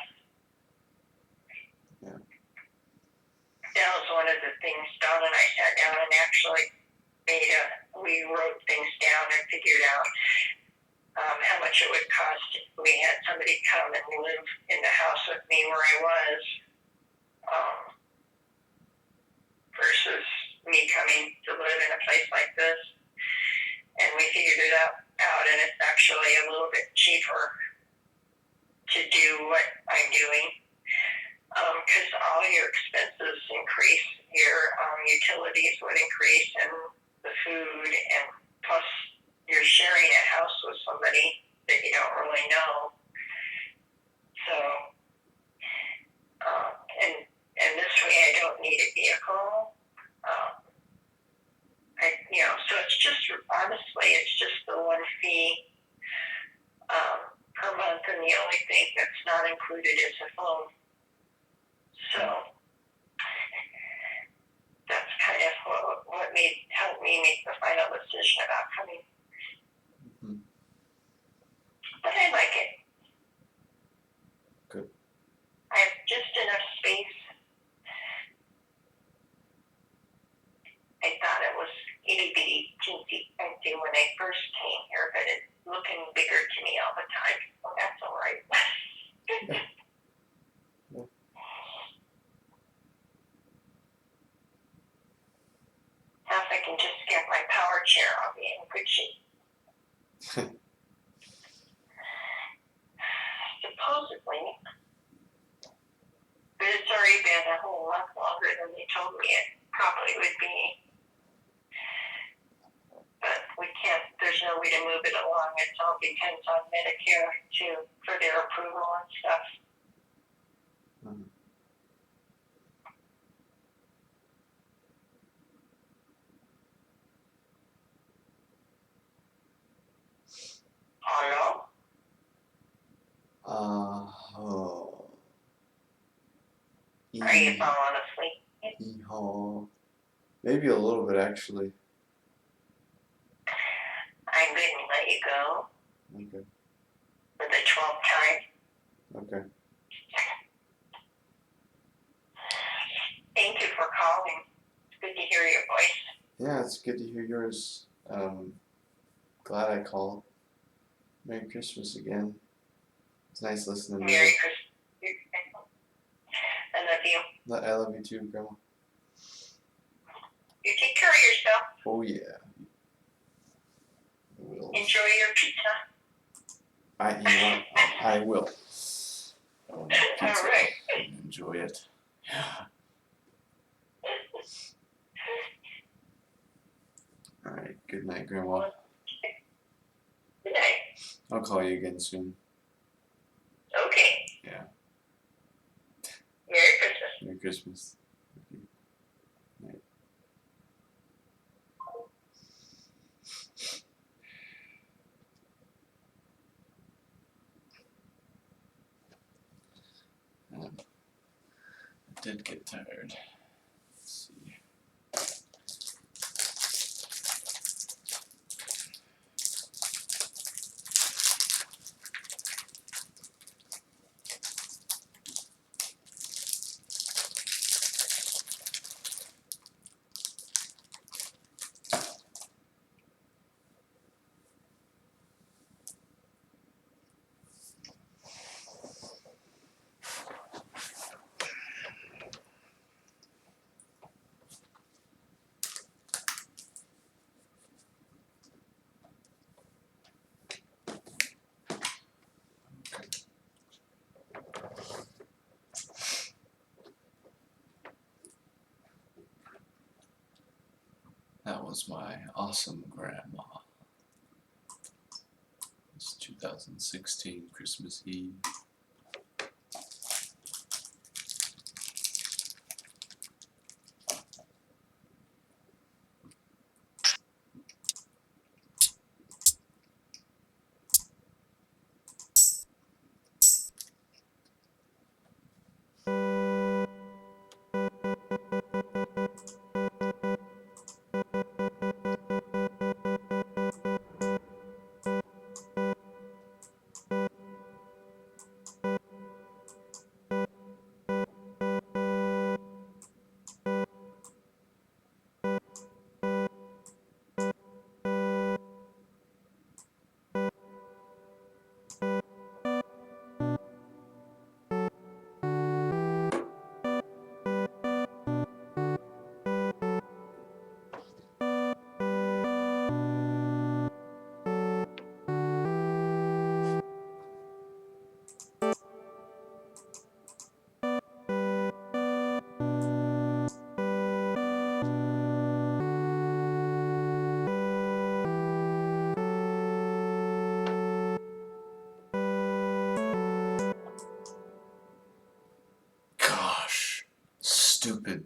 Yeah. That was one of the things Don and I sat down and actually we wrote things down and figured out how much it would cost if we had somebody come and live in the house with me where I was, versus me coming to live in a place like this. And we figured it out, and it's actually a little bit cheaper to do what I'm doing, because all your expenses increase. Your utilities would increase, and the food, and plus you're sharing a house with somebody that you don't really know. So, and this way I don't need a vehicle. So it's just, honestly, it's just the one fee per month, and the only thing that's not included is a phone. So, we make the final decision about coming. Mhm. But I like it. Good. I have just enough space. I thought it was itty bitty, teensy tiny when I first came here, but it's looking bigger to me all the time. So that's all right. Yeah. Yeah. Now if I can just get my power chair, I'll be in good shape. Supposedly, but it's already been a whole lot longer than they told me it probably would be. But we can't, there's no way to move it along. It all depends on Medicare for their approval and stuff. Mhm. Hello? Oh. Are you falling asleep? Hee-haw. Maybe a little bit, actually. I'm going to let you go Okay. for the 12th time. Okay. Thank you for calling. It's good to hear your voice. Yeah, it's good to hear yours. Glad I called. Merry Christmas again. It's nice listening to Merry you. Christmas. I love you. I love you too, Grandma. You take care of yourself. Oh yeah. I will. Enjoy your pizza. You know what? I will. I will have pizza All right. and enjoy it. Yeah. All right. Good night, Grandma. Good night. I'll call you again soon. Okay. Yeah. Merry Christmas. Merry Christmas. Okay. Night. I did get tired. Let's see. That was my awesome grandma. It's 2016 Christmas Eve. Gosh, stupid.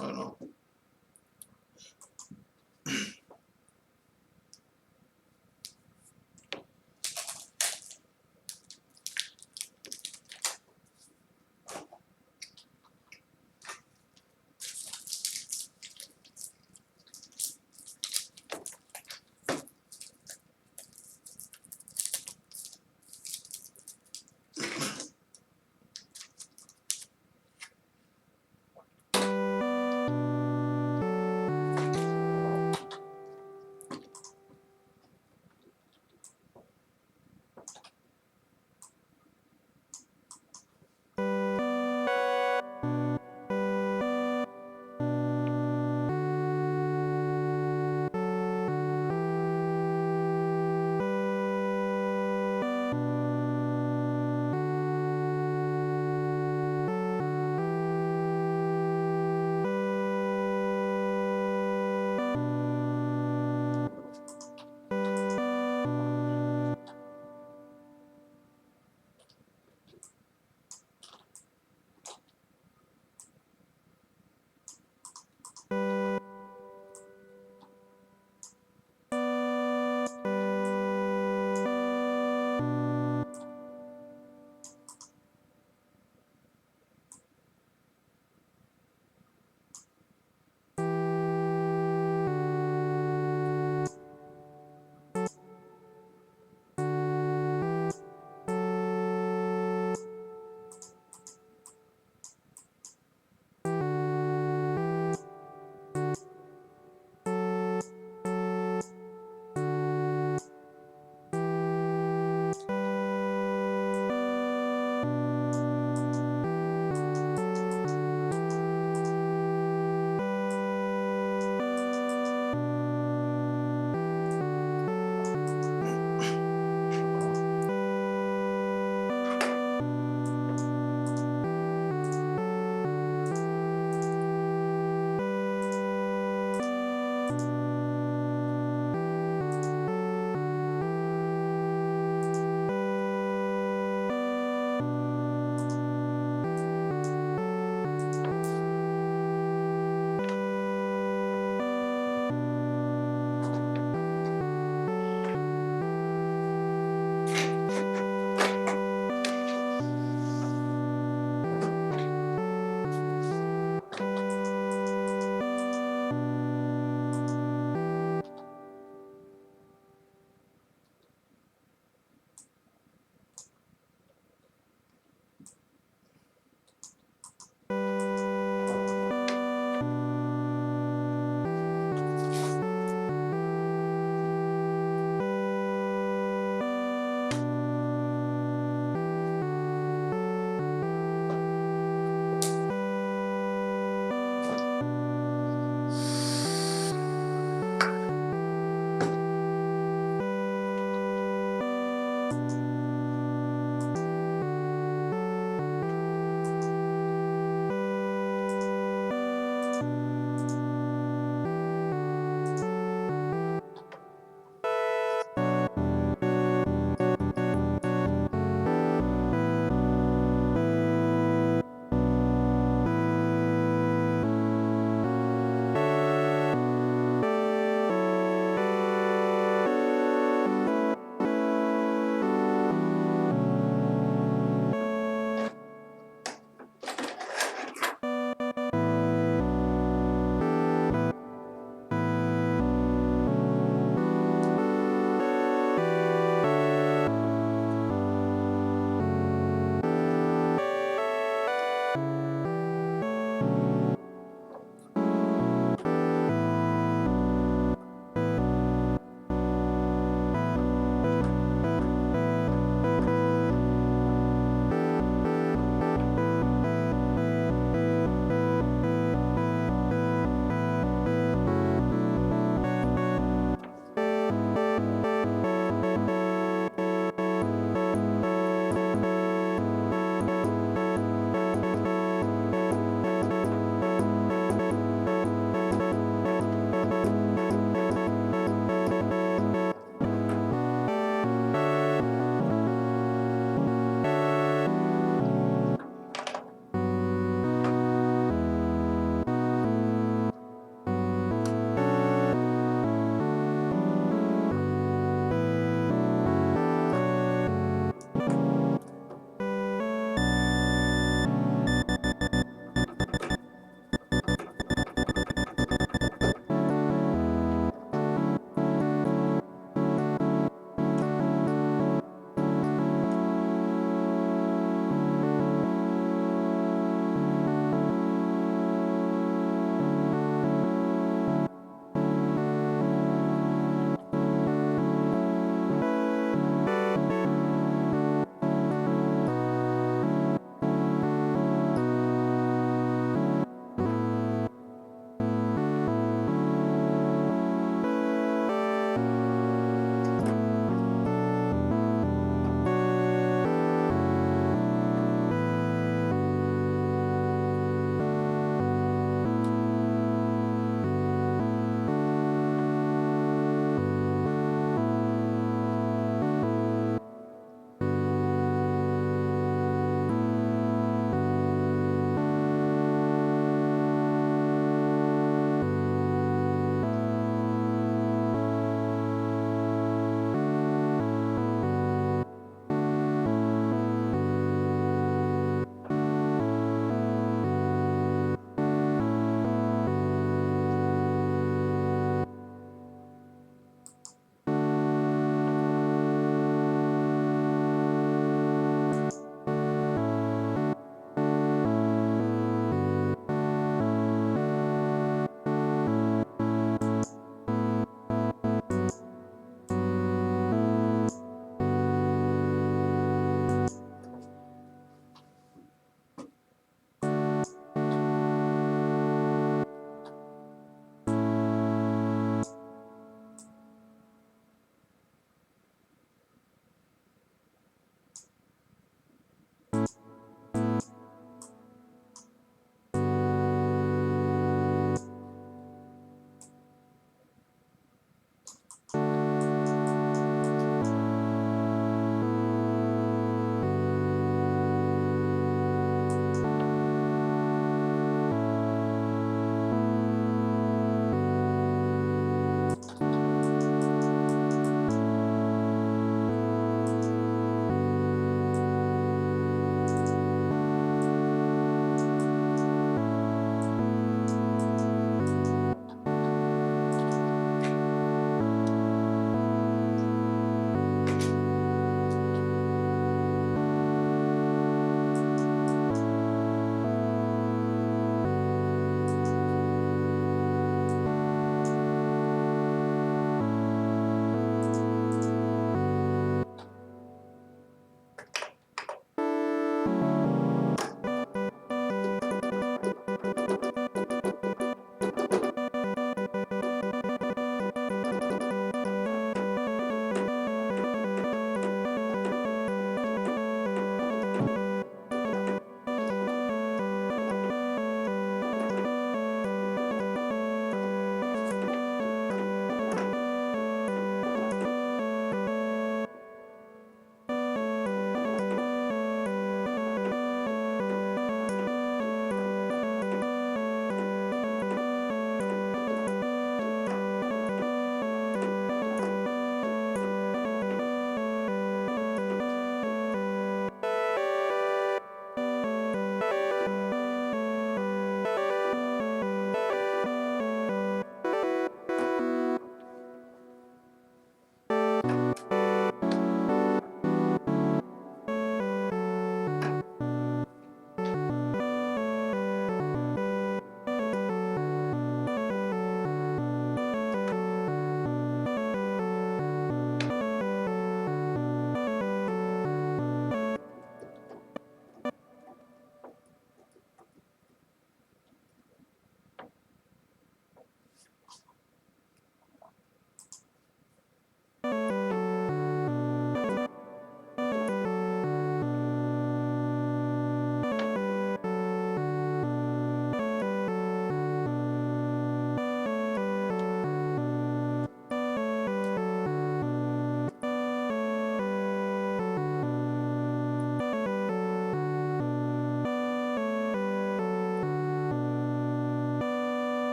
I don't know.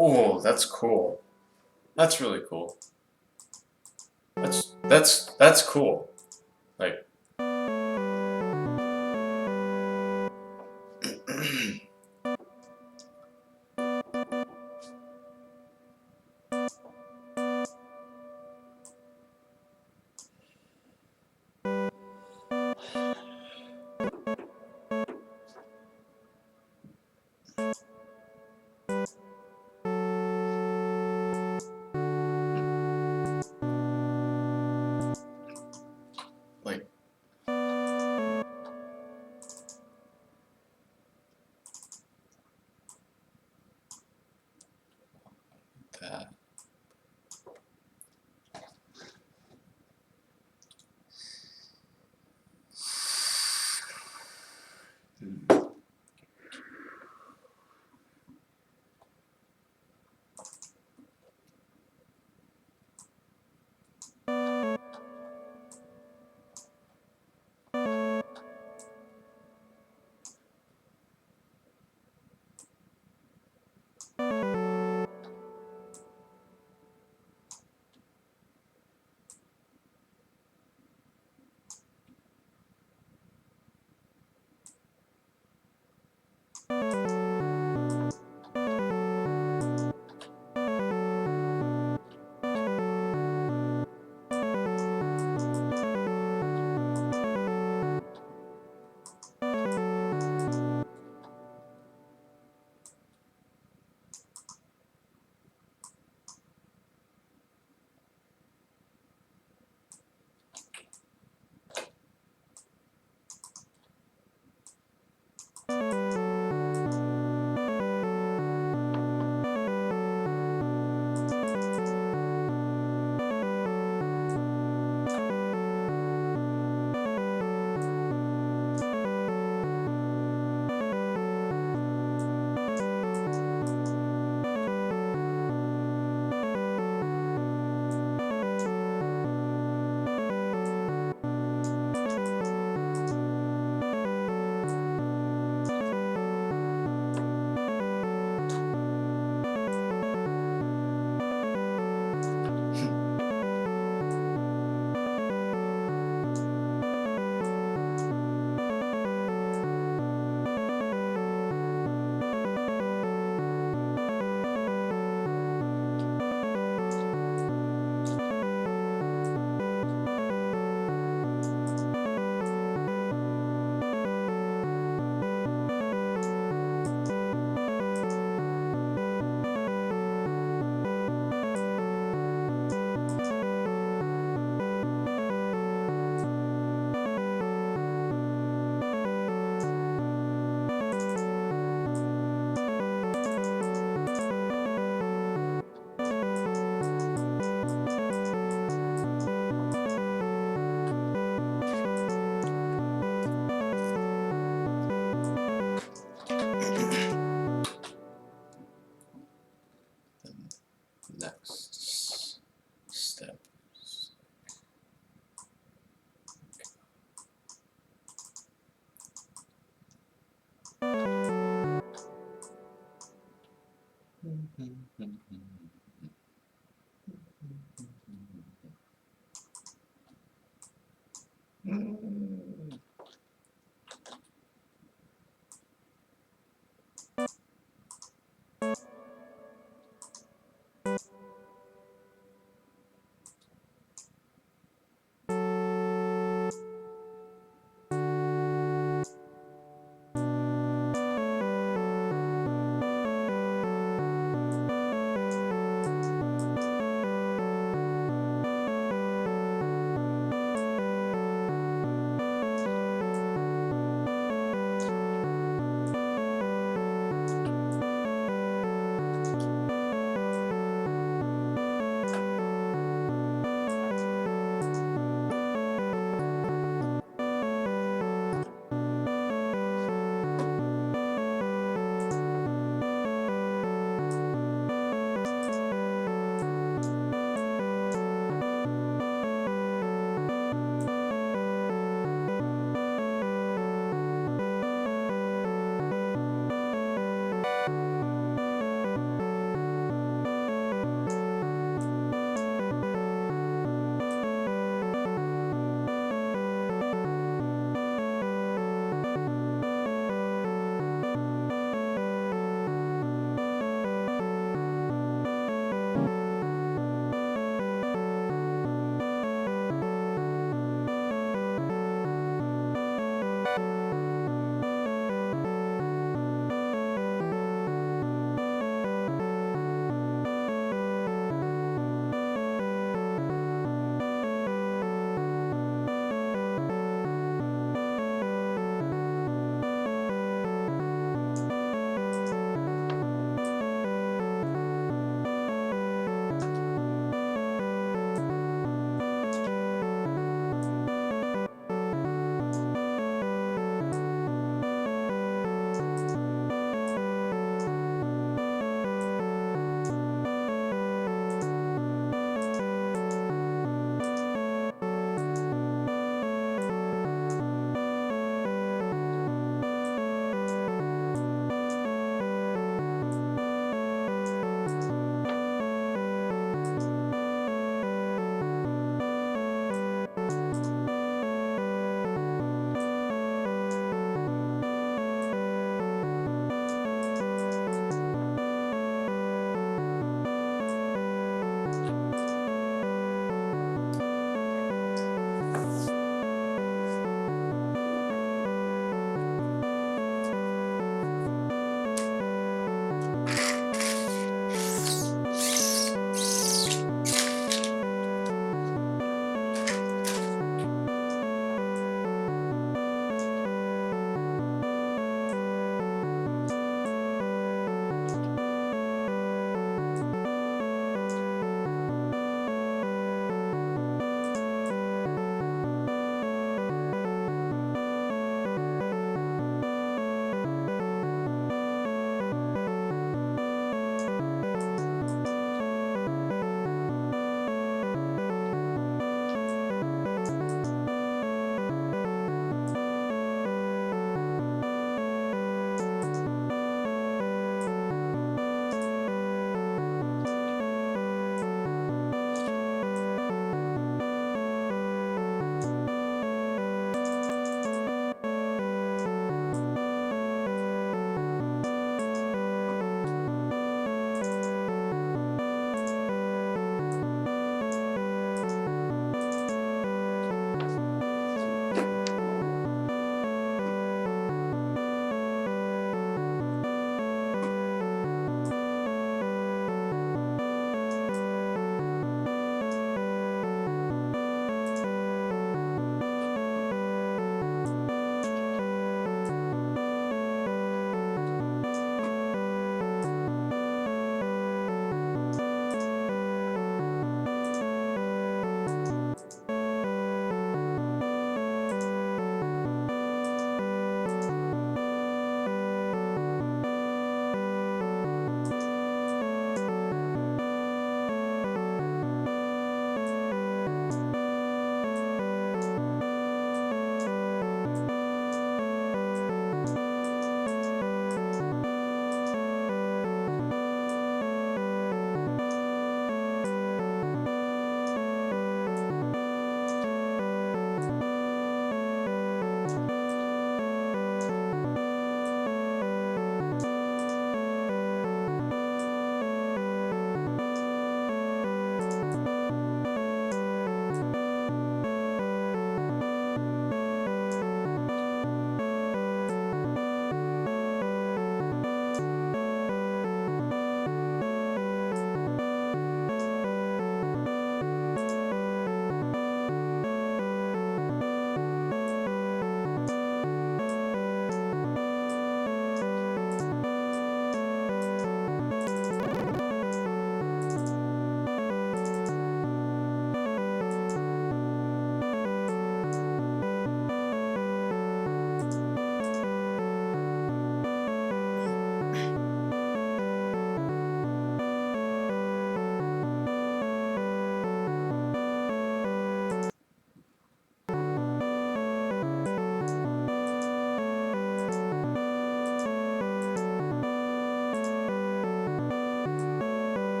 Oh, that's cool. That's really cool. That's cool. Like like that.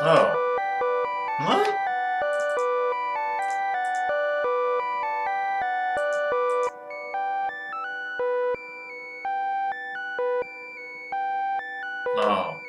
Oh. What? Oh.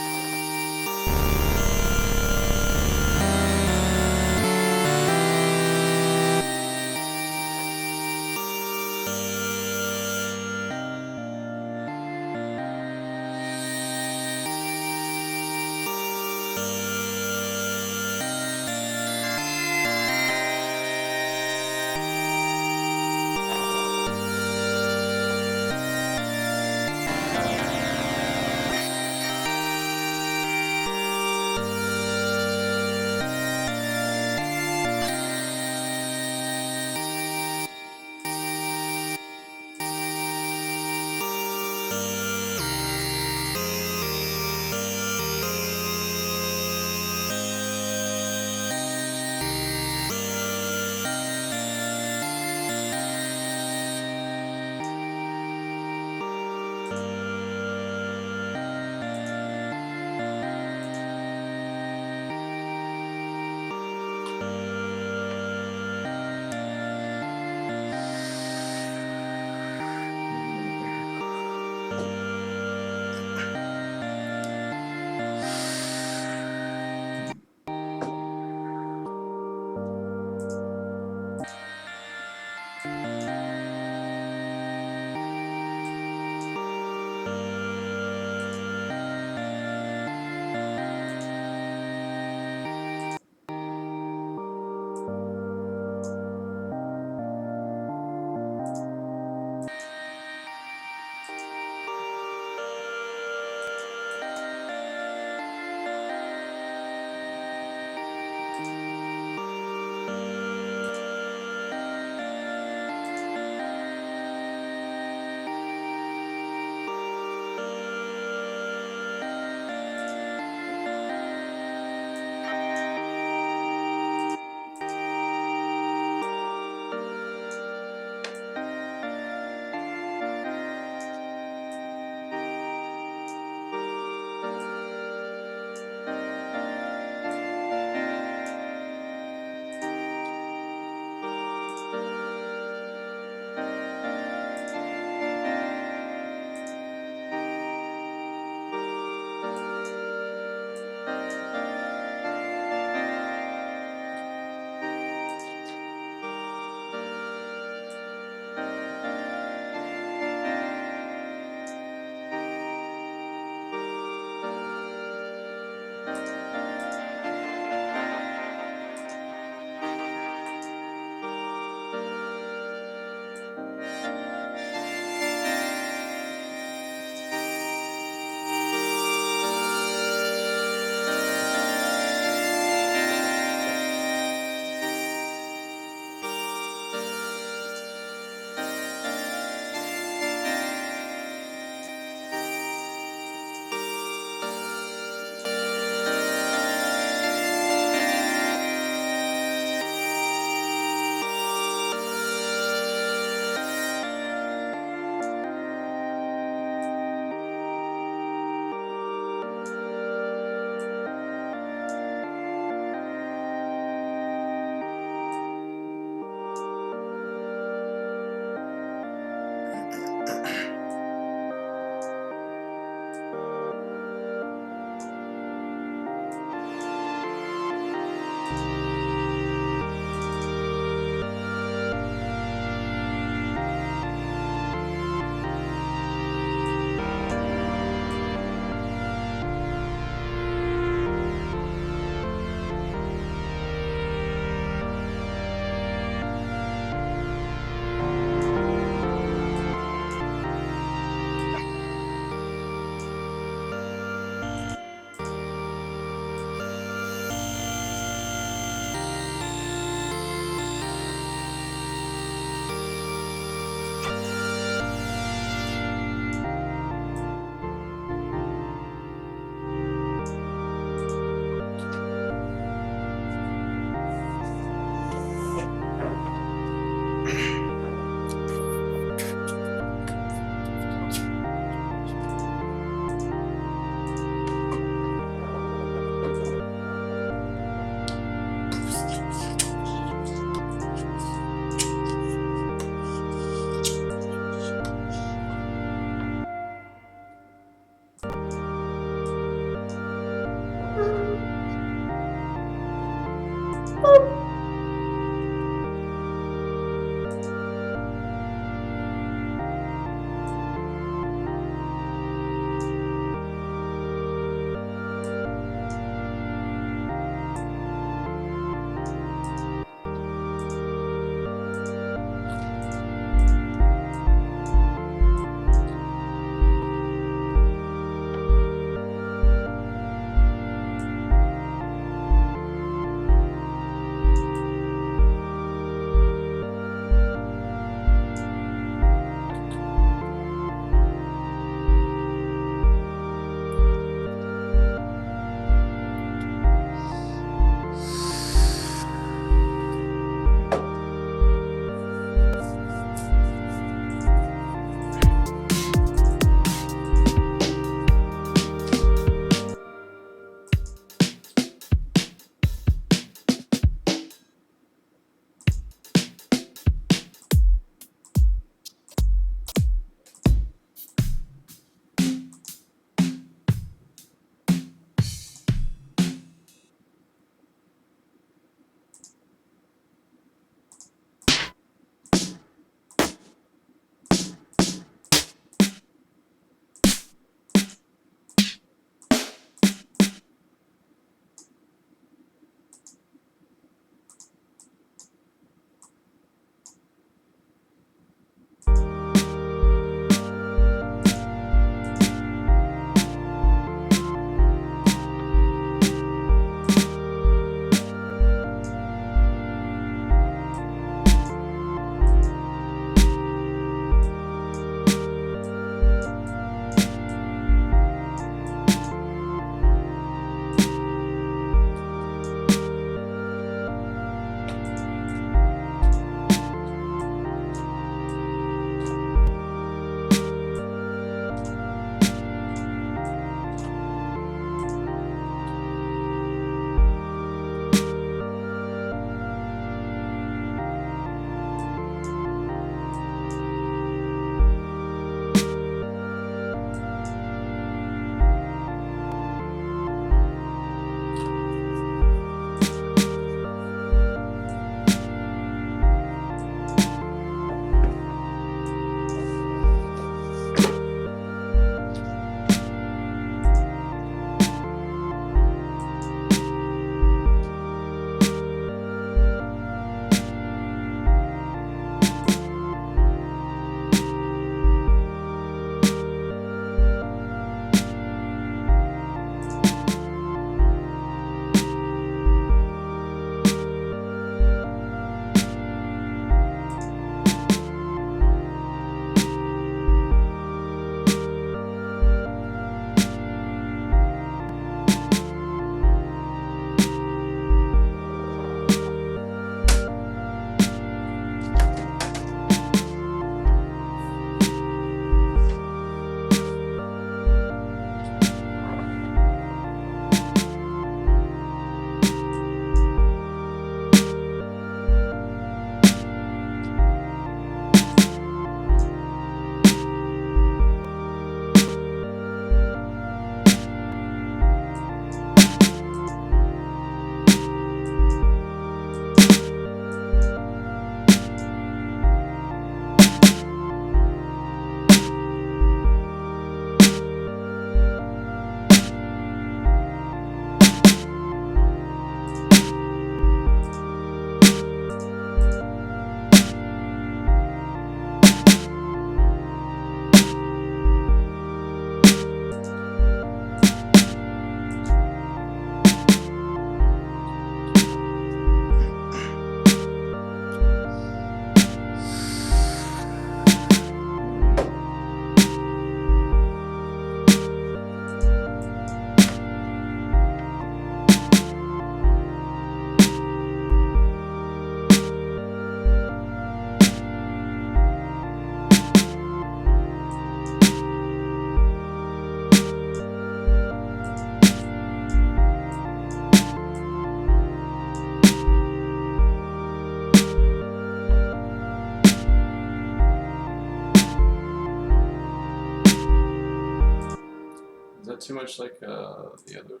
too much like the other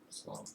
song.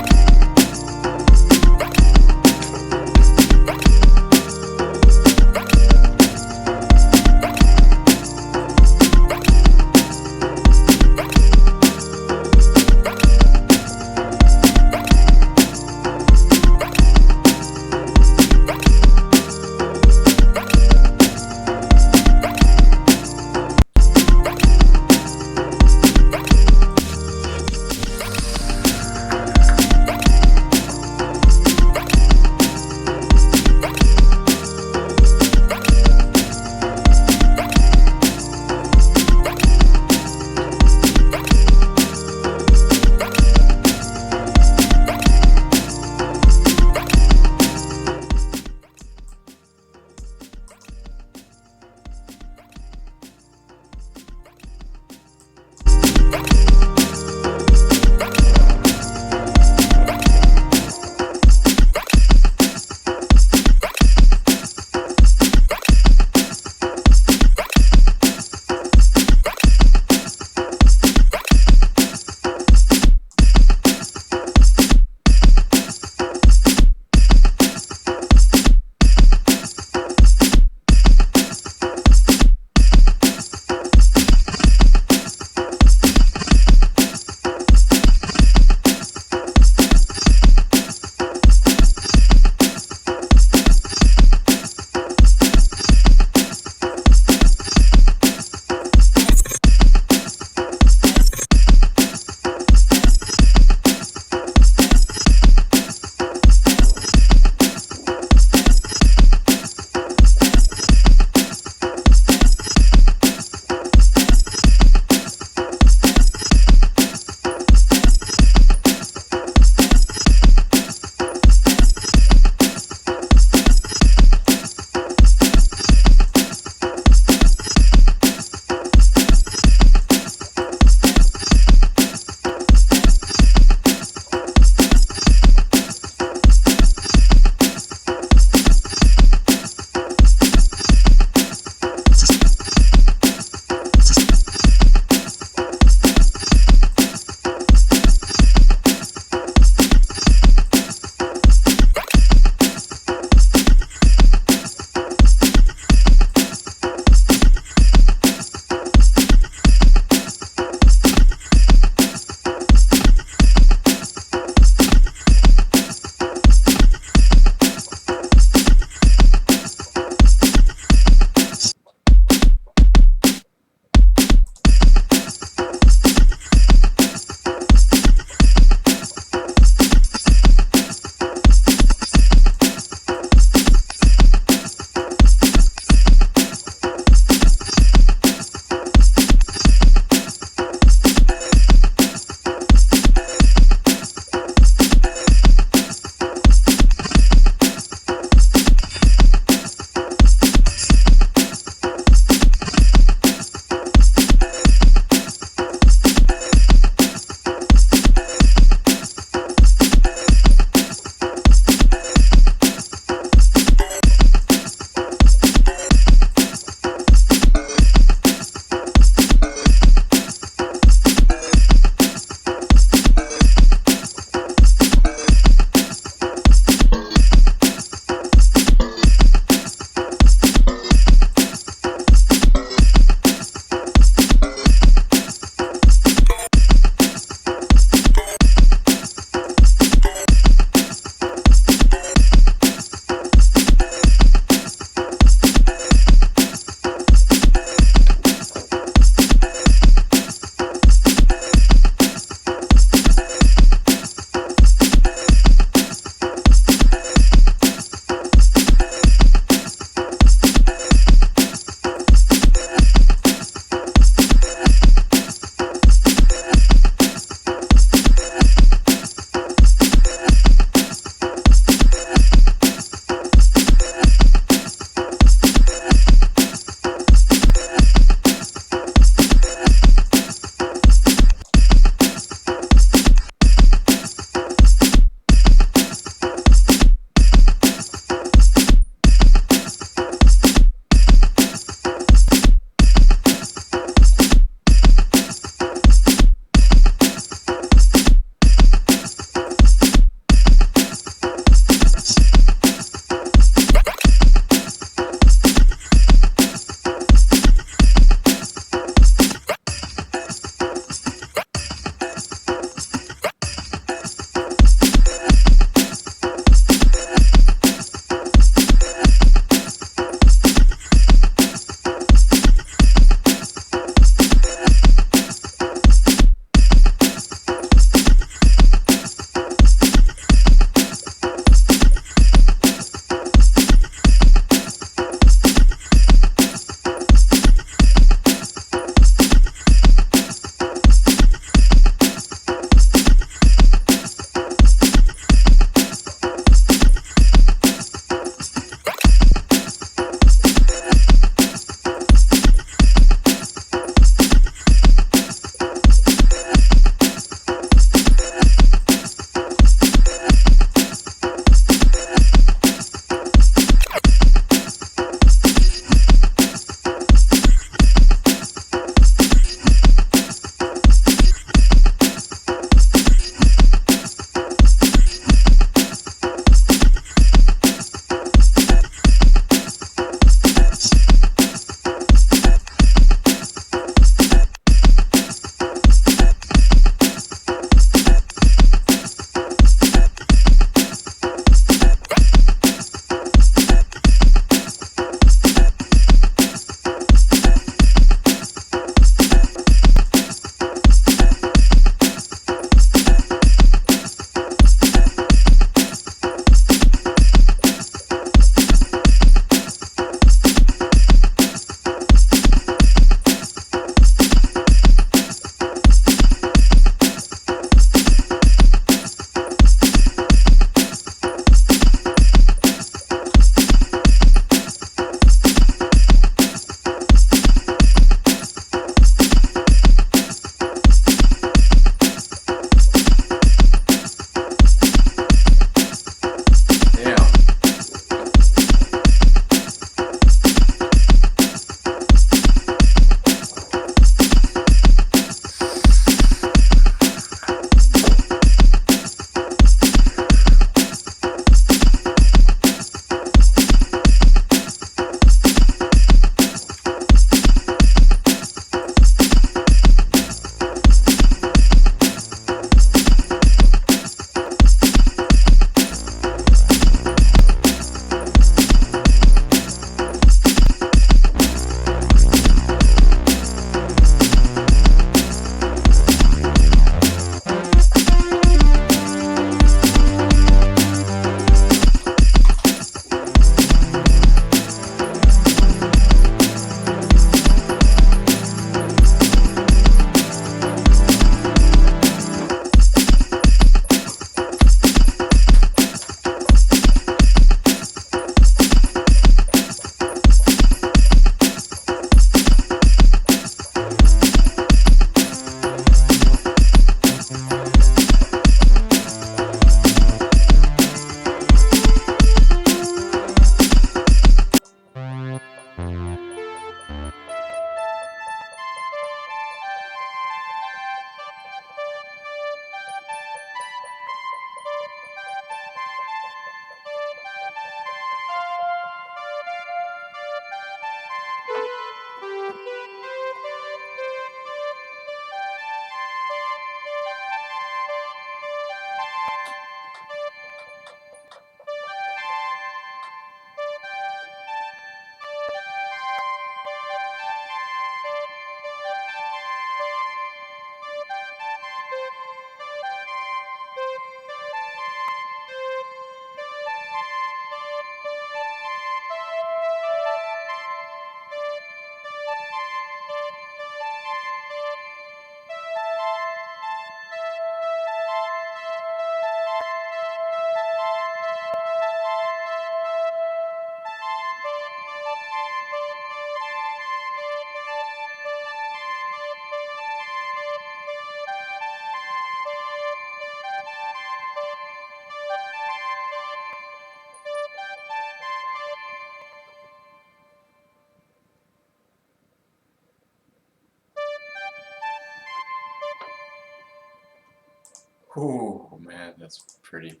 Oh man, that's pretty.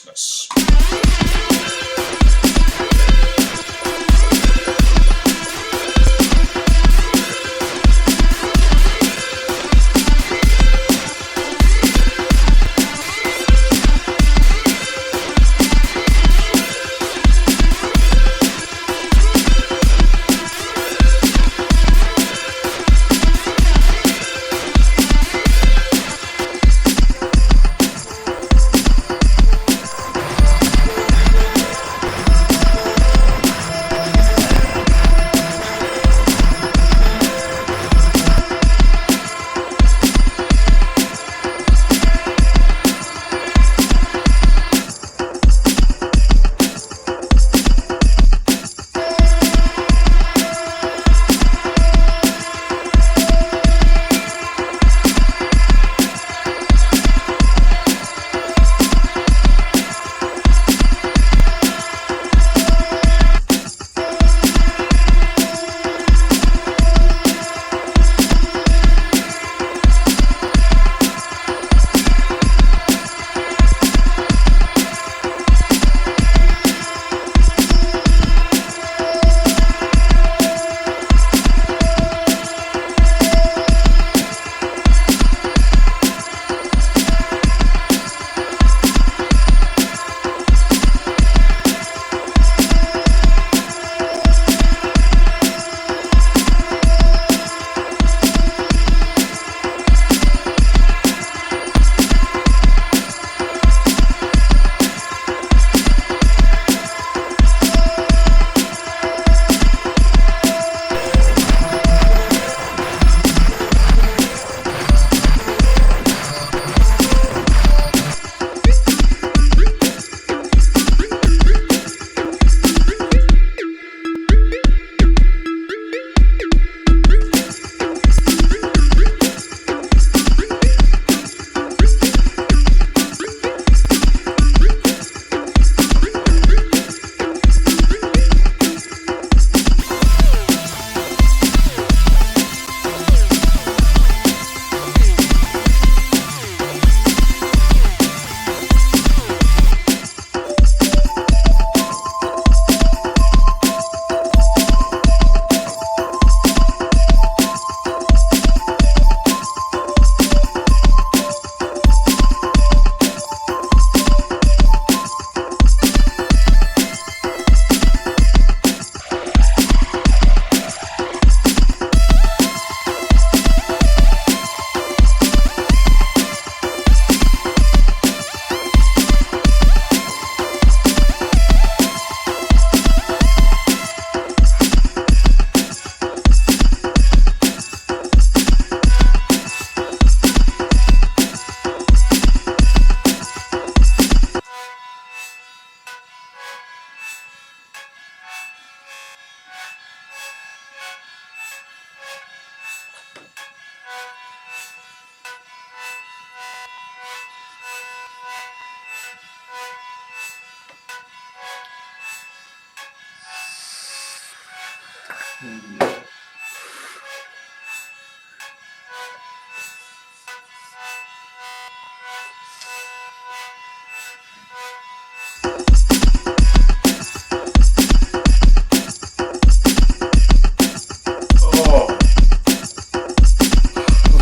business.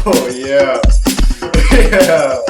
Oh yeah. Yeah.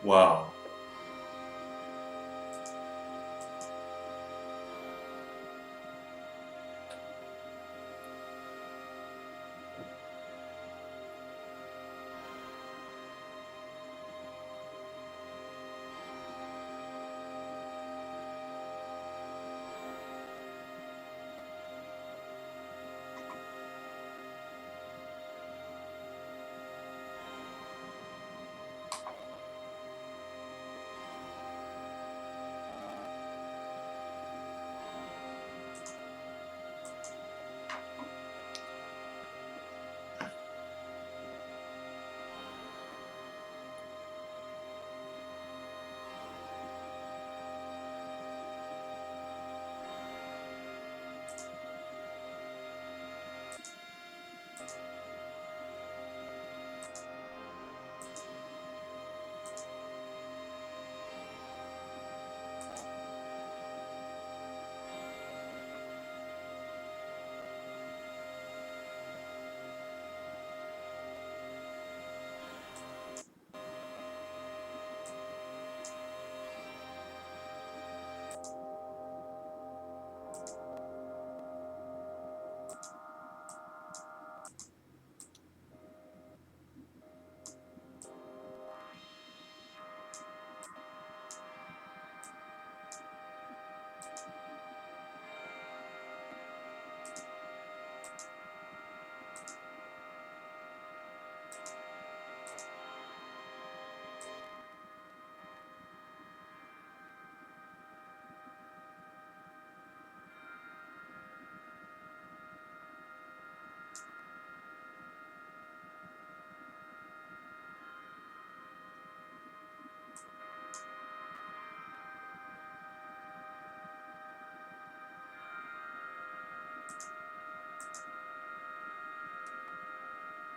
Wow.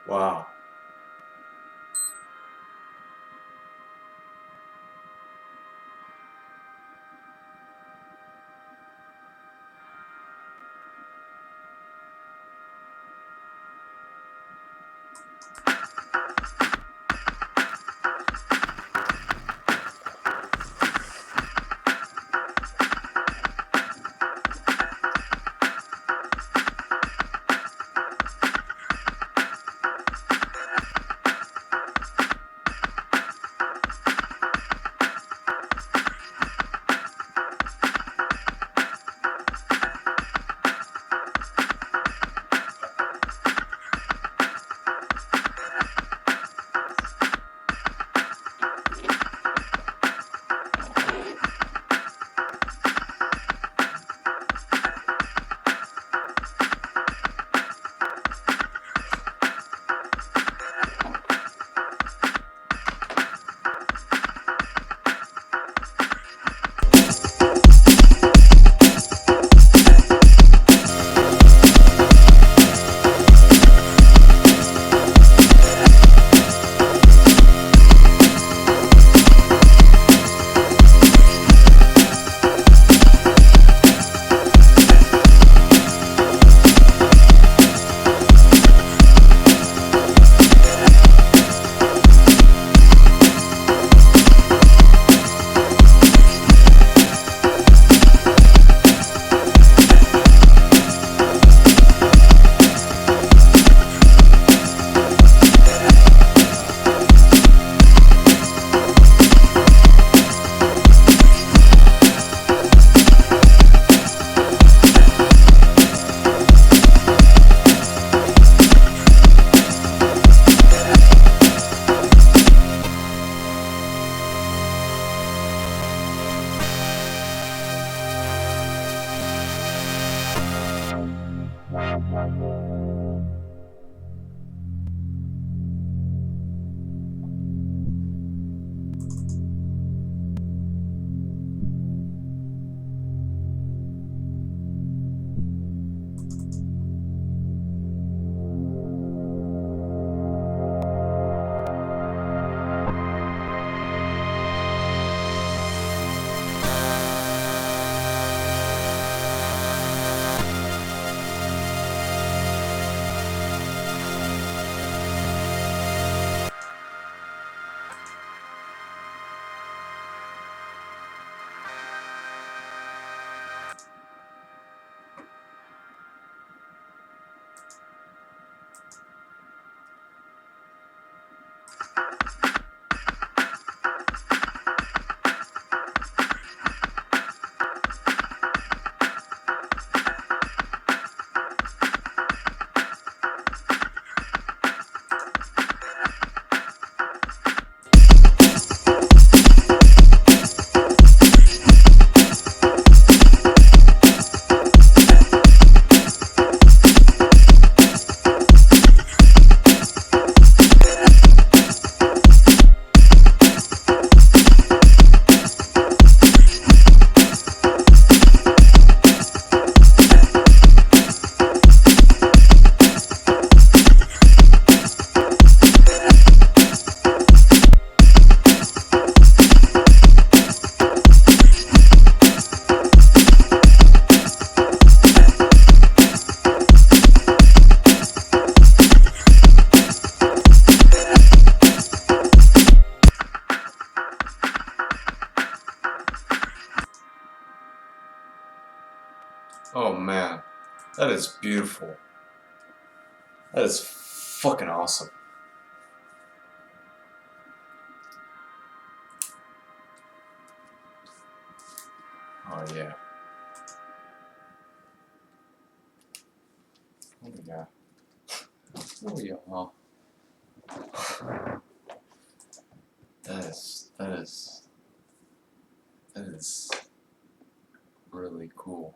Wow. Oh man, that is beautiful. That is fucking awesome. Oh yeah. Oh yeah. Oh yeah. That is really cool.